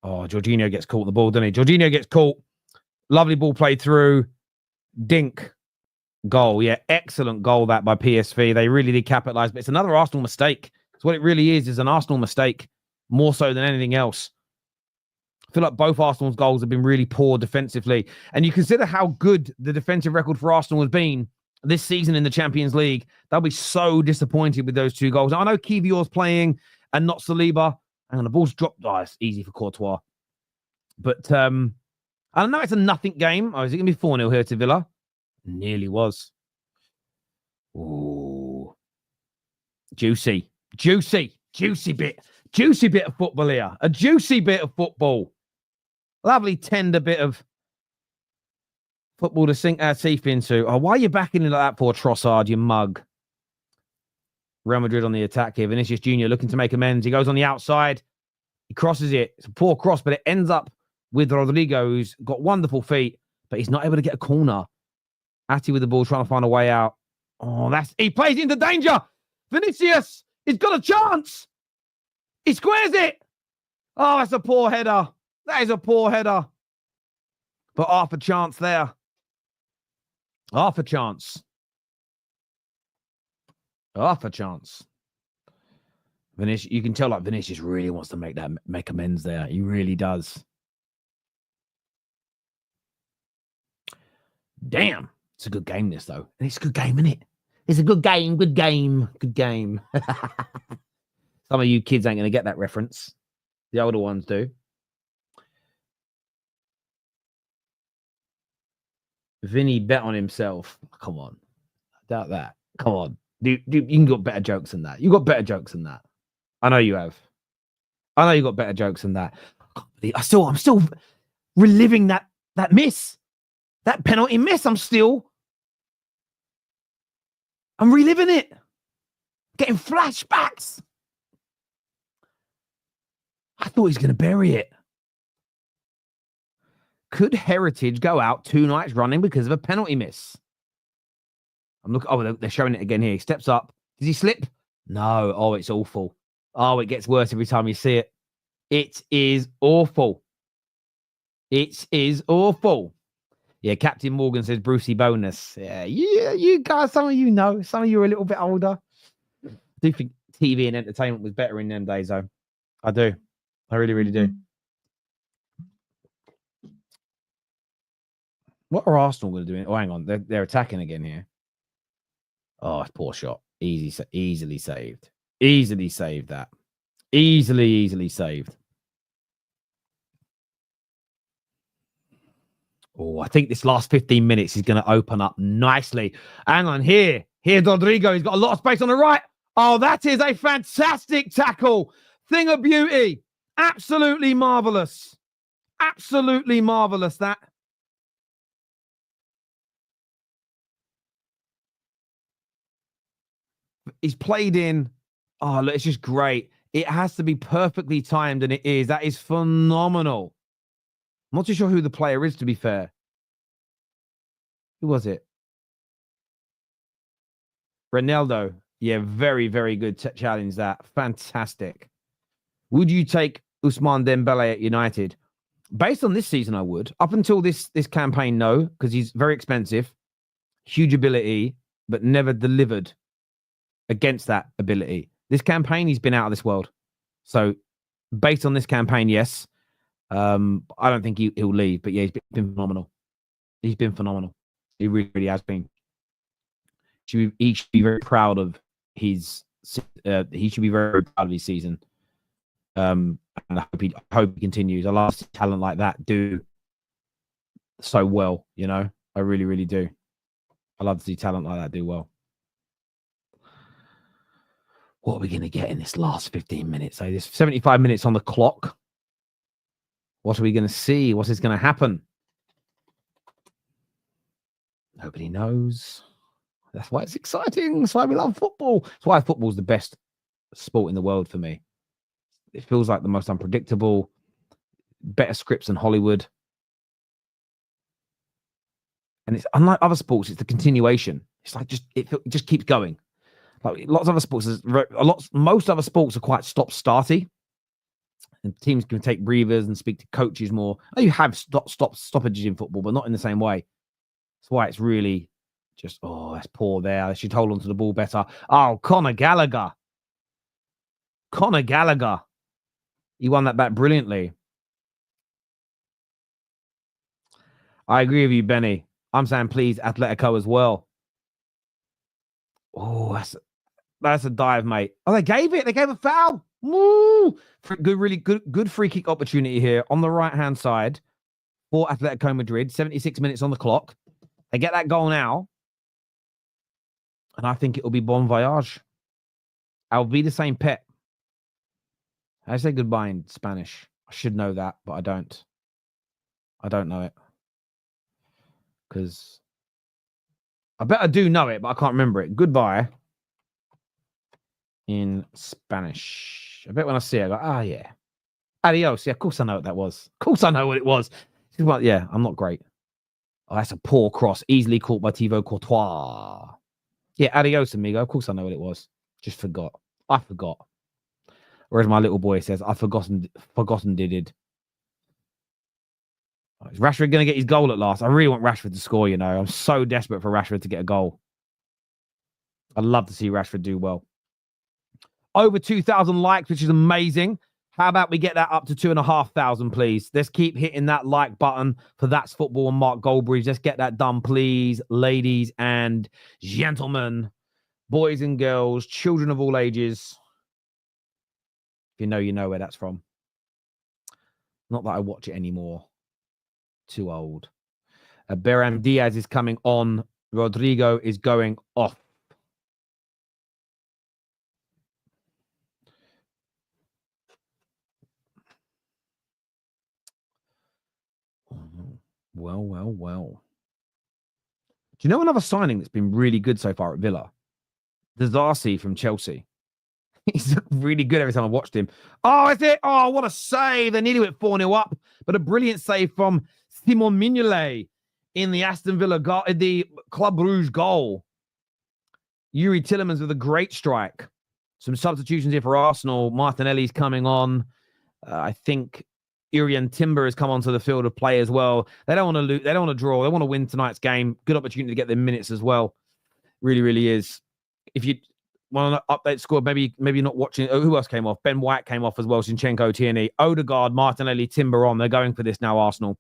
Oh, Jorginho gets caught the ball, doesn't he? Jorginho gets caught. Lovely ball played through. Dink. Goal. Yeah, excellent goal that by PSV. They really did capitalise, but it's another Arsenal mistake. It's what it really is an Arsenal mistake, more so than anything else. I feel like both Arsenal's goals have been really poor defensively. And you consider how good the defensive record for Arsenal has been this season in the Champions League. They'll be so disappointed with those 2 goals. Now, I know Kivior's playing and not Saliba. And the ball's dropped. Oh, it's easy for Courtois. But I don't know. It's a nothing game. Oh, is it going to be 4-0 here to Villa? Nearly was. Ooh. Juicy bit of football here. A juicy bit of football. Lovely tender bit of football to sink our teeth into. Oh, why are you backing into that for, Trossard, you mug? Real Madrid on the attack here. Vinicius Jr. looking to make amends. He goes on the outside. He crosses it. It's a poor cross, but it ends up with Rodrigo, who's got wonderful feet, but he's not able to get a corner. Ati with the ball, trying to find a way out. Oh, he plays into danger. Vinicius, he's got a chance. He squares it. Oh, that's a poor header. That is a poor header. But half a chance there. Half a chance. Half a chance. Vinicius, you can tell like Vinicius really wants to make amends there. He really does. Damn. It's a good game, this, though. And it's a good game, isn't it? It's a good game, good game, good game. Some of you kids ain't going to get that reference. The older ones do. Vinny bet on himself. Come on. I doubt that. Come on. Dude, you can got better jokes than that. You got better jokes than that. I know you have. I know you got better jokes than that. I'm still reliving that miss. That penalty miss. I'm reliving it. Getting flashbacks. I thought he's going to bury it. Could Heritage go out 2 nights running because of a penalty miss? I'm looking. Oh, they're showing it again here. He steps up. Does he slip? No. Oh, it's awful. Oh, it gets worse every time you see it. It is awful. It is awful. Yeah, Captain Morgan says Brucey bonus. Yeah, you guys, some of you know. Some of you are a little bit older. I do think TV and entertainment was better in them days, though. I do. I really, really do. What are Arsenal going to do? Oh, hang on. They're attacking again here. Oh, poor shot. Easily saved. Easily saved that. Easily saved. Oh, I think this last 15 minutes is going to open up nicely. Hang on here. Here's Rodrigo. He's got a lot of space on the right. Oh, that is a fantastic tackle. Thing of beauty. Absolutely marvelous. Absolutely marvelous, that. He's played in. Oh, look, it's just great. It has to be perfectly timed, and it is. That is phenomenal. I'm not too sure who the player is, to be fair. Who was it? Ronaldo. Yeah, very, very good challenge, that. Fantastic. Would you take Ousmane Dembele at United? Based on this season, I would. Up until this campaign, no, because he's very expensive, huge ability, but never delivered against that ability. This campaign, he's been out of this world. So, based on this campaign, yes. I don't think he'll leave, but yeah, he's been phenomenal. He's been phenomenal. He really, really has been. He should be very proud of his. He should be very proud of his season. And I hope he continues. I love talent like that do so well. You know, I really, really do. I love to see talent like that do well. What are we going to get in this last 15 minutes? So there's 75 minutes on the clock. What are we going to see? What is going to happen? Nobody knows. That's why it's exciting. That's why we love football. That's why football's the best sport in the world for me. It feels like the most unpredictable, better scripts than Hollywood. And it's unlike other sports, it's the continuation. It's like it just keeps going. Like lots of other sports, most other sports are quite stop-starty. And teams can take breathers and speak to coaches more. You have stoppages in football, but not in the same way. That's why it's really just, oh, that's poor there. They should hold on to the ball better. Oh, Conor Gallagher. He won that back brilliantly. I agree with you, Benny. I'm saying please Atletico as well. Oh, that's a dive, mate. Oh, they gave it. They gave a foul. Woo! Really good free kick opportunity here on the right-hand side for Atletico Madrid. 76 minutes on the clock. They get that goal now. And I think it will be bon voyage. I'll be the same pet. I say goodbye in Spanish. I should know that, but I don't. I don't know it. Because I bet I do know it, but I can't remember it. Goodbye in Spanish. I bet when I see it, I go, ah, yeah. Adios. Yeah, of course I know what that was. Of course I know what it was. Yeah, I'm not great. Oh, that's a poor cross. Easily caught by Thibaut Courtois. Yeah, adios, amigo. Of course I know what it was. Just forgot. I forgot. Whereas my little boy says, I've forgotten did it. Is Rashford going to get his goal at last? I really want Rashford to score, you know. I'm so desperate for Rashford to get a goal. I'd love to see Rashford do well. Over 2,000 likes, which is amazing. How about we get that up to 2,500, please? Let's keep hitting that like button for That's Football and Mark Goldbridge. Let's get that done, please, ladies and gentlemen, boys and girls, children of all ages. If you know where that's from. Not that I watch it anymore. Too old. Beram Diaz is coming on. Rodrigo is going off. Well. Do you know another signing that's been really good so far at Villa? Dazarsi from Chelsea. He's really good every time I watched him. Oh, is it? Oh, what a save. They nearly went 4-0 up. But a brilliant save from Simon Mignolet in the Aston Villa goal, the Club Brugge goal. Yuri Tillemans with a great strike. Some substitutions here for Arsenal. Martinelli's coming on. I think Irian Timber has come onto the field of play as well. They don't want to lose. They don't want to draw. They want to win tonight's game. Good opportunity to get their minutes as well. Really, really is. If you want to update score, maybe you're not watching. Oh, who else came off? Ben White came off as well. Zinchenko, Tierney, Odegaard, Martinelli, Timber on. They're going for this now, Arsenal.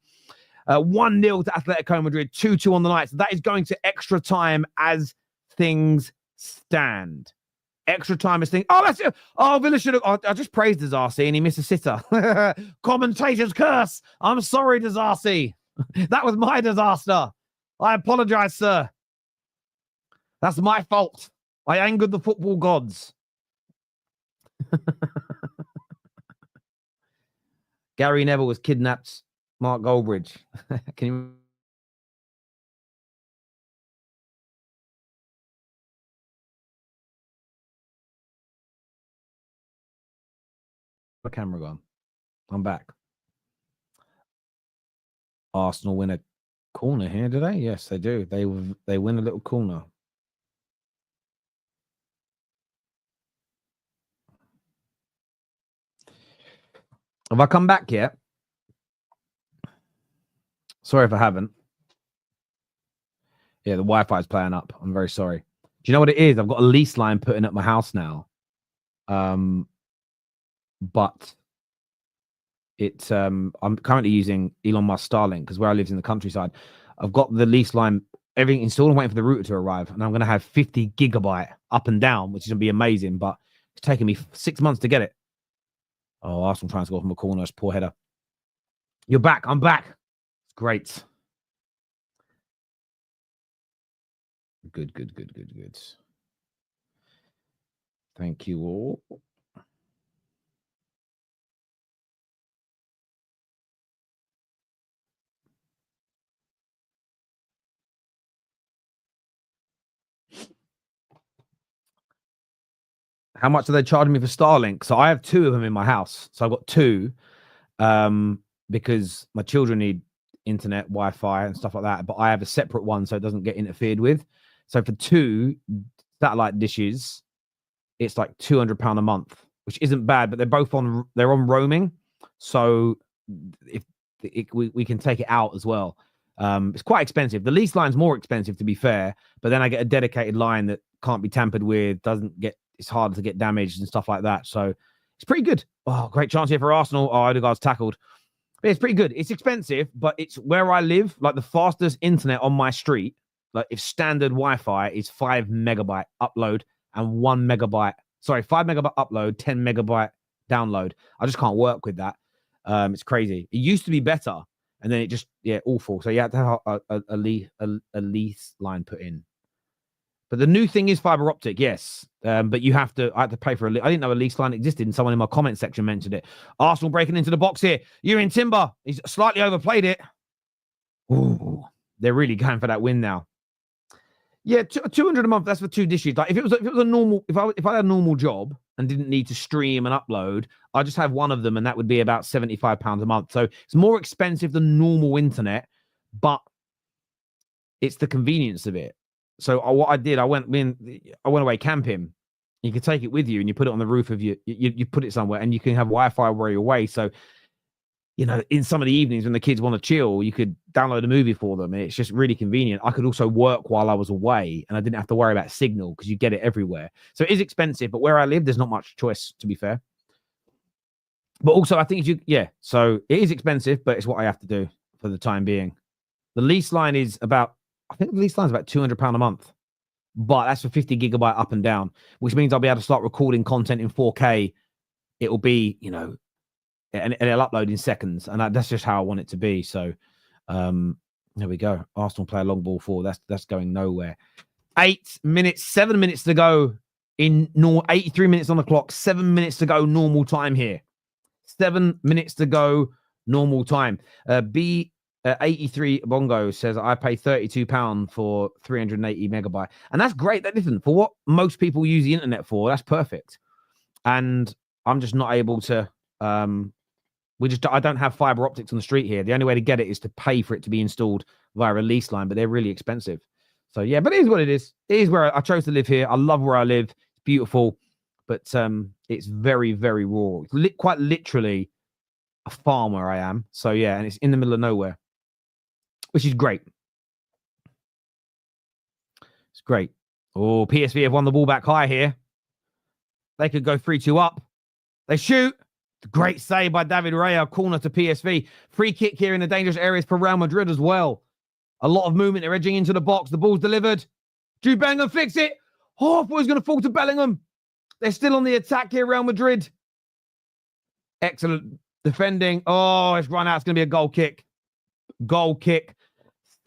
1-0 to Atletico Madrid, 2-2 on the night. So that is going to extra time as things stand. Extra time is thing. Oh, that's it. Oh, Villa should have. I just praised Dazarsi and he missed a sitter. Commentator's curse. I'm sorry, Dazarsi. That was my disaster. I apologize, sir. That's my fault. I angered the football gods. Gary Neville was kidnapped. Mark Goldbridge. Can you? My camera gone. I'm back. Arsenal win a corner here, do they? Yes, they do. They win a little corner. Have I come back yet? Sorry if I haven't. Yeah, the Wi-Fi is playing up. I'm very sorry. Do you know what it is? I've got a lease line putting at my house now. But it's I'm currently using Elon Musk Starlink because where I live in the countryside. I've got the lease line, everything installed and waiting for the router to arrive. And I'm going to have 50 gigabyte up and down, which is going to be amazing. But it's taken me 6 months to get it. Oh, Arsenal trying to score from a corner. It's poor header. You're back. I'm back. It's great. Good. Thank you all. How much are they charging me for Starlink? So I have 2 of them in my house. So I've got 2 because my children need internet, Wi-Fi and stuff like that. But I have a separate one so it doesn't get interfered with. So for 2 satellite dishes, it's like £200 a month, which isn't bad, but they're on roaming. So if we can take it out as well. It's quite expensive. The lease line's more expensive, to be fair, but then I get a dedicated line that can't be tampered with, it's hard to get damaged and stuff like that. So it's pretty good. Oh, great chance here for Arsenal. Oh, Odegaard's tackled. But it's pretty good. It's expensive, but it's where I live. Like the fastest internet on my street, like if standard Wi-Fi is 5 megabyte upload and 1 megabyte, 5 megabyte upload, 10 megabyte download. I just can't work with that. It's crazy. It used to be better, and then it just awful. So you had to have a lease line put in. But the new thing is fiber optic, yes. But I had to pay for I didn't know a lease line existed, and someone in my comment section mentioned it. Arsenal breaking into the box here. You're in Timber. He's slightly overplayed it. Ooh, they're really going for that win now. Yeah, 200 a month. That's for 2 dishes. Like if it was a normal, if I had a normal job and didn't need to stream and upload, I just have one of them, and that would be about £75 a month. So it's more expensive than normal internet, but it's the convenience of it. So what I did, I went away camping. You could take it with you, and you put it on the roof of you put it somewhere, and you can have Wi-Fi where you're away. So, in some of the evenings when the kids want to chill, you could download a movie for them. And it's just really convenient. I could also work while I was away, and I didn't have to worry about signal because you get it everywhere. So it is expensive, but where I live, there's not much choice, to be fair. But also, I think so it is expensive, but it's what I have to do for the time being. The lease line is about £200 a month, but that's for 50 gigabyte up and down, which means I'll be able to start recording content in 4K. It'll be, and it'll upload in seconds, and that's just how I want it to be. So, there we go. Arsenal play a long ball forward. That's going nowhere. 7 minutes to go in 83 minutes on the clock. 7 minutes to go, normal time here. 7 minutes to go, normal time. 83 Bongo says I pay £32 for 380 megabyte, and that's great. That isn't for what most people use the internet for. That's perfect, and I'm just not able to. I don't have fiber optics on the street here. The only way to get it is to pay for it to be installed via a lease line, but they're really expensive. So yeah, but it is what it is. It is where I chose to live here. I love where I live. It's beautiful, but it's very, very raw. It's quite literally a farm where I am. So yeah, and it's in the middle of nowhere, which is great. It's great. Oh, PSV have won the ball back high here. They could go 3-2 up. They shoot. Great save by David Raya. Corner to PSV. Free kick here in the dangerous areas for Real Madrid as well. A lot of movement. They're edging into the box. The ball's delivered. Jude Bellingham fix it. Oh, I thought it was going to fall to Bellingham. They're still on the attack here, Real Madrid. Excellent defending. Oh, it's run out. It's going to be a goal kick. Goal kick.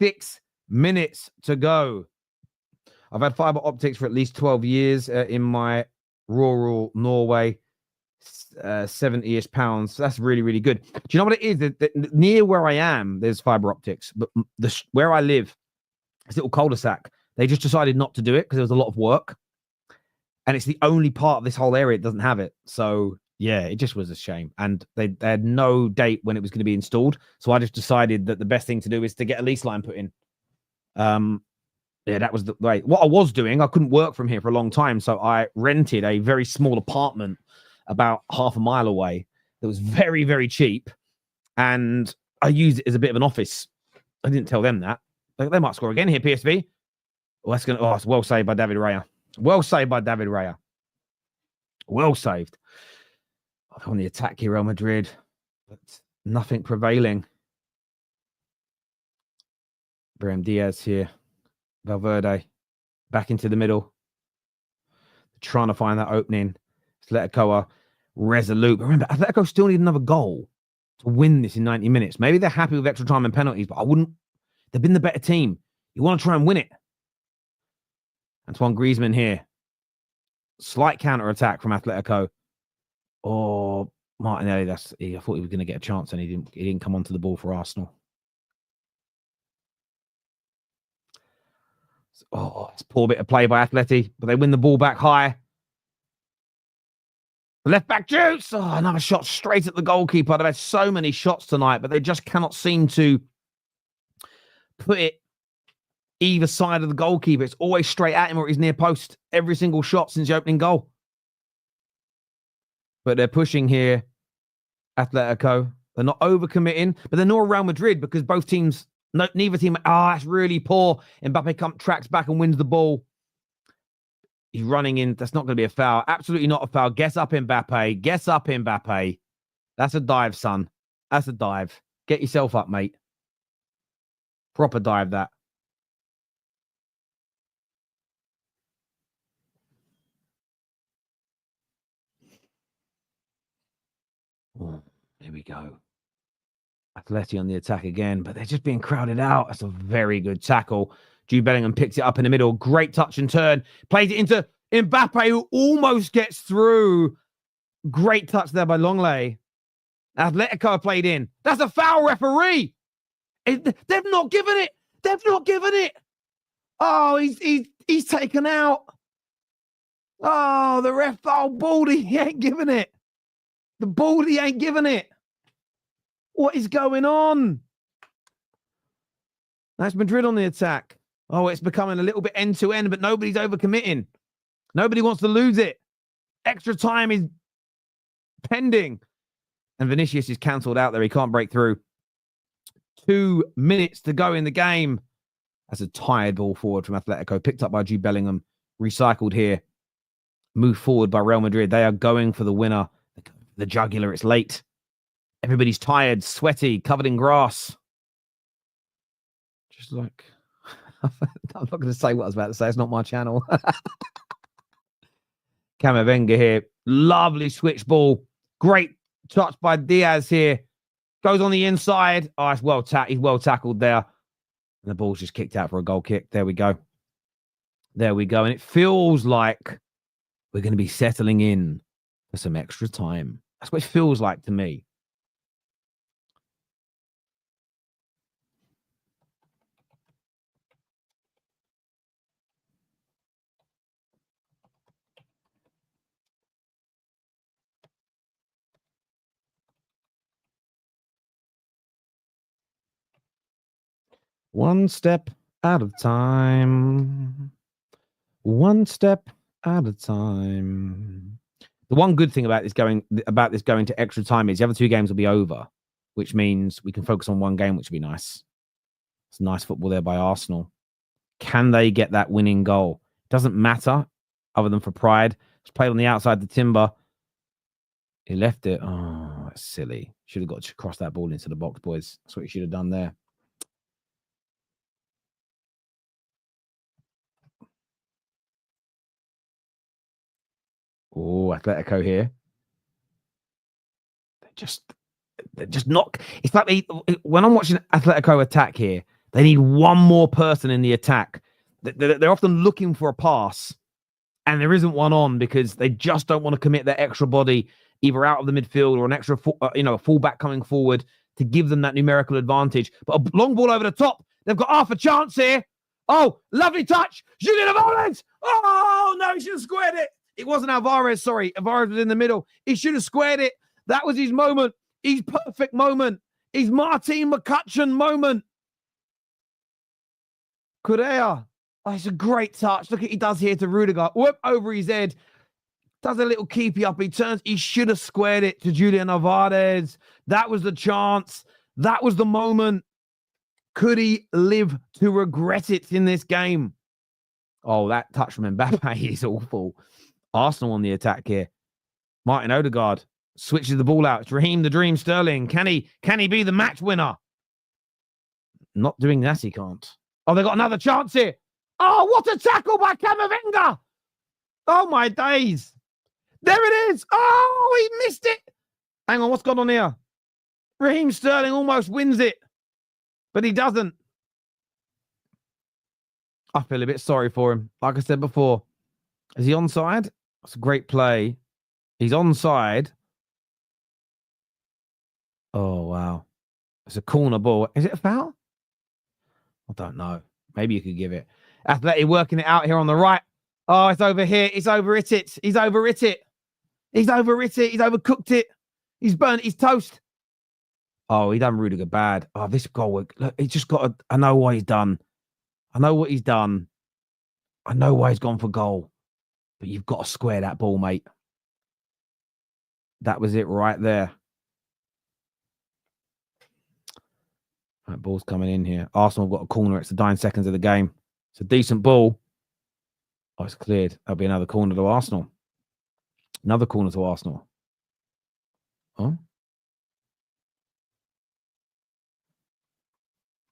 6 minutes to go. I've had fiber optics for at least 12 years in my rural Norway. 70-ish pounds. That's really, really good. Do you know what it is? That near where I am, there's fiber optics, but where I live, this little cul-de-sac, they just decided not to do it because there was a lot of work, and it's the only part of this whole area that doesn't have it. So yeah, it just was a shame, and they had no date when it was going to be installed. So I just decided that the best thing to do is to get a lease line put in. Yeah, that was the way. What I was doing, I couldn't work from here for a long time, so I rented a very small apartment about half a mile away that was very, very cheap, and I used it as a bit of an office. I didn't tell them that. They might score again here, PSV. It's well saved by David Raya. Well saved by David Raya. Well saved. On the attack here, Real Madrid, but nothing prevailing. Brahim Diaz here. Valverde back into the middle. Trying to find that opening. Atletico resolute. But remember, Atletico still need another goal to win this in 90 minutes. Maybe they're happy with extra time and penalties, but I wouldn't. They've been the better team. You want to try and win it. Antoine Griezmann here. Slight counter-attack from Atletico. Oh, Martinelli, I thought he was going to get a chance and he didn't come onto the ball for Arsenal. Oh, it's a poor bit of play by Atleti, but they win the ball back high. Left back juice. Oh, another shot straight at the goalkeeper. They've had so many shots tonight, but they just cannot seem to put it either side of the goalkeeper. It's always straight at him or he's near post. Every single shot since the opening goal. But they're pushing here, Atletico. They're not overcommitting, but they're not Real Madrid because both teams, neither team, that's really poor. Mbappe tracks back and wins the ball. He's running in. That's not going to be a foul. Absolutely not a foul. Guess up, Mbappe. Guess up, Mbappe. That's a dive, son. That's a dive. Get yourself up, mate. Proper dive, that. Oh, here we go. Atleti on the attack again, but they're just being crowded out. That's a very good tackle. Jude Bellingham picks it up in the middle. Great touch and turn. Plays it into Mbappe, who almost gets through. Great touch there by Longley. Atletico played in. That's a foul, referee. They've not given it. They've not given it. Oh, he's taken out. Oh, the ref. Oh, Baldy, he ain't giving it. The Baldy ain't giving it. What is going on? That's Madrid on the attack. Oh, it's becoming a little bit end-to-end, but nobody's overcommitting. Nobody wants to lose it. Extra time is pending. And Vinicius is cancelled out there. He can't break through. 2 minutes to go in the game. That's a tired ball forward from Atletico. Picked up by Jude Bellingham. Recycled here. Moved forward by Real Madrid. They are going for the winner. The jugular. It's late. Everybody's tired, sweaty, covered in grass. Just like... I'm not going to say what I was about to say. It's not my channel. Camavinga here. Lovely switch ball. Great touch by Diaz here. Goes on the inside. Oh, it's he's well tackled there. And the ball's just kicked out for a goal kick. There we go. There we go. And it feels like we're going to be settling in for some extra time. That's what it feels like to me. One step at a time. One step at a time. The one good thing about this going to extra time is the other 2 games will be over, which means we can focus on one game, which will be nice. It's nice football there by Arsenal. Can they get that winning goal? Doesn't matter, other than for pride. It's played on the outside the timber. He left it. Oh, that's silly. Should have got to cross that ball into the box, boys. That's what he should have done there. Oh, Atletico here. They're just not. It's like when I'm watching Atletico attack here, they need one more person in the attack. They're often looking for a pass, and there isn't one on because they just don't want to commit their extra body either out of the midfield or an extra, a fullback coming forward to give them that numerical advantage. But a long ball over the top. They've got half a chance here. Oh, lovely touch. Julian Alvarez. Oh, no, he should have squared it. It wasn't Alvarez, sorry. Alvarez was in the middle. He should have squared it. That was his moment. His perfect moment. His Martin McCutcheon moment. Correa. Oh, it's a great touch. Look at what he does here to Rudiger. Whoop, over his head. Does a little keepy up. He turns. He should have squared it to Julian Alvarez. That was the chance. That was the moment. Could he live to regret it in this game? Oh, that touch from Mbappe is awful. Arsenal on the attack here. Martin Odegaard switches the ball out. It's Raheem the Dream Sterling. Can he be the match winner? Not doing that, he can't. Oh, they got another chance here. Oh, what a tackle by Camavinga. Oh, my days. There it is. Oh, he missed it. Hang on, what's gone on here? Raheem Sterling almost wins it, but he doesn't. I feel a bit sorry for him. Like I said before, is he onside? It's a great play. He's onside. Oh, wow. It's a corner ball. Is it a foul? I don't know. Maybe you could give it. Athletic working it out here on the right. Oh, it's over here. He's overhit it. He's overhit it. He's overhit it. He's overcooked it. He's burnt his toast. Oh, he done Rudiger bad. Oh, this goal. Look, he's just got to. I know what he's done. I know what he's done. I know why he's gone for goal. But you've got to square that ball, mate. That was it right there. Right, ball's coming in here. Arsenal have got a corner. It's the 9 seconds of the game. It's a decent ball. Oh, it's cleared. That'll be another corner to Arsenal. Another corner to Arsenal. Oh.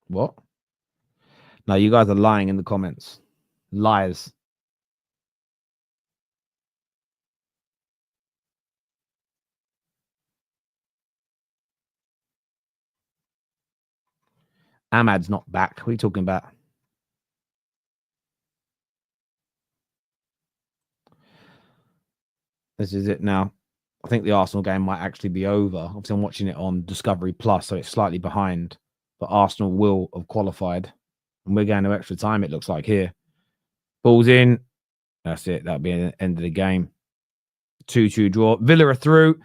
What? No, you guys are lying in the comments. Liars. Ahmad's not back. What are you talking about? This is it now. I think the Arsenal game might actually be over. Obviously, I'm watching it on Discovery Plus, so it's slightly behind. But Arsenal will have qualified. And we're going to extra time, it looks like here. Ball's in. That's it. That'll be the end of the game. 2-2 draw. Villa are through.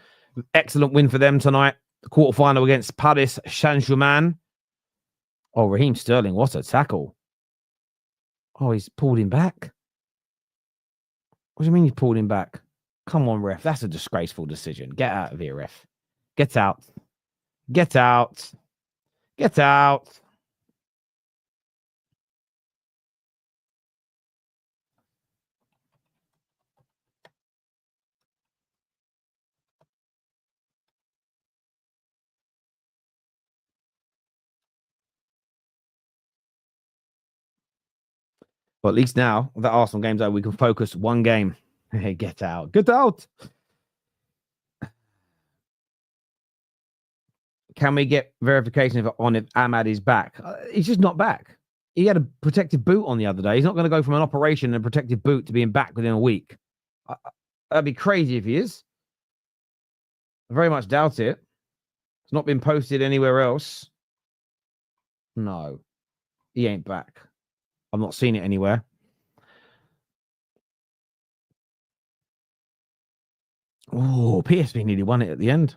Excellent win for them tonight. The quarterfinal against Paris Saint-Germain. Oh, Raheem Sterling, what a tackle. Oh, he's pulled him back. What do you mean he's pulled him back? Come on, ref. That's a disgraceful decision. Get out of here, ref. Get out. Get out. Get out. But at least now, that Arsenal game's over, we can focus one game. Hey, get out. Get out. Can we get verification on if Ahmad is back? He's just not back. He had a protective boot on the other day. He's not going to go from an operation and a protective boot to being back within a week. That'd be crazy if he is. I very much doubt it. It's not been posted anywhere else. No, he ain't back. I've not seen it anywhere. Oh, PSV nearly won it at the end.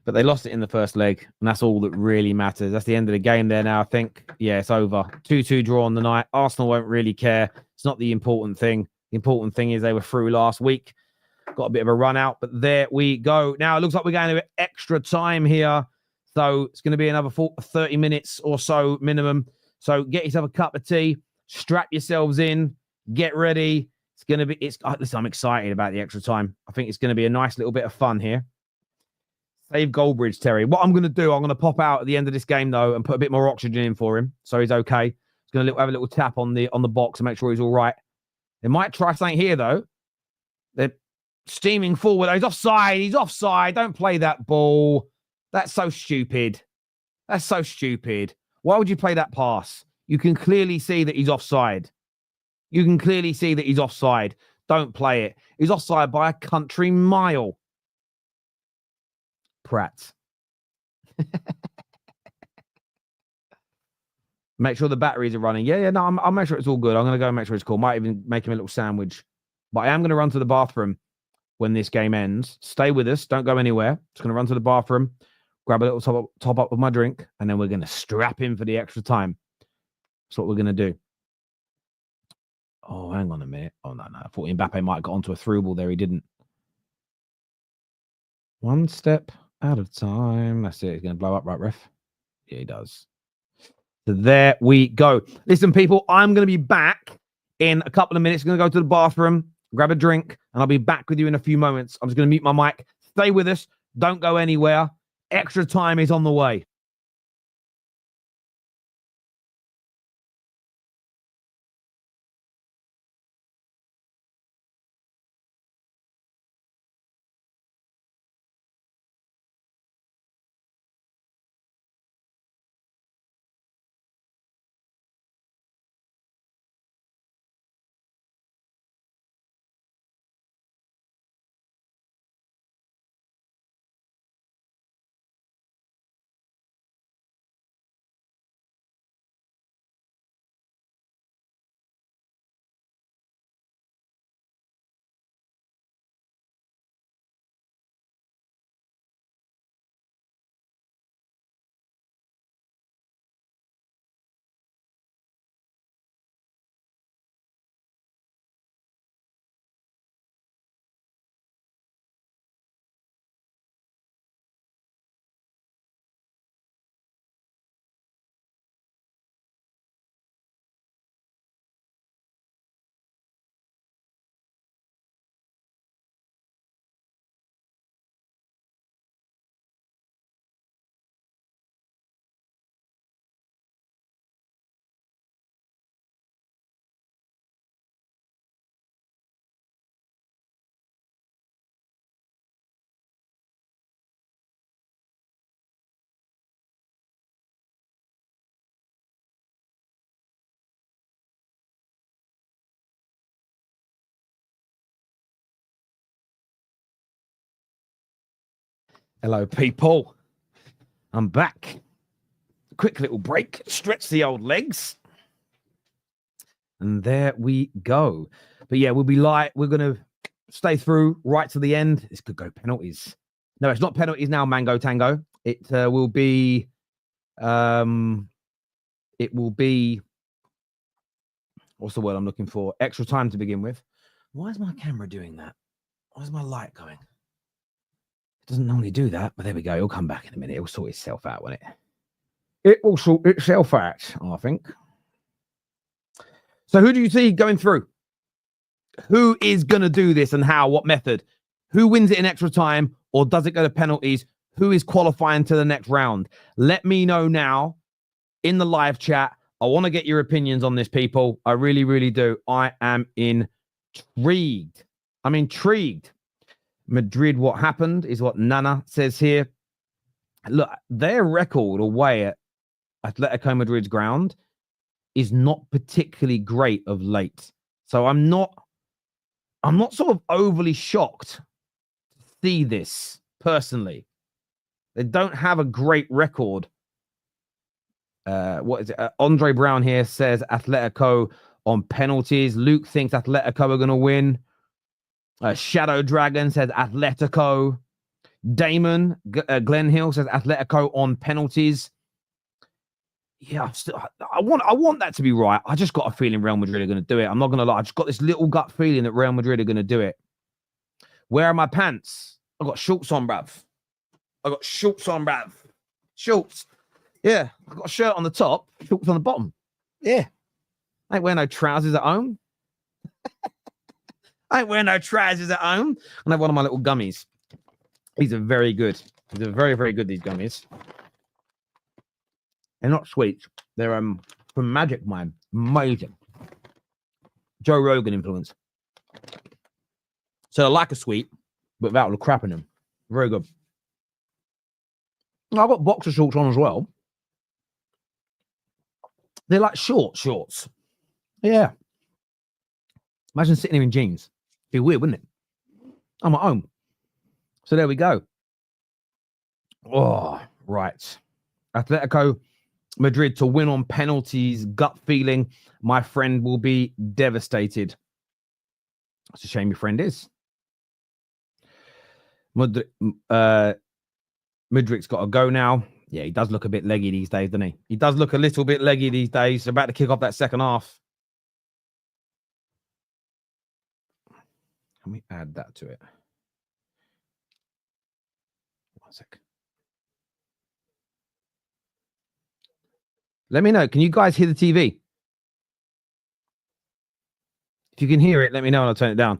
But they lost it in the first leg, and that's all that really matters. That's the end of the game there now, I think. Yeah, it's over. 2-2 draw on the night. Arsenal won't really care. It's not the important thing. The important thing is they were through last week. Got a bit of a run out, but there we go. Now, it looks like we're going to extra time here. So it's going to be another 30 minutes or so minimum. So get yourself a cup of tea, strap yourselves in, get ready. It's going to be, listen, I'm excited about the extra time. I think it's going to be a nice little bit of fun here. Save Goldbridge, Terry. What I'm going to do, I'm going to pop out at the end of this game, though, and put a bit more oxygen in for him, so he's okay. He's going to have a little tap on the box and make sure he's all right. They might try something here, though. They're steaming forward. He's offside. He's offside. Don't play that ball. That's so stupid. That's so stupid. Why would you play that pass? You can clearly see that he's offside. You can clearly see that he's offside. Don't play it. He's offside by a country mile. Pratt. Make sure the batteries are running. Yeah, no, I'll make sure it's all good. I'm going to go and make sure it's cool. Might even make him a little sandwich. But I am going to run to the bathroom when this game ends. Stay with us. Don't go anywhere. Just going to run to the bathroom, grab a little top up of my drink, and then we're going to strap in for the extra time. That's what we're going to do. Oh, hang on a minute. Oh, no. I thought Mbappe might have got onto a through ball there. He didn't. One step out of time. That's it. He's going to blow up, right, ref? Yeah, he does. So there we go. Listen, people, I'm going to be back in a couple of minutes. I'm going to go to the bathroom, grab a drink, and I'll be back with you in a few moments. I'm just going to mute my mic. Stay with us. Don't go anywhere. Extra time is on the way. Hello, people. I'm back. Quick little break. Stretch the old legs. And there we go. But yeah, we'll be light. We're going to stay through right to the end. This could go penalties. No, it's not penalties now, Mango Tango. It will be... it will be... What's the word I'm looking for? Extra time to begin with. Why is my camera doing that? Why is my light going? It doesn't normally do that, but there we go. It'll come back in a minute. It'll sort itself out, won't it? It will sort itself out, I think. So who do you see going through? Who is going to do this and how? What method? Who wins it in extra time, or does it go to penalties? Who is qualifying to the next round? Let me know now in the live chat. I want to get your opinions on this, people. I really, really do. I am intrigued. I'm intrigued. Madrid, what happened is what Nana says here. Look, their record away at Atletico Madrid's ground is not particularly great of late. So I'm not sort of overly shocked to see this personally. They don't have a great record. What is it? Andre Brown here says Atletico on penalties. Luke thinks Atletico are going to win. Shadow Dragon says Atletico. Damon Glenn Hill says Atletico on penalties. Yeah, I want that to be right. I just got a feeling Real Madrid are going to do it. I'm not going to lie. I just got this little gut feeling that Real Madrid are going to do it. Where are my pants? I got shorts on, bruv. I got shorts on, bruv. Shorts. Yeah, I got a shirt on the top, shorts on the bottom. Yeah. I ain't wearing no trousers at home. I ain't wearing no trousers at home. And I have one of my little gummies. These are very good. These are very, very good, these gummies. They're not sweet. They're from Magic Mind. Amazing. Joe Rogan influence. So they're like a sweet, but without the crap in them. Very good. I've got boxer shorts on as well. They're like shorts. Yeah. Imagine sitting here in jeans. Be weird, wouldn't it? I'm at home. So there we go. Oh, right. Atletico Madrid to win on penalties. Gut feeling. My friend will be devastated. It's a shame your friend is. Madrid's got to go now. Yeah, he does look a bit leggy these days, doesn't he? He does look a little bit leggy these days. About to kick off that second half. Can we add that to it? One sec. Let me know. Can you guys hear the TV? If you can hear it, let me know and I'll turn it down.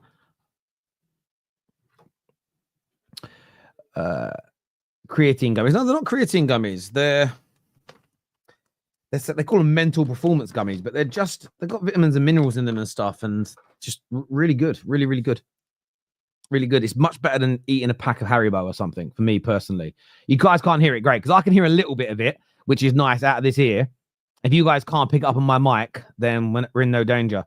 Creatine gummies. No, they're not creatine gummies. They call them mental performance gummies, but they've got vitamins and minerals in them and stuff, and just really good. Really, really good. Really good. It's much better than eating a pack of Haribo or something, for me personally. You guys can't hear it great, because I can hear a little bit of it, which is nice out of this ear. If you guys can't pick it up on my mic, then we're in no danger.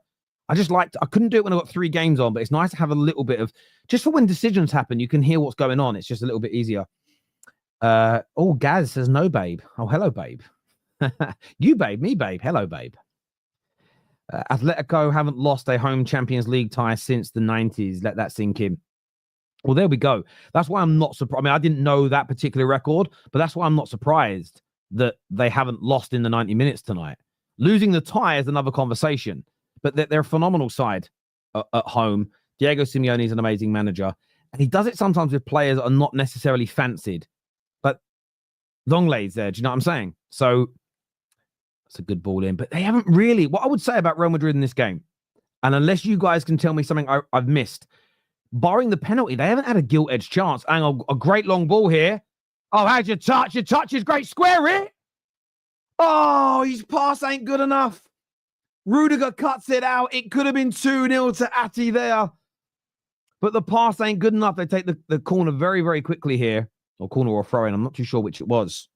I couldn't do it when I got 3 games on, but it's nice to have a little bit of, just for when decisions happen, you can hear what's going on. It's just a little bit easier. Gaz says no, babe. Oh, hello, babe. You, babe, me, babe. Hello, babe. Atletico haven't lost a home Champions League tie since the 90s. Let that sink in. Well, there we go. That's why I'm not surprised. I mean, I didn't know that particular record, but that's why I'm not surprised that they haven't lost in the 90 minutes tonight. Losing the tie is another conversation, but they're a phenomenal side at home. Diego Simeone is an amazing manager, and he does it sometimes with players that are not necessarily fancied, but Longlay's there. Do you know what I'm saying? So that's a good ball in, but they haven't really. What I would say about Real Madrid in this game, and unless you guys can tell me something I've missed, barring the penalty, they haven't had a gilt-edged chance. Hang on, a great long ball here. Oh, how's your touch? Your touch is great. Square it. Oh, his pass ain't good enough. Rudiger cuts it out. It could have been 2-0 to Ati there. But the pass ain't good enough. They take the corner very, very quickly here. Or corner or throw-in. I'm not too sure which it was.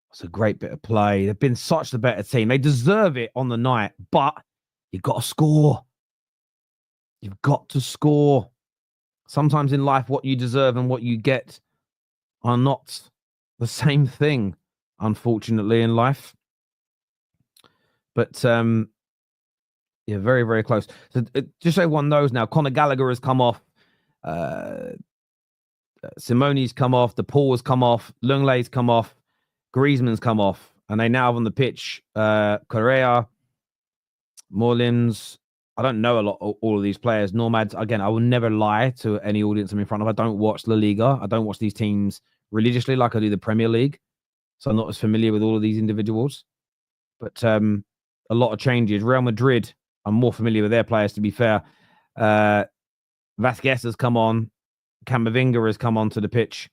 It's a great bit of play. They've been such the better team. They deserve it on the night. But you've got to score. You've got to score. Sometimes in life, what you deserve and what you get are not the same thing, unfortunately, in life. But yeah, very, very close. So just so everyone knows now, Conor Gallagher has come off. Simone's come off. DePaul has come off. Lenglet's come off. Griezmann's come off. And they now have on the pitch Correa, Morlims. I don't know all of these players. Normads, again, I will never lie to any audience I'm in front of. I don't watch La Liga. I don't watch these teams religiously like I do the Premier League. So I'm not as familiar with all of these individuals. But a lot of changes. Real Madrid, I'm more familiar with their players, to be fair. Vasquez has come on. Camavinga has come onto the pitch.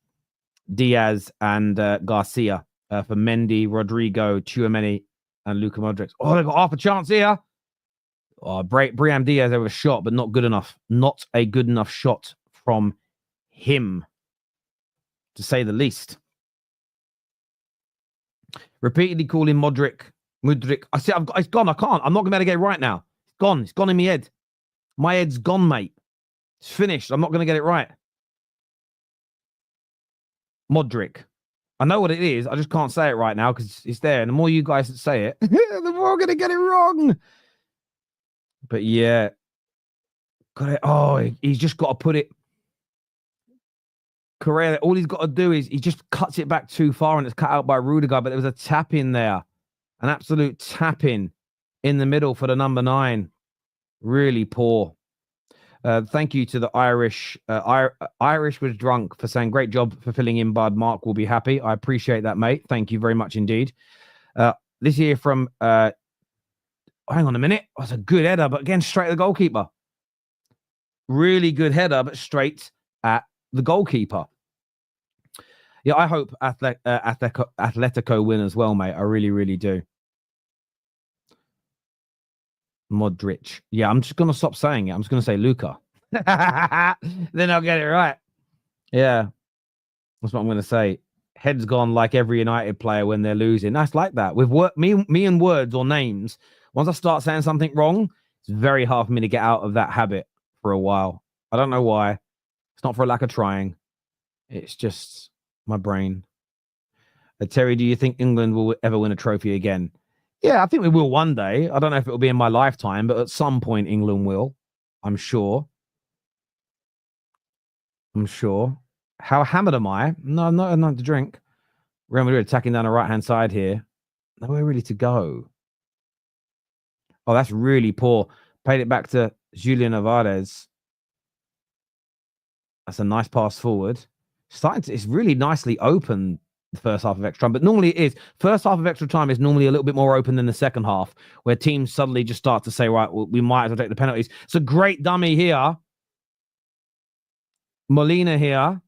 Diaz and Garcia for Mendy, Rodrigo, Tchouaméni, and Luka Modric. Oh, they've got half a chance here. Oh, Brahim Diaz over a shot, but not good enough. Not a good enough shot from him, to say the least. Repeatedly calling Modric. I see, it's gone. I can't. I'm not going to be able to get it right now. It's gone. It's gone in my head. My head's gone, mate. It's finished. I'm not going to get it right. Modric. I know what it is. I just can't say it right now because it's there. And the more you guys say it, the more I'm going to get it wrong. But yeah. Got it. Oh, he's just got to put it. Correa, all he's got to do is he just cuts it back too far and it's cut out by Rudiger. But there was a tap in there. An absolute tap in the middle for the number 9. Really poor. Thank you to the Irish. Irish was drunk for saying, great job for filling in, bud. Mark will be happy. I appreciate that, mate. Thank you very much indeed. This here from, hang on a minute. Oh, that's a good header, but again, straight at the goalkeeper. Really good header, but straight at the goalkeeper. Yeah, I hope Atletico win as well, mate. I really, really do. Modric. Yeah, I'm just going to stop saying it. I'm just going to say Luka. Then I'll get it right. Yeah. That's what I'm going to say. Head's gone like every United player when they're losing. That's like that. With me and words or names, once I start saying something wrong, it's very hard for me to get out of that habit for a while. I don't know why. It's not for a lack of trying. It's just my brain. Terry, do you think England will ever win a trophy again? Yeah, I think we will one day. I don't know if it'll be in my lifetime, but at some point England will. I'm sure. How hammered am I? No, I'm not enough to drink. Real Madrid attacking down the right-hand side here. Nowhere really to go. Oh, that's really poor. Paid it back to Julian Alvarez. That's a nice pass forward. It's really nicely open the first half of extra time, but normally it is. First half of extra time is normally a little bit more open than the second half, where teams suddenly just start to say, right, well, we might as well take the penalties. It's a great dummy here. Molina here.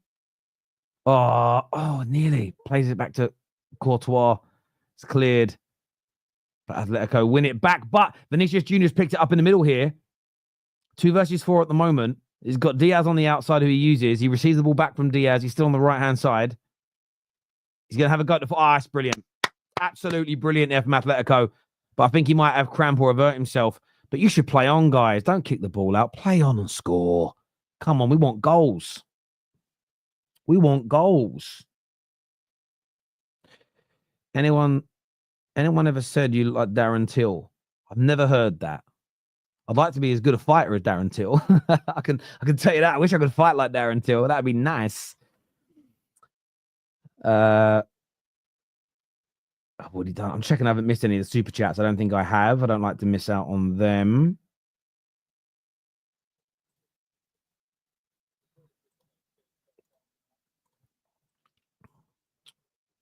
Oh, nearly. Plays it back to Courtois. It's cleared. But Atletico win it back. But Vinicius Junior's picked it up in the middle here. 2 versus 4 at the moment. He's got Diaz on the outside who he uses. He receives the ball back from Diaz. He's still on the right-hand side. He's going to have a go at the... it's brilliant. Absolutely brilliant there from Atletico. But I think he might have cramp or avert himself. But you should play on, guys. Don't kick the ball out. Play on and score. Come on, we want goals. We want goals. Anyone ever said you look like Darren Till? I've never heard that. I'd like to be as good a fighter as Darren Till. I can tell you that. I wish I could fight like Darren Till. That'd be nice. I've already done. I'm checking I haven't missed any of the super chats. I don't think I have. I don't like to miss out on them.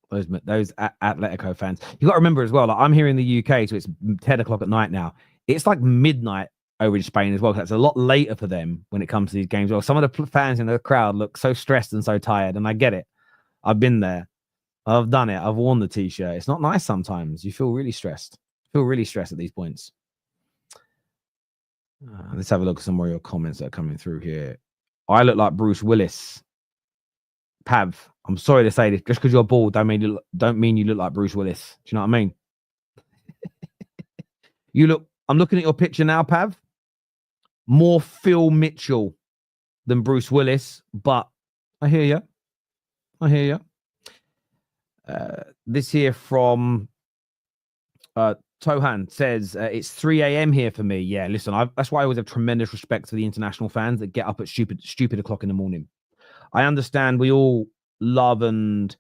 Those Atletico fans. You got to remember as well, like I'm here in the UK, so it's 10 o'clock at night now. It's like midnight over in Spain as well. That's a lot later for them when it comes to these games. Well, some of the fans in the crowd look so stressed and so tired, and I get it. I've been there. I've done it. I've worn the t-shirt. It's not nice sometimes. You feel really stressed. At these points. Let's have a look at some more of your comments that are coming through here. I look like Bruce Willis. Pav, I'm sorry to say this. Just because you're bald don't mean you look like Bruce Willis. Do you know what I mean? I'm looking at your picture now, Pav. More Phil Mitchell than Bruce Willis, but I hear you. I hear you. This here from Tohan says, it's 3 a.m. here for me. Yeah, listen, that's why I always have tremendous respect for the international fans that get up at stupid o'clock in the morning. I understand we all love and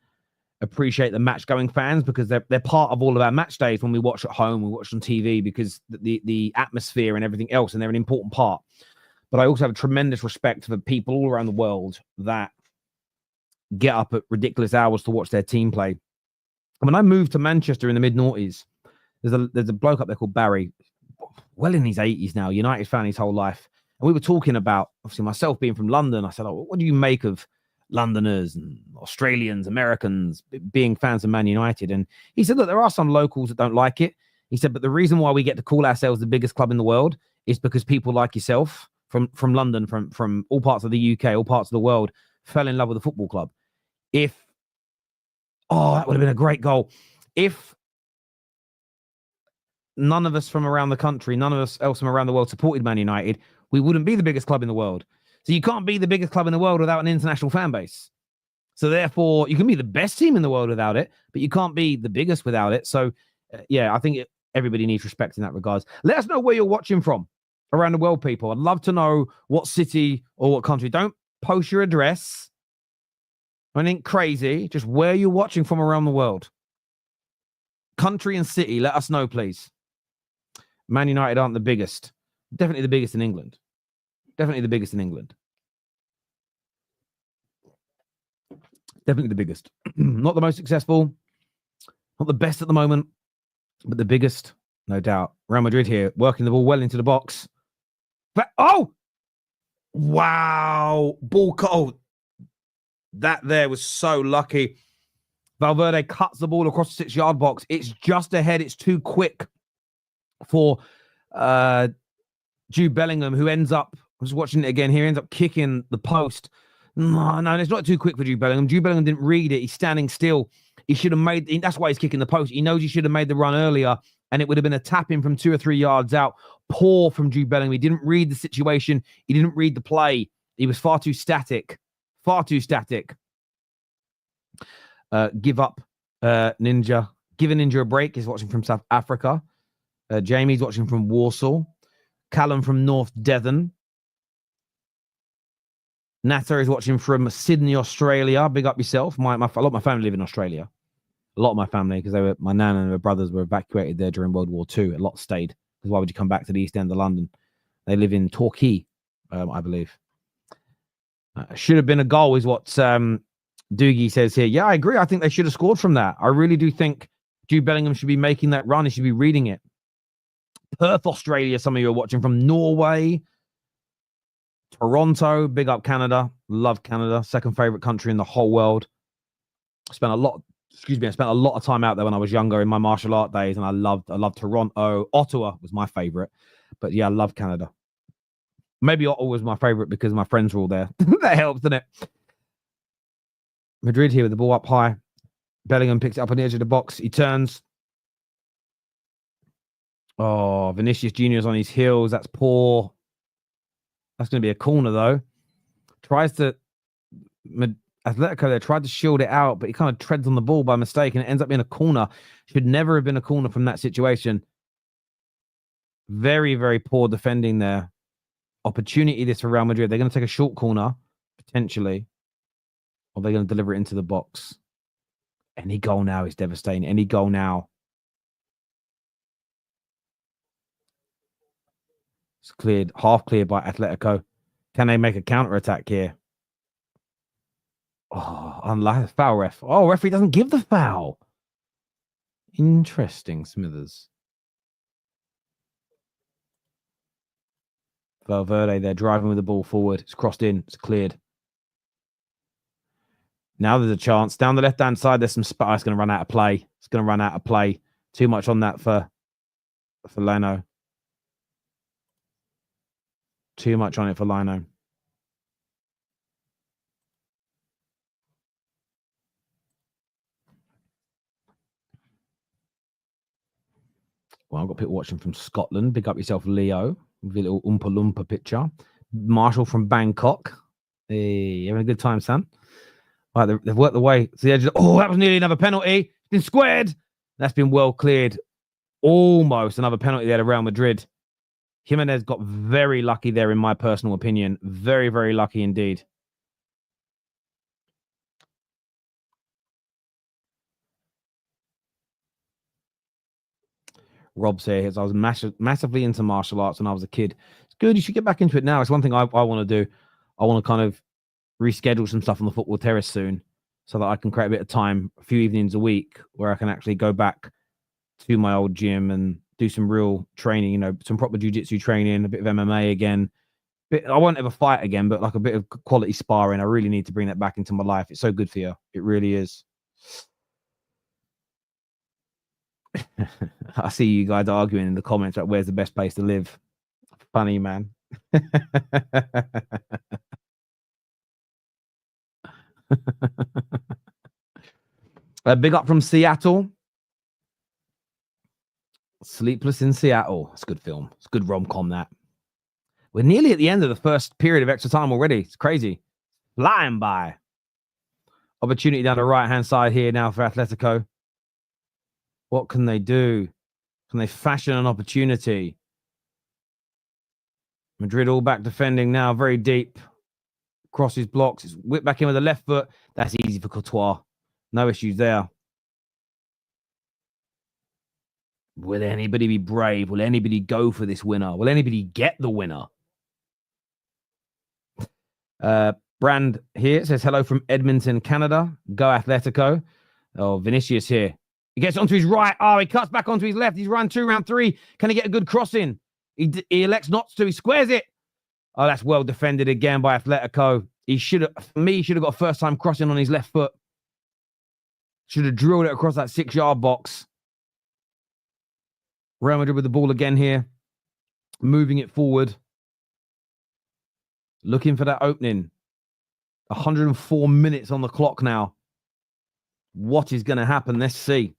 appreciate the match-going fans because they're part of all of our match days when we watch at home, we watch on TV because the atmosphere and everything else, and they're an important part. But I also have a tremendous respect for people all around the world that get up at ridiculous hours to watch their team play. When I moved to Manchester in the mid-noughties, there's a bloke up there called Barry, well in his 80s now, United fan his whole life. And we were talking about, obviously myself being from London, I said, what do you make of Londoners and Australians, Americans being fans of Man United? And he said, look, there are some locals that don't like it. He said, but the reason why we get to call ourselves the biggest club in the world is because people like yourself from London, from all parts of the UK, all parts of the world, fell in love with the football club. That would have been a great goal. If none of us from around the country, none of us else from around the world supported Man United, we wouldn't be the biggest club in the world. So you can't be the biggest club in the world without an international fan base. So therefore, you can be the best team in the world without it, but you can't be the biggest without it. So, I think everybody needs respect in that regards. Let us know where you're watching from around the world, people. I'd love to know what city or what country. Don't post your address or anything crazy. Just where you're watching from around the world. Country and city, let us know, please. Man United aren't the biggest. Definitely the biggest in England. Definitely the biggest in England. Definitely the biggest. Not the most successful. Not the best at the moment. But the biggest, no doubt. Real Madrid here, working the ball well into the box. But, wow. Ball cut. Oh, that there was so lucky. Valverde cuts the ball across the 6-yard box. It's just ahead. It's too quick for Jude Bellingham, who ends up, I was watching it again here, ends up kicking the post. No, it's not too quick for Jude Bellingham. Jude Bellingham didn't read it. He's standing still. He should have made, that's why he's kicking the post. He knows he should have made the run earlier, and it would have been a tap in from 2 or 3 yards out. Poor from Jude Bellingham. He didn't read the situation. He didn't read the play. He was far too static. Far too static. Give up Ninja. Give a Ninja a break. He's watching from South Africa. Jamie's watching from Warsaw. Callum from North Devon. Natter is watching from Sydney, Australia. Big up yourself. A lot of my family live in Australia. A lot of my family, because my nan and her brothers were evacuated there during World War II. A lot stayed. Because why would you come back to the East End of London? They live in Torquay, I believe. Should have been a goal, is what Doogie says here. Yeah, I agree. I think they should have scored from that. I really do think Jude Bellingham should be making that run. He should be reading it. Perth, Australia. Some of you are watching from Norway. Toronto. Big up Canada. Love Canada. Second favorite country in the whole world. I spent a lot of time out there when I was younger in my martial art days, and I loved Toronto. Ottawa was my favorite. But yeah, I love Canada. Maybe Ottawa was my favorite because my friends were all there. That helps, doesn't it? Madrid here with the ball up high. Bellingham picks it up on the edge of the box. He turns. Oh, Vinicius Jr.'s on his heels. That's poor. That's going to be a corner, though. Atletico there tried to shield it out, but he kind of treads on the ball by mistake, and it ends up being a corner. Should never have been a corner from that situation. Very, very poor defending there. Opportunity this for Real Madrid. They're going to take a short corner, potentially. Or they're going to deliver it into the box. Any goal now is devastating. Any goal now. It's cleared, half cleared by Atletico. Can they make a counter-attack here? Oh, unlucky. Foul ref. Oh, referee doesn't give the foul. Interesting, Smithers. Valverde, they're driving with the ball forward. It's crossed in. It's cleared. Now there's a chance. Down the left-hand side, there's some spot. It's going to run out of play. It's going to run out of play. Too much on that for Leno. Too much on it for Lino. Well, I've got people watching from Scotland. Big up yourself, Leo. With a little Oompa Loompa picture. Marshall from Bangkok. Hey, having a good time, son. Right, they've worked the way to the edge. Oh, that was nearly another penalty. It's been squared. That's been well cleared. Almost another penalty there to Real Madrid. Jimenez got very lucky there, in my personal opinion. Very, very lucky indeed. Rob says, I was massively into martial arts when I was a kid. It's good. You should get back into it now. It's one thing I want to do. I want to kind of reschedule some stuff on the football terrace soon so that I can create a bit of time, a few evenings a week, where I can actually go back to my old gym and do some real training, you know, some proper jiu-jitsu training, a bit of MMA again. I won't ever fight again, but like a bit of quality sparring. I really need to bring that back into my life. It's so good for you. It really is. I see you guys arguing in the comments about where's the best place to live. Funny, man. Big up from Seattle. Sleepless in Seattle. It's a good film. It's a good rom-com, that. We're nearly at the end of the first period of extra time already. It's crazy. Flying by. Opportunity down the right-hand side here now for Atletico. What can they do? Can they fashion an opportunity? Madrid all back defending now, very deep. Crosses blocks. It's whipped back in with the left foot. That's easy for Courtois. No issues there. Will anybody be brave? Will anybody go for this winner? Will anybody get the winner? Brand here says hello from Edmonton, Canada. Go Atletico. Oh, Vinicius here. He gets onto his right. Oh, he cuts back onto his left. He's run 2, round 3. Can he get a good cross in? He elects not to. He squares it. Oh, that's well defended again by Atletico. He should have, for me, should have got a first-time crossing on his left foot. Should have drilled it across that 6-yard box. Real Madrid with the ball again here. Moving it forward. Looking for that opening. 104 minutes on the clock now. What is going to happen? Let's see.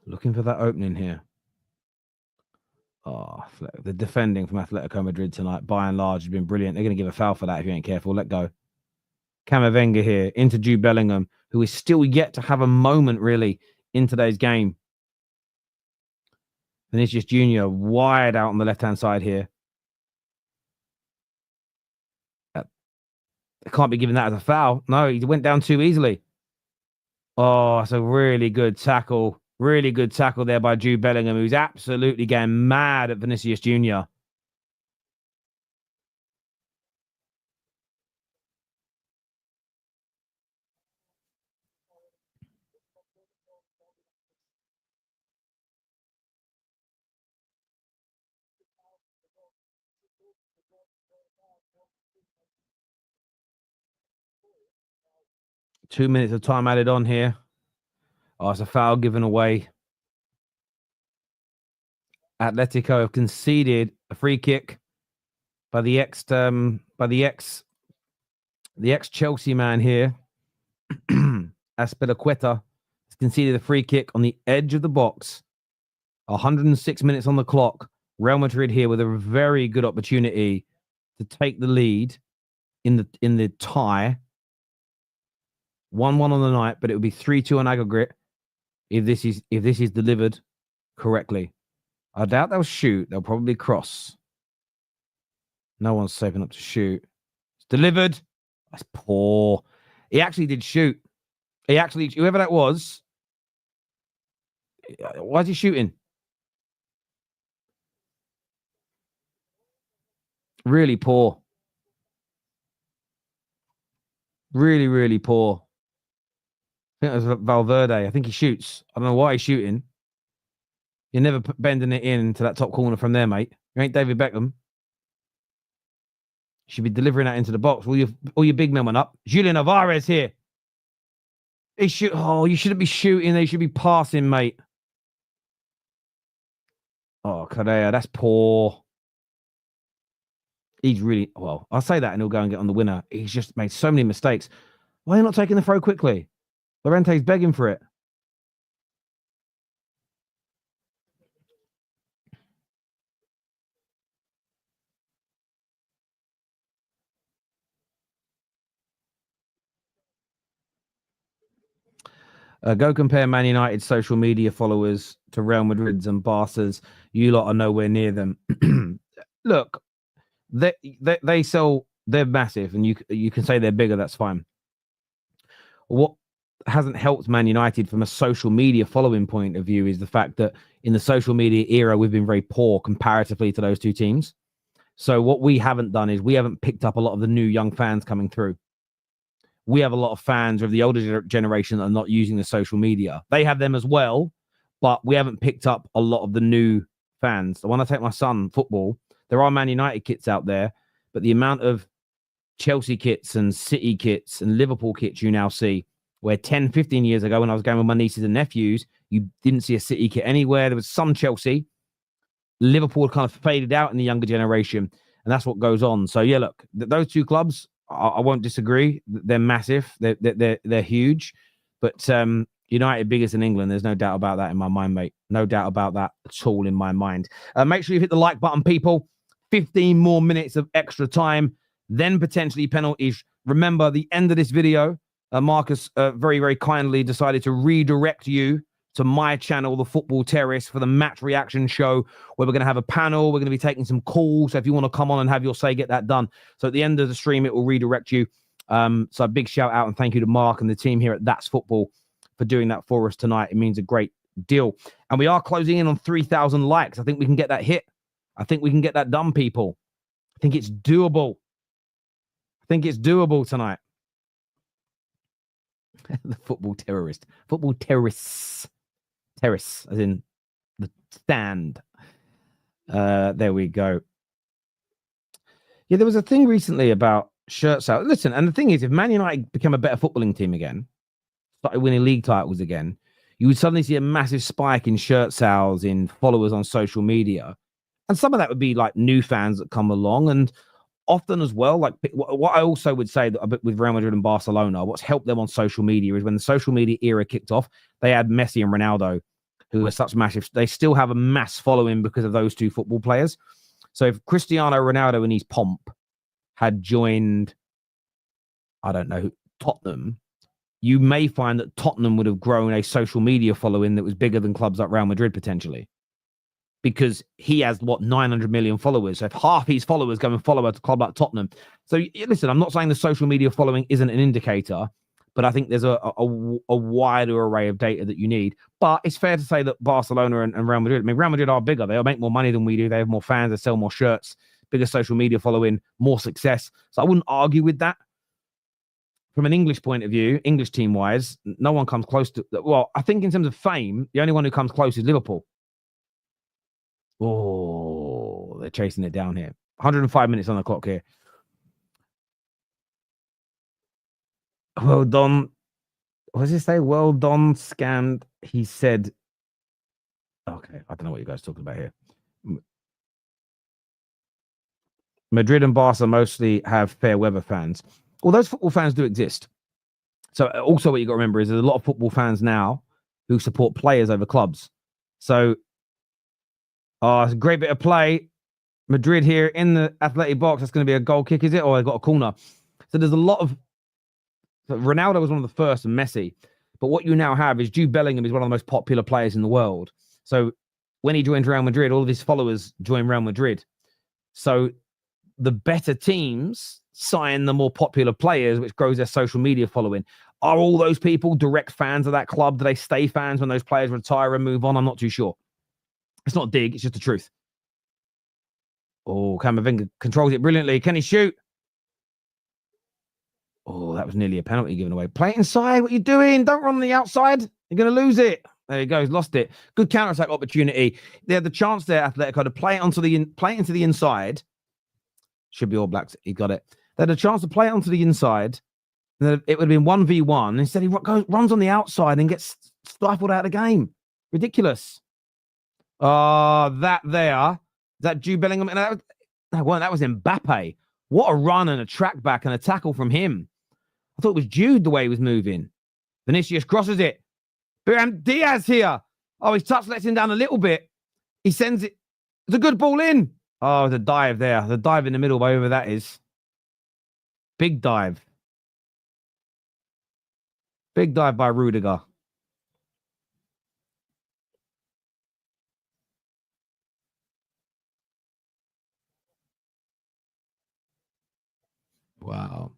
Looking for that opening here. Oh, the defending from Atletico Madrid tonight, by and large, has been brilliant. They're going to give a foul for that if you ain't careful. Let go. Camavinga here into Jude Bellingham, who is still yet to have a moment, really, in today's game. Vinicius Jr. wide out on the left-hand side here. I can't be giving that as a foul. No, he went down too easily. Oh, it's a really good tackle. Really good tackle there by Jude Bellingham, who's absolutely getting mad at Vinicius Jr. Two minutes of time added on here. Oh, it's a foul given away. Atletico have conceded a free kick by the ex Chelsea man here. Aspilicueta has conceded a free kick on the edge of the box. 106 minutes on the clock. Real Madrid here with a very good opportunity to take the lead in the tie. 1-1 on the night, but it would be 3-2 on aggregate if this is delivered correctly. I doubt they'll shoot. They'll probably cross. No one's saving up to shoot. It's delivered. That's poor. He actually did shoot. Whoever that was, why is he shooting? Really poor. Really, really poor. I think it was Valverde. I think he shoots. I don't know why he's shooting. You're never bending it in to that top corner from there, mate. You ain't David Beckham. You should be delivering that into the box. All your big men went up. Julian Alvarez here. You shouldn't be shooting. They should be passing, mate. Oh, Correa, that's poor. He's really, well, I'll say that and he'll go and get on the winner. He's just made so many mistakes. Why are you not taking the throw quickly? Llorente's begging for it. Go compare Man United's social media followers to Real Madrid's and Barca's. You lot are nowhere near them. Look, they sell. They're massive, and you can say they're bigger. That's fine. What hasn't helped Man United from a social media following point of view is the fact that in the social media era, we've been very poor comparatively to those two teams. So what we haven't done is we haven't picked up a lot of the new young fans coming through. We have a lot of fans of the older generation that are not using the social media. They have them as well, but we haven't picked up a lot of the new fans. So when I take my son football, there are Man United kits out there, but the amount of Chelsea kits and City kits and Liverpool kits you now see, where 10, 15 years ago when I was going with my nieces and nephews, you didn't see a City kit anywhere. There was some Chelsea. Liverpool kind of faded out in the younger generation, and that's what goes on. So, yeah, look, those two clubs, I won't disagree. They're massive. They're huge. But United biggest in England. There's no doubt about that in my mind, mate. No doubt about that at all in my mind. Make sure you hit the like button, people. 15 more minutes of extra time, then potentially penalties. Remember, the end of this video, Marcus very, very kindly decided to redirect you to my channel, The Football Terrace, for the match reaction show, where we're going to have a panel. We're going to be taking some calls. So if you want to come on and have your say, get that done. So at the end of the stream, it will redirect you. So a big shout out and thank you to Mark and the team here at That's Football for doing that for us tonight. It means a great deal. And we are closing in on 3,000 likes. I think we can get that hit. I think we can get that done, people. I think it's doable. I think it's doable tonight. The football terrorist. Football terrorists. Terrace, as in the stand. There we go. Yeah, there was a thing recently about shirts out. Listen, and the thing is, if Man United become a better footballing team again, started winning league titles again, you would suddenly see a massive spike in shirt sales, in followers on social media. And some of that would be like new fans that come along. And often as well, like what I also would say that with Real Madrid and Barcelona, what's helped them on social media is when the social media era kicked off, they had Messi and Ronaldo, who are such massive. They still have a mass following because of those two football players. So if Cristiano Ronaldo in his pomp had joined, I don't know, Tottenham, you may find that Tottenham would have grown a social media following that was bigger than clubs like Real Madrid potentially. Because he has, 900 million followers. So if half his followers go and follow a club like Tottenham. So listen, I'm not saying the social media following isn't an indicator, but I think there's a wider array of data that you need. But it's fair to say that Barcelona and Real Madrid, I mean, Real Madrid are bigger. They'll make more money than we do. They have more fans. They sell more shirts, bigger social media following, more success. So I wouldn't argue with that. From an English point of view, English team-wise, no one comes close to... Well, I think in terms of fame, the only one who comes close is Liverpool. Oh, they're chasing it down here. 105 minutes on the clock here. Well done. What does he say? Well done, scammed. He said, okay, I don't know what you guys are talking about here. Madrid and Barca mostly have fair weather fans. Well, those football fans do exist. So also what you got to remember is there's a lot of football fans now who support players over clubs. So it's a great bit of play. Madrid here in the Athletic box. That's going to be a goal kick, is it? Or they got a corner. So there's a lot of... Ronaldo was one of the first and Messi. But what you now have is Jude Bellingham is one of the most popular players in the world. So when he joined Real Madrid, all of his followers joined Real Madrid. So the better teams sign the more popular players, which grows their social media following. Are all those people direct fans of that club? Do they stay fans when those players retire and move on? I'm not too sure. It's not dig, it's just the truth. Oh, Camavinga controls it brilliantly. Can he shoot? Oh, that was nearly a penalty given away. Play it inside. What are you doing? Don't run on the outside. You're going to lose it. There he goes. Lost it. Good counter-attack opportunity. They had the chance there, Atletico, to play it into the inside. Should be All Blacks. He got it. They had a chance to play it onto the inside. It would have been 1v1. Instead, he runs on the outside and gets stifled out of the game. Ridiculous. That Jude Bellingham. That was Mbappe. What a run and a track back and a tackle from him. I thought it was Jude the way he was moving. Vinicius crosses it. Brian Diaz here. Oh, his touch lets him down a little bit. He sends it. It's a good ball in. Oh, the dive there. The dive in the middle, wherever that is. Big dive. Big dive by Rudiger. Wow.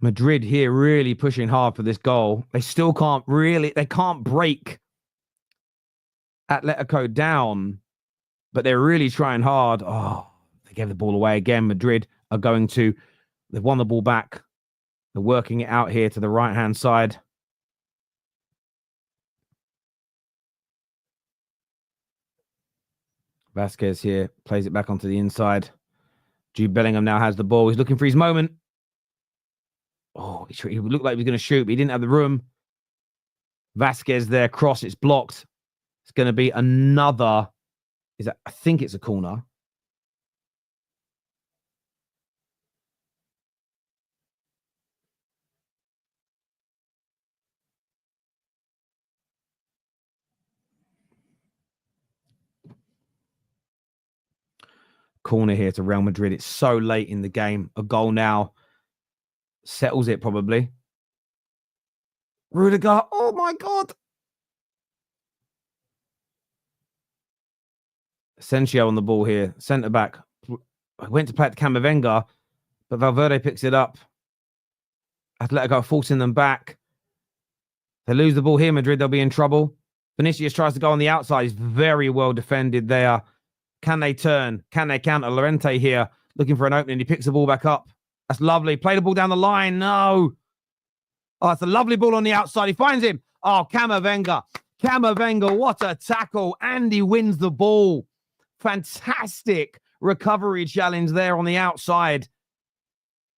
Madrid here really pushing hard for this goal. They still can't they can't break Atletico down, but they're really trying hard. Oh, they gave the ball away again. Madrid are they've won the ball back. They're working it out here to the right-hand side. Vasquez here plays it back onto the inside. Jude Bellingham now has the ball. He's looking for his moment. Oh, he looked like he was going to shoot, but he didn't have the room. Vasquez there, cross, it's blocked. It's going to be another. I think it's a corner. Corner here to Real Madrid. It's so late in the game. A goal now settles it probably. Rudiger. Oh my God. Asensio on the ball here. Centre back. Went to play at Camavinga, but Valverde picks it up. Atletico forcing them back. They lose the ball here, Madrid. They'll be in trouble. Vinicius tries to go on the outside. He's very well defended there. Can they turn? Can they counter? Llorente here looking for an opening. He picks the ball back up. That's lovely. Play the ball down the line. No. Oh, it's a lovely ball on the outside. He finds him. Oh, Camavinga. Camavinga, what a tackle. And he wins the ball. Fantastic recovery challenge there on the outside.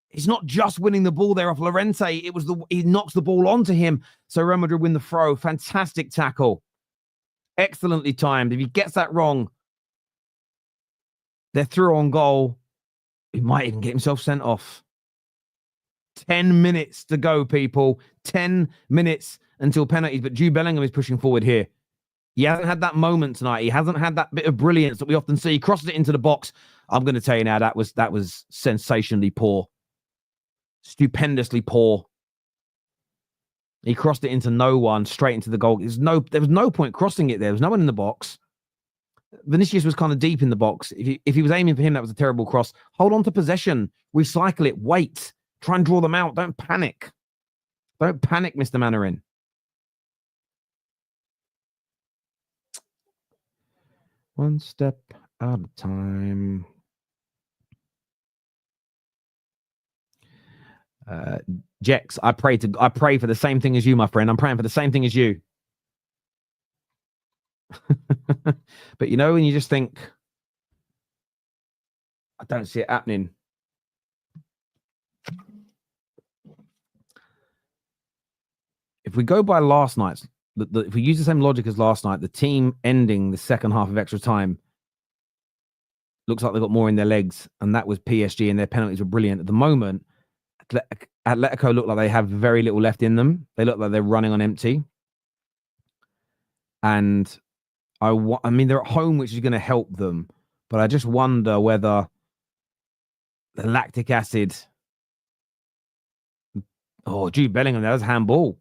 He's not just winning the ball there off Llorente. He knocks the ball onto him. So Real Madrid win the throw. Fantastic tackle. Excellently timed. If he gets that wrong, they're through on goal. He might even get himself sent off. 10 minutes to go, people. 10 minutes until penalties. But Jude Bellingham is pushing forward here. He hasn't had that moment tonight. He hasn't had that bit of brilliance that we often see. He crosses it into the box. I'm going to tell you now, that was sensationally poor. Stupendously poor. He crossed it into no one, straight into the goal. There was no point crossing it there. There was no one in the box. Vinicius was kind of deep in the box. If he was aiming for him, that was a terrible cross. Hold on to possession. Recycle it. Wait. Try and draw them out. Don't panic. Don't panic, Mr. Mannarin. One step at a time. Jex, I pray for the same thing as you, my friend. I'm praying for the same thing as you. But you know, when you just think, I don't see it happening. If we go by last night's, if we use the same logic as last night, the team ending the second half of extra time looks like they've got more in their legs, and that was PSG, and their penalties were brilliant. At the moment, Atletico look like they have very little left in them. They look like they're running on empty. And I mean, they're at home, which is going to help them. But I just wonder whether the lactic acid... Oh, Jude Bellingham, that was handball.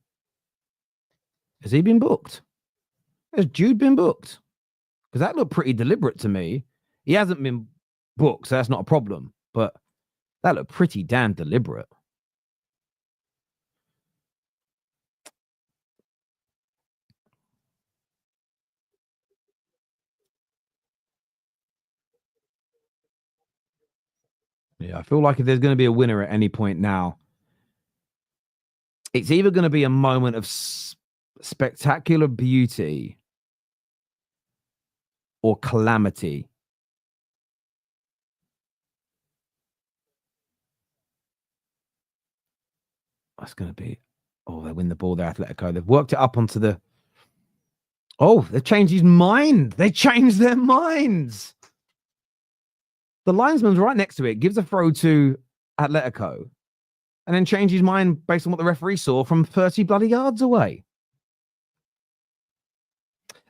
Has he been booked? Has Jude been booked? Because that looked pretty deliberate to me. He hasn't been booked, so that's not a problem. But that looked pretty damn deliberate. Yeah, I feel like if there's going to be a winner at any point now, it's either going to be a moment of spectacular beauty or calamity. That's going to be... Oh, they win the ball there, Atletico. They've worked it up onto the... Oh, they've changed his mind. They changed their minds. The linesman's right next to it. Gives a throw to Atletico. and then change his mind based on what the referee saw from 30 bloody yards away.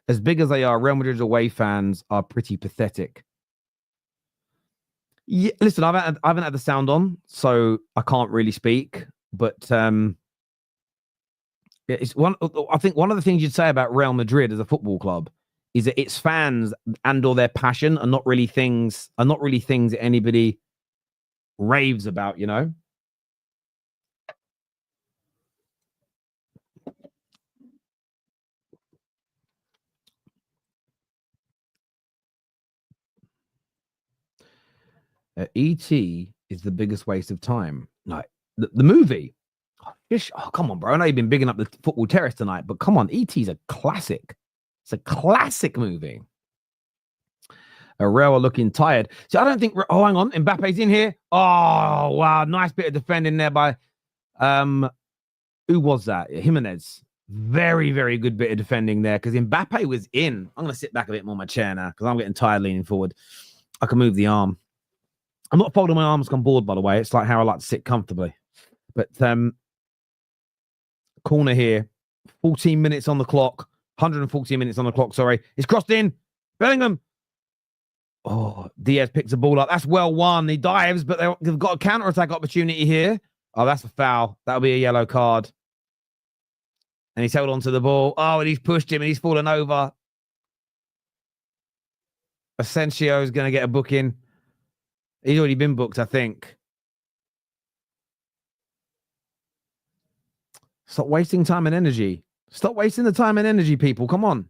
As big as they are, Real Madrid away fans are pretty pathetic. Yeah, listen, I haven't had the sound on, so I can't really speak. But it's one. I think one of the things you'd say about Real Madrid as a football club is that its fans and/or their passion are not really things that anybody raves about. You know. E.T. is the biggest waste of time. Like the movie. Oh, come on, bro. I know you've been bigging up the Football Terrace tonight, but come on. E.T.'s a classic. It's a classic movie. Real are looking tired. So I don't think... Oh, hang on. Mbappe's in here. Oh, wow. Nice bit of defending there by... who was that? Jimenez. Very, very good bit of defending there because Mbappe was in. I'm going to sit back a bit more on my chair now because I'm getting tired leaning forward. I can move the arm. I'm not folding my arms on board, by the way. It's like how I like to sit comfortably. But corner here, 14 minutes on the clock, 114 minutes on the clock, sorry. It's crossed in. Bellingham. Oh, Diaz picks the ball up. That's well won. He dives, but they've got a counter-attack opportunity here. Oh, that's a foul. That'll be a yellow card. And he's held on to the ball. Oh, and he's pushed him and he's fallen over. Asensio is going to get a booking. He's already been booked, I think. Stop wasting time and energy. Stop wasting the time and energy, people. Come on.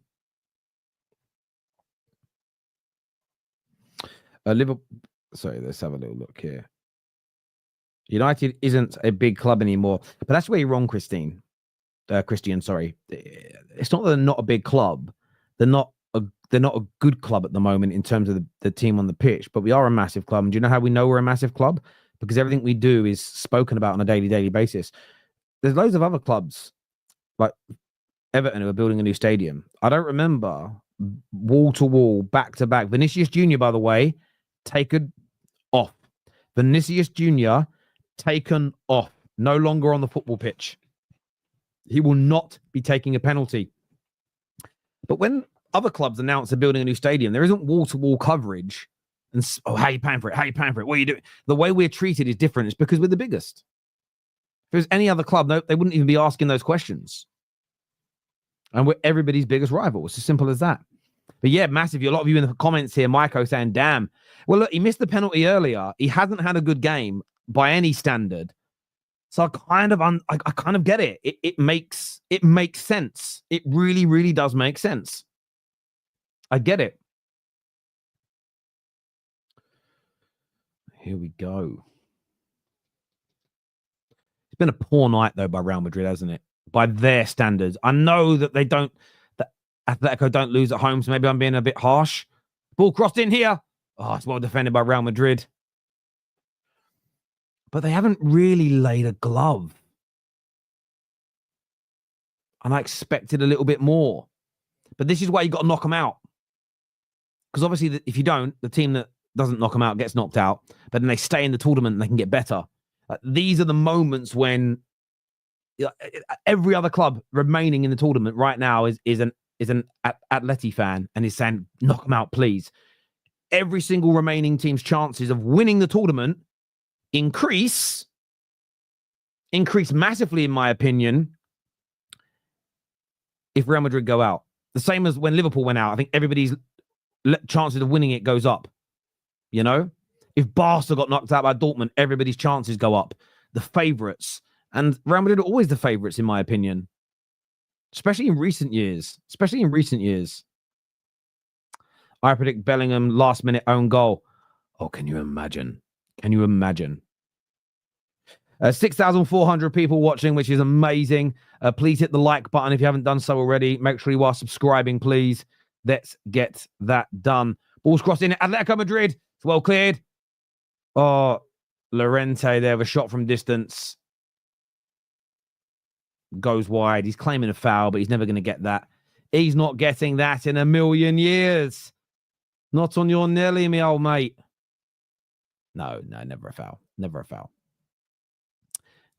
Liverpool. Sorry, let's have a little look here. United isn't a big club anymore. But that's where you're wrong, Christian, sorry. It's not that they're not a big club. They're not a good club at the moment in terms of the team on the pitch, but we are a massive club. And do you know how we know we're a massive club? Because everything we do is spoken about on a daily basis. There's loads of other clubs like Everton who are building a new stadium. I don't remember wall to wall, back to back. Vinicius Jr., by the way, taken off. Vinicius Jr. taken off. No longer on the football pitch. He will not be taking a penalty. But when other clubs announce they're building a new stadium, there isn't wall-to-wall coverage. And how are you paying for it? How are you paying for it? What are you doing? The way we're treated is different. It's because we're the biggest. If there's any other club, no, they wouldn't even be asking those questions. And we're everybody's biggest rival. It's as simple as that. But yeah, massive. A lot of you in the comments here, Maiko saying, damn. Well, look, he missed the penalty earlier. He hasn't had a good game by any standard. So I kind of get it. It makes sense. It really, really does make sense. I get it. Here we go. It's been a poor night though by Real Madrid, hasn't it? By their standards. I know that Atletico don't lose at home, so maybe I'm being a bit harsh. Ball crossed in here. Oh, it's well defended by Real Madrid. But they haven't really laid a glove. And I expected a little bit more. But this is why you got to knock them out. Because obviously, if you don't, the team that doesn't knock them out gets knocked out. But then they stay in the tournament and they can get better. These are the moments when every other club remaining in the tournament right now is an Atleti fan and is saying, knock them out, please. Every single remaining team's chances of winning the tournament increase massively, in my opinion, if Real Madrid go out. The same as when Liverpool went out. I think everybody's chances of winning it goes up. You know? If Barca got knocked out by Dortmund, everybody's chances go up. The favourites. And Real Madrid are always the favourites, in my opinion. Especially in recent years. I predict Bellingham last-minute own goal. Oh, can you imagine? 6,400 people watching, which is amazing. Please hit the like button if you haven't done so already. Make sure you are subscribing, please. Let's get that done. Ball's crossed in. Atletico Madrid. It's well cleared. Oh, Llorente there with a shot from distance. Goes wide. He's claiming a foul, but he's never going to get that. He's not getting that in a million years. Not on your Nelly, me old mate. No, never a foul.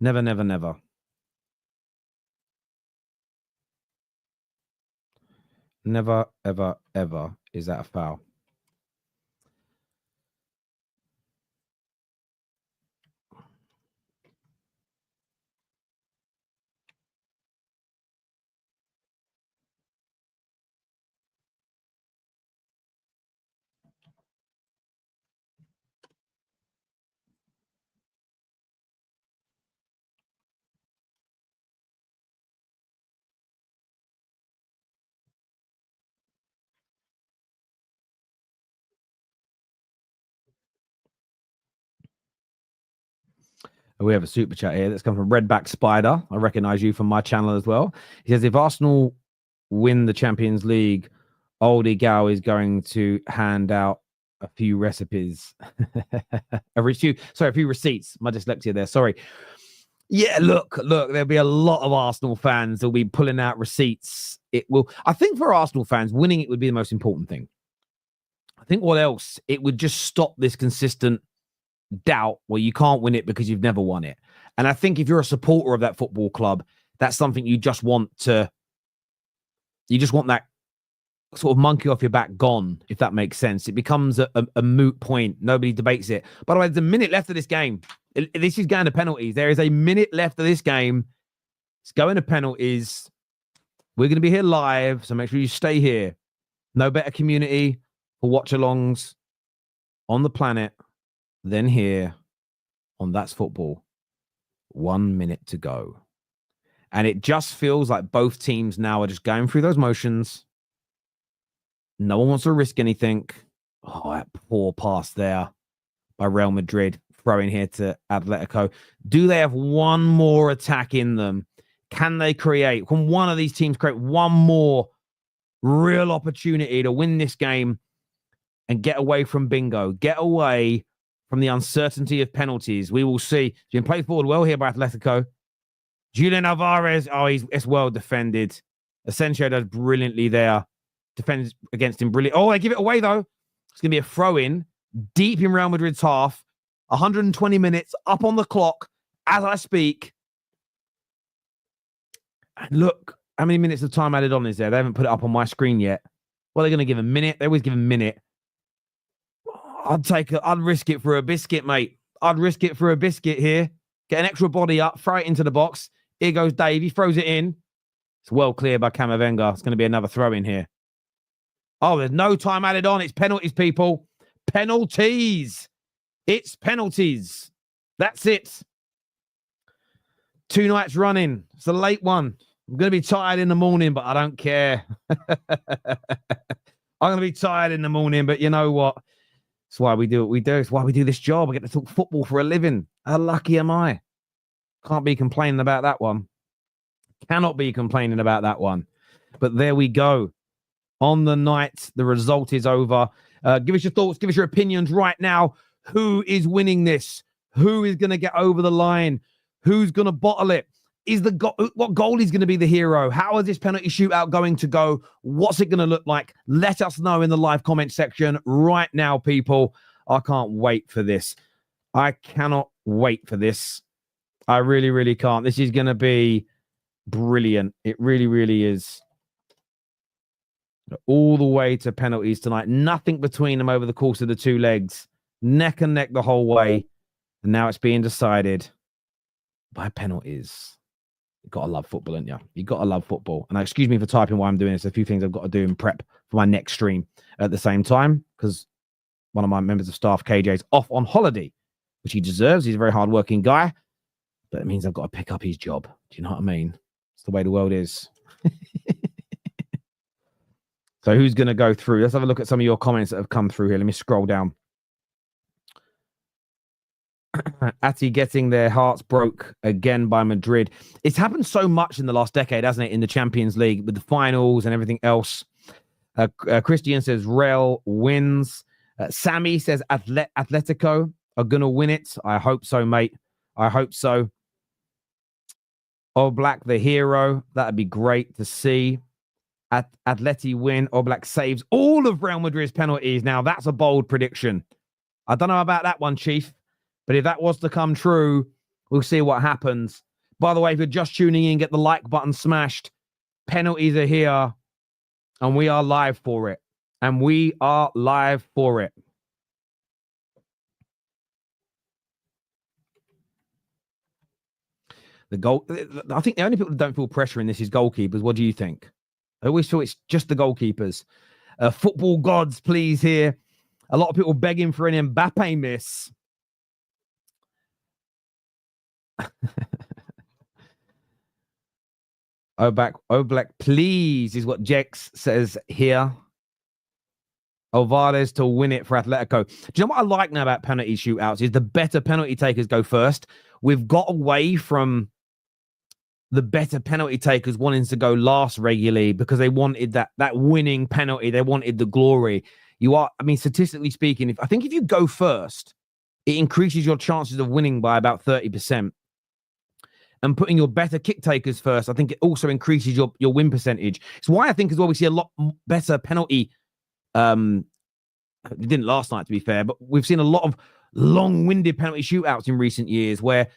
Never, never, never. Never, ever, ever is that a foul. We have a super chat here that's come from Redback Spider. I recognize you from my channel as well. He says, if Arsenal win the Champions League, Oldie Gow is going to hand out a few recipes. a few receipts. My dyslexia there. Sorry. Yeah, look, there'll be a lot of Arsenal fans that'll be pulling out receipts. I think for Arsenal fans, winning it would be the most important thing. I think what else? It would just stop this consistent doubt where you can't win it because you've never won it. And I think if you're a supporter of that football club, that's something you just want that sort of monkey off your back gone, if that makes sense. It becomes a moot point. Nobody debates it. By the way, there's a minute left of this game. This is going to penalties. There is a minute left of this game. It's going to penalties. We're going to be here live, so make sure you stay here. No better community for watch-alongs on the planet than here on That's Football. 1 minute to go. And it just feels like both teams now are just going through those motions. No one wants to risk anything. Oh, that poor pass there by Real Madrid. Throwing here to Atletico. Do they have one more attack in them? Can they create? Can one of these teams create one more real opportunity to win this game and get away from bingo? Get away from the uncertainty of penalties. We will see. He's been played forward well here by Atletico. Julian Alvarez. Oh, it's well defended. Asensio does brilliantly there. Defends against him brilliant. Oh, they give it away, though. It's going to be a throw-in deep in Real Madrid's half. 120 minutes up on the clock as I speak. And look, how many minutes of time added on is there? They haven't put it up on my screen yet. Well, they're going to give a minute. They always give a minute. I'd risk it for a biscuit, mate. I'd risk it for a biscuit here. Get an extra body up, throw it into the box. Here goes Dave. He throws it in. It's well clear by Camavinga. It's going to be another throw in here. Oh, there's no time added on. It's penalties, people. Penalties. It's penalties. That's it. 2 nights running. It's a late one. I'm going to be tired in the morning, but I don't care. I'm going to be tired in the morning, but you know what? It's why we do what we do. It's why we do this job. I get to talk football for a living. How lucky am I? Can't be complaining about that one. Cannot be complaining about that one. But there we go. On the night, the result is over. Give us your thoughts. Give us your opinions right now. Who is winning this? Who is going to get over the line? Who's going to bottle it? What goal is going to be the hero? How is this penalty shootout going to go? What's it going to look like? Let us know in the live comment section right now, people. I can't wait for this. I cannot wait for this. I really, really can't. This is going to be brilliant. It really, really is. All the way to penalties tonight. Nothing between them over the course of the 2 legs. Neck and neck the whole way. And now it's being decided by penalties. You've got to love football, haven't you? You've got to love football. And excuse me for typing while I'm doing this. A few things I've got to do in prep for my next stream at the same time, because one of my members of staff, KJ's off on holiday, which he deserves. He's a very hardworking guy. But it means I've got to pick up his job. Do you know what I mean? It's the way the world is. So who's going to go through? Let's have a look at some of your comments that have come through here. Let me scroll down. Ati getting their hearts broke again by Madrid. It's happened so much in the last decade, hasn't it, in the Champions League with the finals and everything else. Christian says Real wins. Sammy says Atletico are going to win it. I hope so, mate. I hope so. Oblak, the hero. That'd be great to see. Atleti win. Oblak saves all of Real Madrid's penalties. Now, that's a bold prediction. I don't know about that one, Chief. But if that was to come true, We'll see what happens. By the way, if you're just tuning in, get the like button smashed. Penalties are here, and we are live for it. And we are live for it. The goal. I think the only people that don't feel pressure in this is goalkeepers. What do you think? I always feel it's just the goalkeepers. Football gods, please here. A lot of people begging for an Mbappe miss. Oblak, please, is what Jex says here. Alvarez to win it for Atletico. Do you know what I like now about penalty shootouts is the better penalty takers go first. We've got away from the better penalty takers wanting to go last regularly because they wanted that winning penalty. They wanted the glory. Statistically speaking, I think if you go first, it increases your chances of winning by about 30%. And putting your better kick takers first, I think it also increases your win percentage. It's why I think as well we see a lot better penalty. It didn't last night, to be fair, but we've seen a lot of long-winded penalty shootouts in recent years where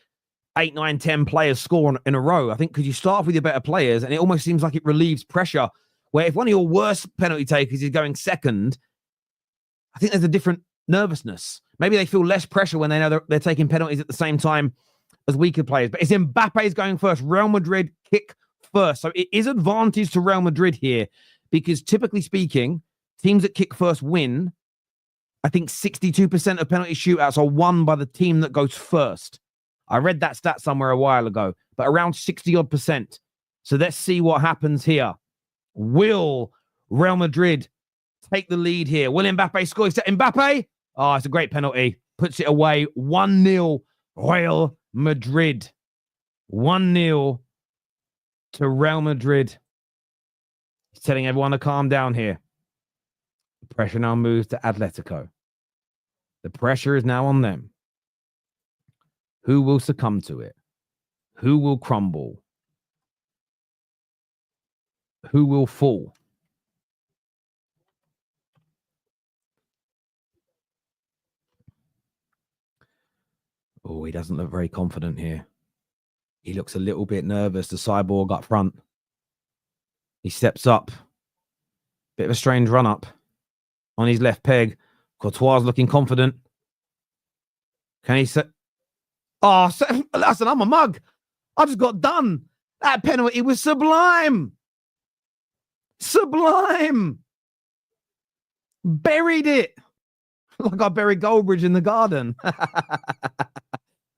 8, 9, 10 players score in a row. I think because you start off with your better players and it almost seems like it relieves pressure. Where if one of your worst penalty takers is going second, I think there's a different nervousness. Maybe they feel less pressure when they know they're taking penalties at the same time as weaker players. But it's Mbappe's going first. Real Madrid kick first. So it is advantage to Real Madrid here because typically speaking, teams that kick first win. I think 62% of penalty shootouts are won by the team that goes first. I read that stat somewhere a while ago, but around 60-odd%. So let's see what happens here. Will Real Madrid take the lead here? Will Mbappe score? Is that Mbappe? Oh, it's a great penalty. Puts it away. 1-0 Real Madrid. 1-0 to Real Madrid. He's telling everyone to calm down here. The pressure now moves to Atletico. The pressure is now on them. Who will succumb to it? Who will crumble? Who will fall? Oh, he doesn't look very confident here. He looks a little bit nervous, the cyborg up front. He steps up. Bit of a strange run up on his left peg. Courtois looking confident. Can he say... Oh, listen, I'm a mug. I just got done. That penalty was sublime. Sublime. Buried it. Like I buried Goldbridge in the garden.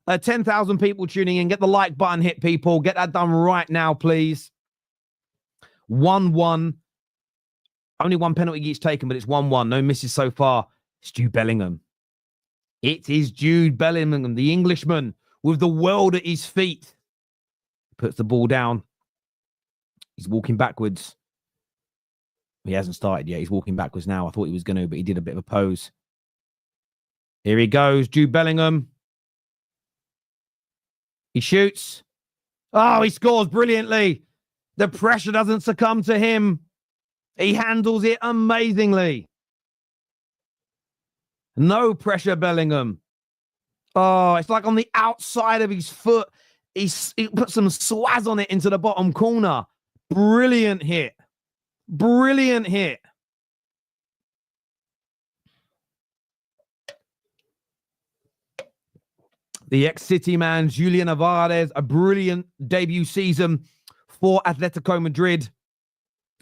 10,000 people tuning in. Get the like button hit, people. Get that done right now, please. 1-1. Only one penalty each taken, but it's 1-1. No misses so far. It's Jude Bellingham. It is Jude Bellingham, the Englishman, with the world at his feet. Puts the ball down. He's walking backwards. He hasn't started yet. He's walking backwards now. I thought he was going to, but he did a bit of a pose. Here he goes, Jude Bellingham. He shoots. Oh, he scores brilliantly. The pressure doesn't succumb to him. He handles it amazingly. No pressure, Bellingham. Oh, it's like on the outside of his foot. He put some swaz on it into the bottom corner. Brilliant hit. Brilliant hit. The ex-City man, Julian Alvarez, a brilliant debut season for Atletico Madrid.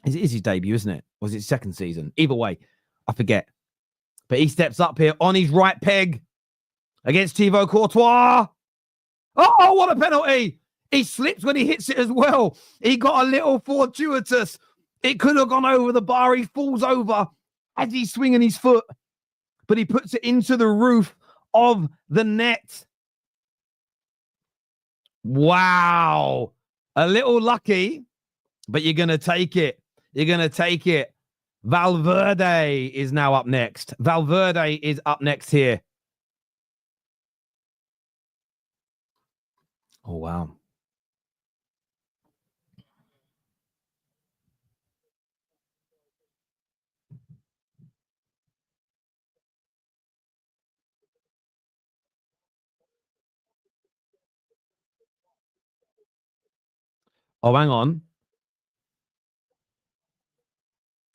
It is his debut, isn't it? Or was it his second season? Either way, I forget. But he steps up here on his right peg against Thibaut Courtois. Oh, what a penalty. He slips when he hits it as well. He got a little fortuitous. It could have gone over the bar. He falls over as he's swinging his foot. But he puts it into the roof of the net. Wow. A little lucky, but you're going to take it. You're going to take it. Valverde is now up next. Valverde is up next here. Oh, wow. Oh, hang on.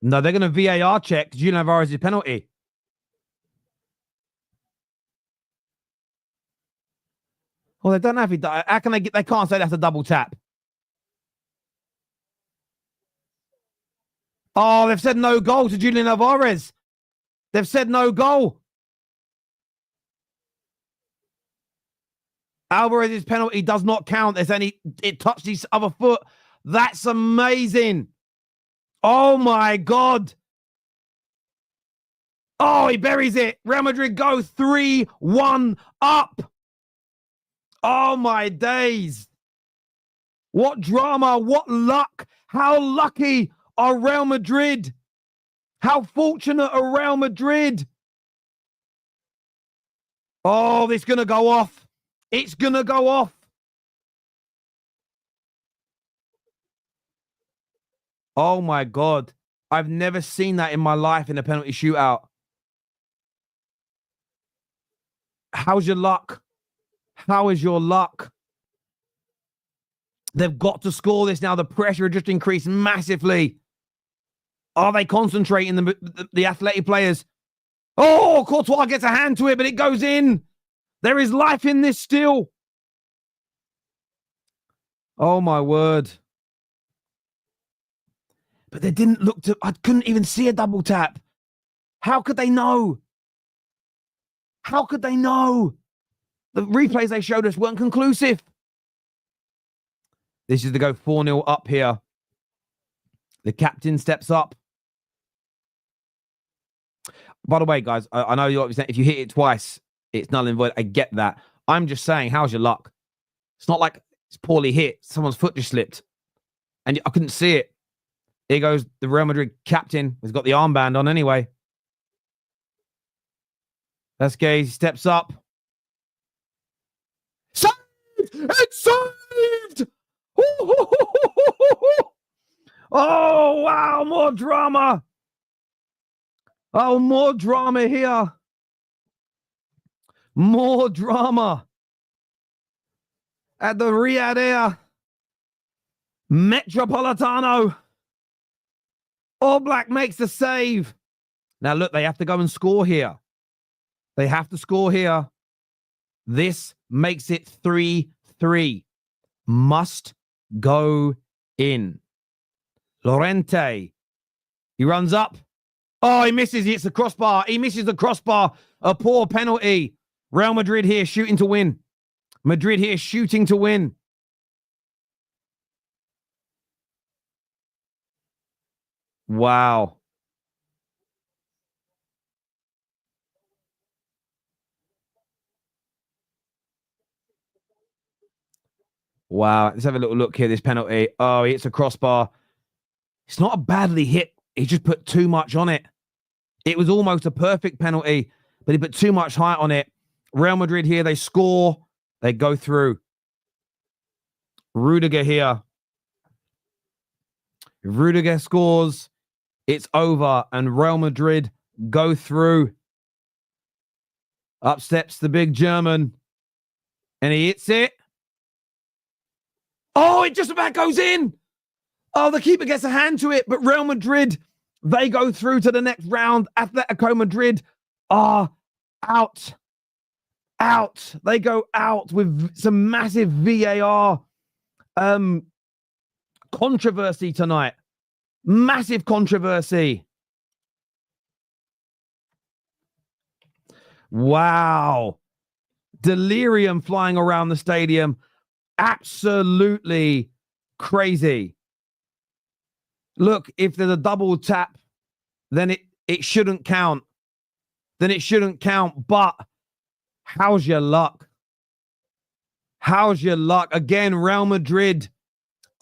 No, they're going to VAR check Julian Alvarez's penalty. Well, they don't have it. How can they get? They can't say that's a double tap. Oh, they've said no goal to Julian Alvarez. They've said no goal. Alvarez's penalty does not count. There's it touched his other foot. That's amazing. Oh my God. Oh, he buries it. Real Madrid go 3-1 up. Oh my days. What drama, what luck. How lucky are Real Madrid? How fortunate are Real Madrid? Oh, it's going to go off. It's going to go off. Oh my God. I've never seen that in my life in a penalty shootout. How's your luck? How is your luck? They've got to score this now. The pressure has just increased massively. Are they concentrating, the athletic players? Oh, Courtois gets a hand to it, but it goes in. There is life in this still. Oh, my word. But they didn't look to... I couldn't even see a double tap. How could they know? How could they know? The replays they showed us weren't conclusive. This is to go 4-0 up here. The captain steps up. By the way, guys, I know you're saying if you hit it twice, it's null and void. I get that. I'm just saying, how's your luck? It's not like it's poorly hit. Someone's foot just slipped. And I couldn't see it. Here goes the Real Madrid captain. He's got the armband on anyway. Vasquez steps up. Saved! It's saved! Oh, wow. More drama. Oh, more drama here. More drama. At the Riyadh Air Metropolitano. All Black makes the save. Now, look, they have to go and score here. They have to score here. This makes it 3-3. Must go in. Llorente. He runs up. Oh, he misses. He hits the crossbar. He misses the crossbar. A poor penalty. Real Madrid here shooting to win. Madrid here shooting to win. Wow. Wow. Let's have a little look here. This penalty. Oh, he hits a crossbar. It's not a badly hit. He just put too much on it. It was almost a perfect penalty, but he put too much height on it. Real Madrid here, they score. They go through. Rudiger here. If Rudiger scores, it's over, and Real Madrid go through. Up steps the big German, and he hits it. Oh, it just about goes in. Oh, the keeper gets a hand to it, but Real Madrid, they go through to the next round. Atletico Madrid are out. Out. They go out with some massive VAR controversy tonight. Massive controversy. Wow. Delirium flying around the stadium. Absolutely crazy. Look, if there's a double tap, then it shouldn't count. Then it shouldn't count. But how's your luck? How's your luck? Again, Real Madrid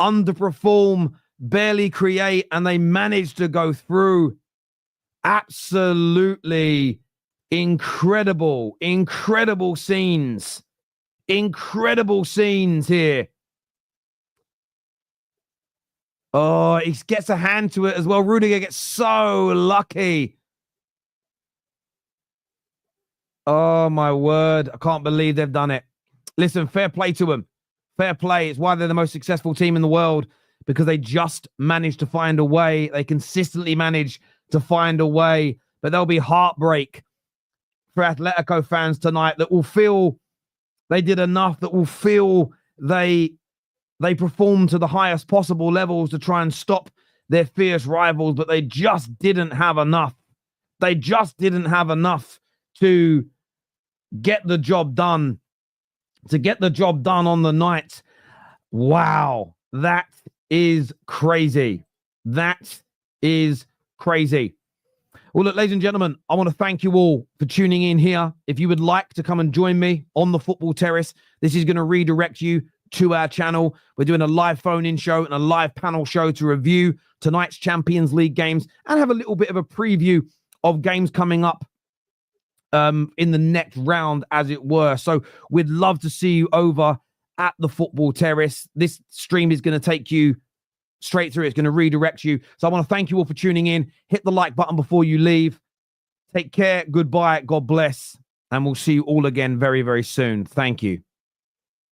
underperform, barely create, and they manage to go through. Absolutely incredible, incredible scenes. Incredible scenes here. Oh, he gets a hand to it as well. Rudiger gets so lucky. Oh, my word. I can't believe they've done it. Listen, fair play to them. Fair play. It's why they're the most successful team in the world, because they just manage to find a way. They consistently manage to find a way. But there'll be heartbreak for Atletico fans tonight that will feel they did enough, that will feel they performed to the highest possible levels to try and stop their fierce rivals, but they just didn't have enough. They just didn't have enough to get the job done, on the night. Wow, that is crazy. That is crazy. Well, look, ladies and gentlemen, I want to thank you all for tuning in here. If you would like to come and join me on the Football Terrace, this is going to redirect you to our channel. We're doing a live phone-in show and a live panel show to review tonight's Champions League games and have a little bit of a preview of games coming up in the next round, as it were. So we'd love to see you over at the Football Terrace. This stream is going to take you straight through. It's going to redirect you. So I want to thank you all for tuning in. Hit the like button before you leave. Take care. Goodbye. God bless. And we'll see you all again very, very soon. Thank you.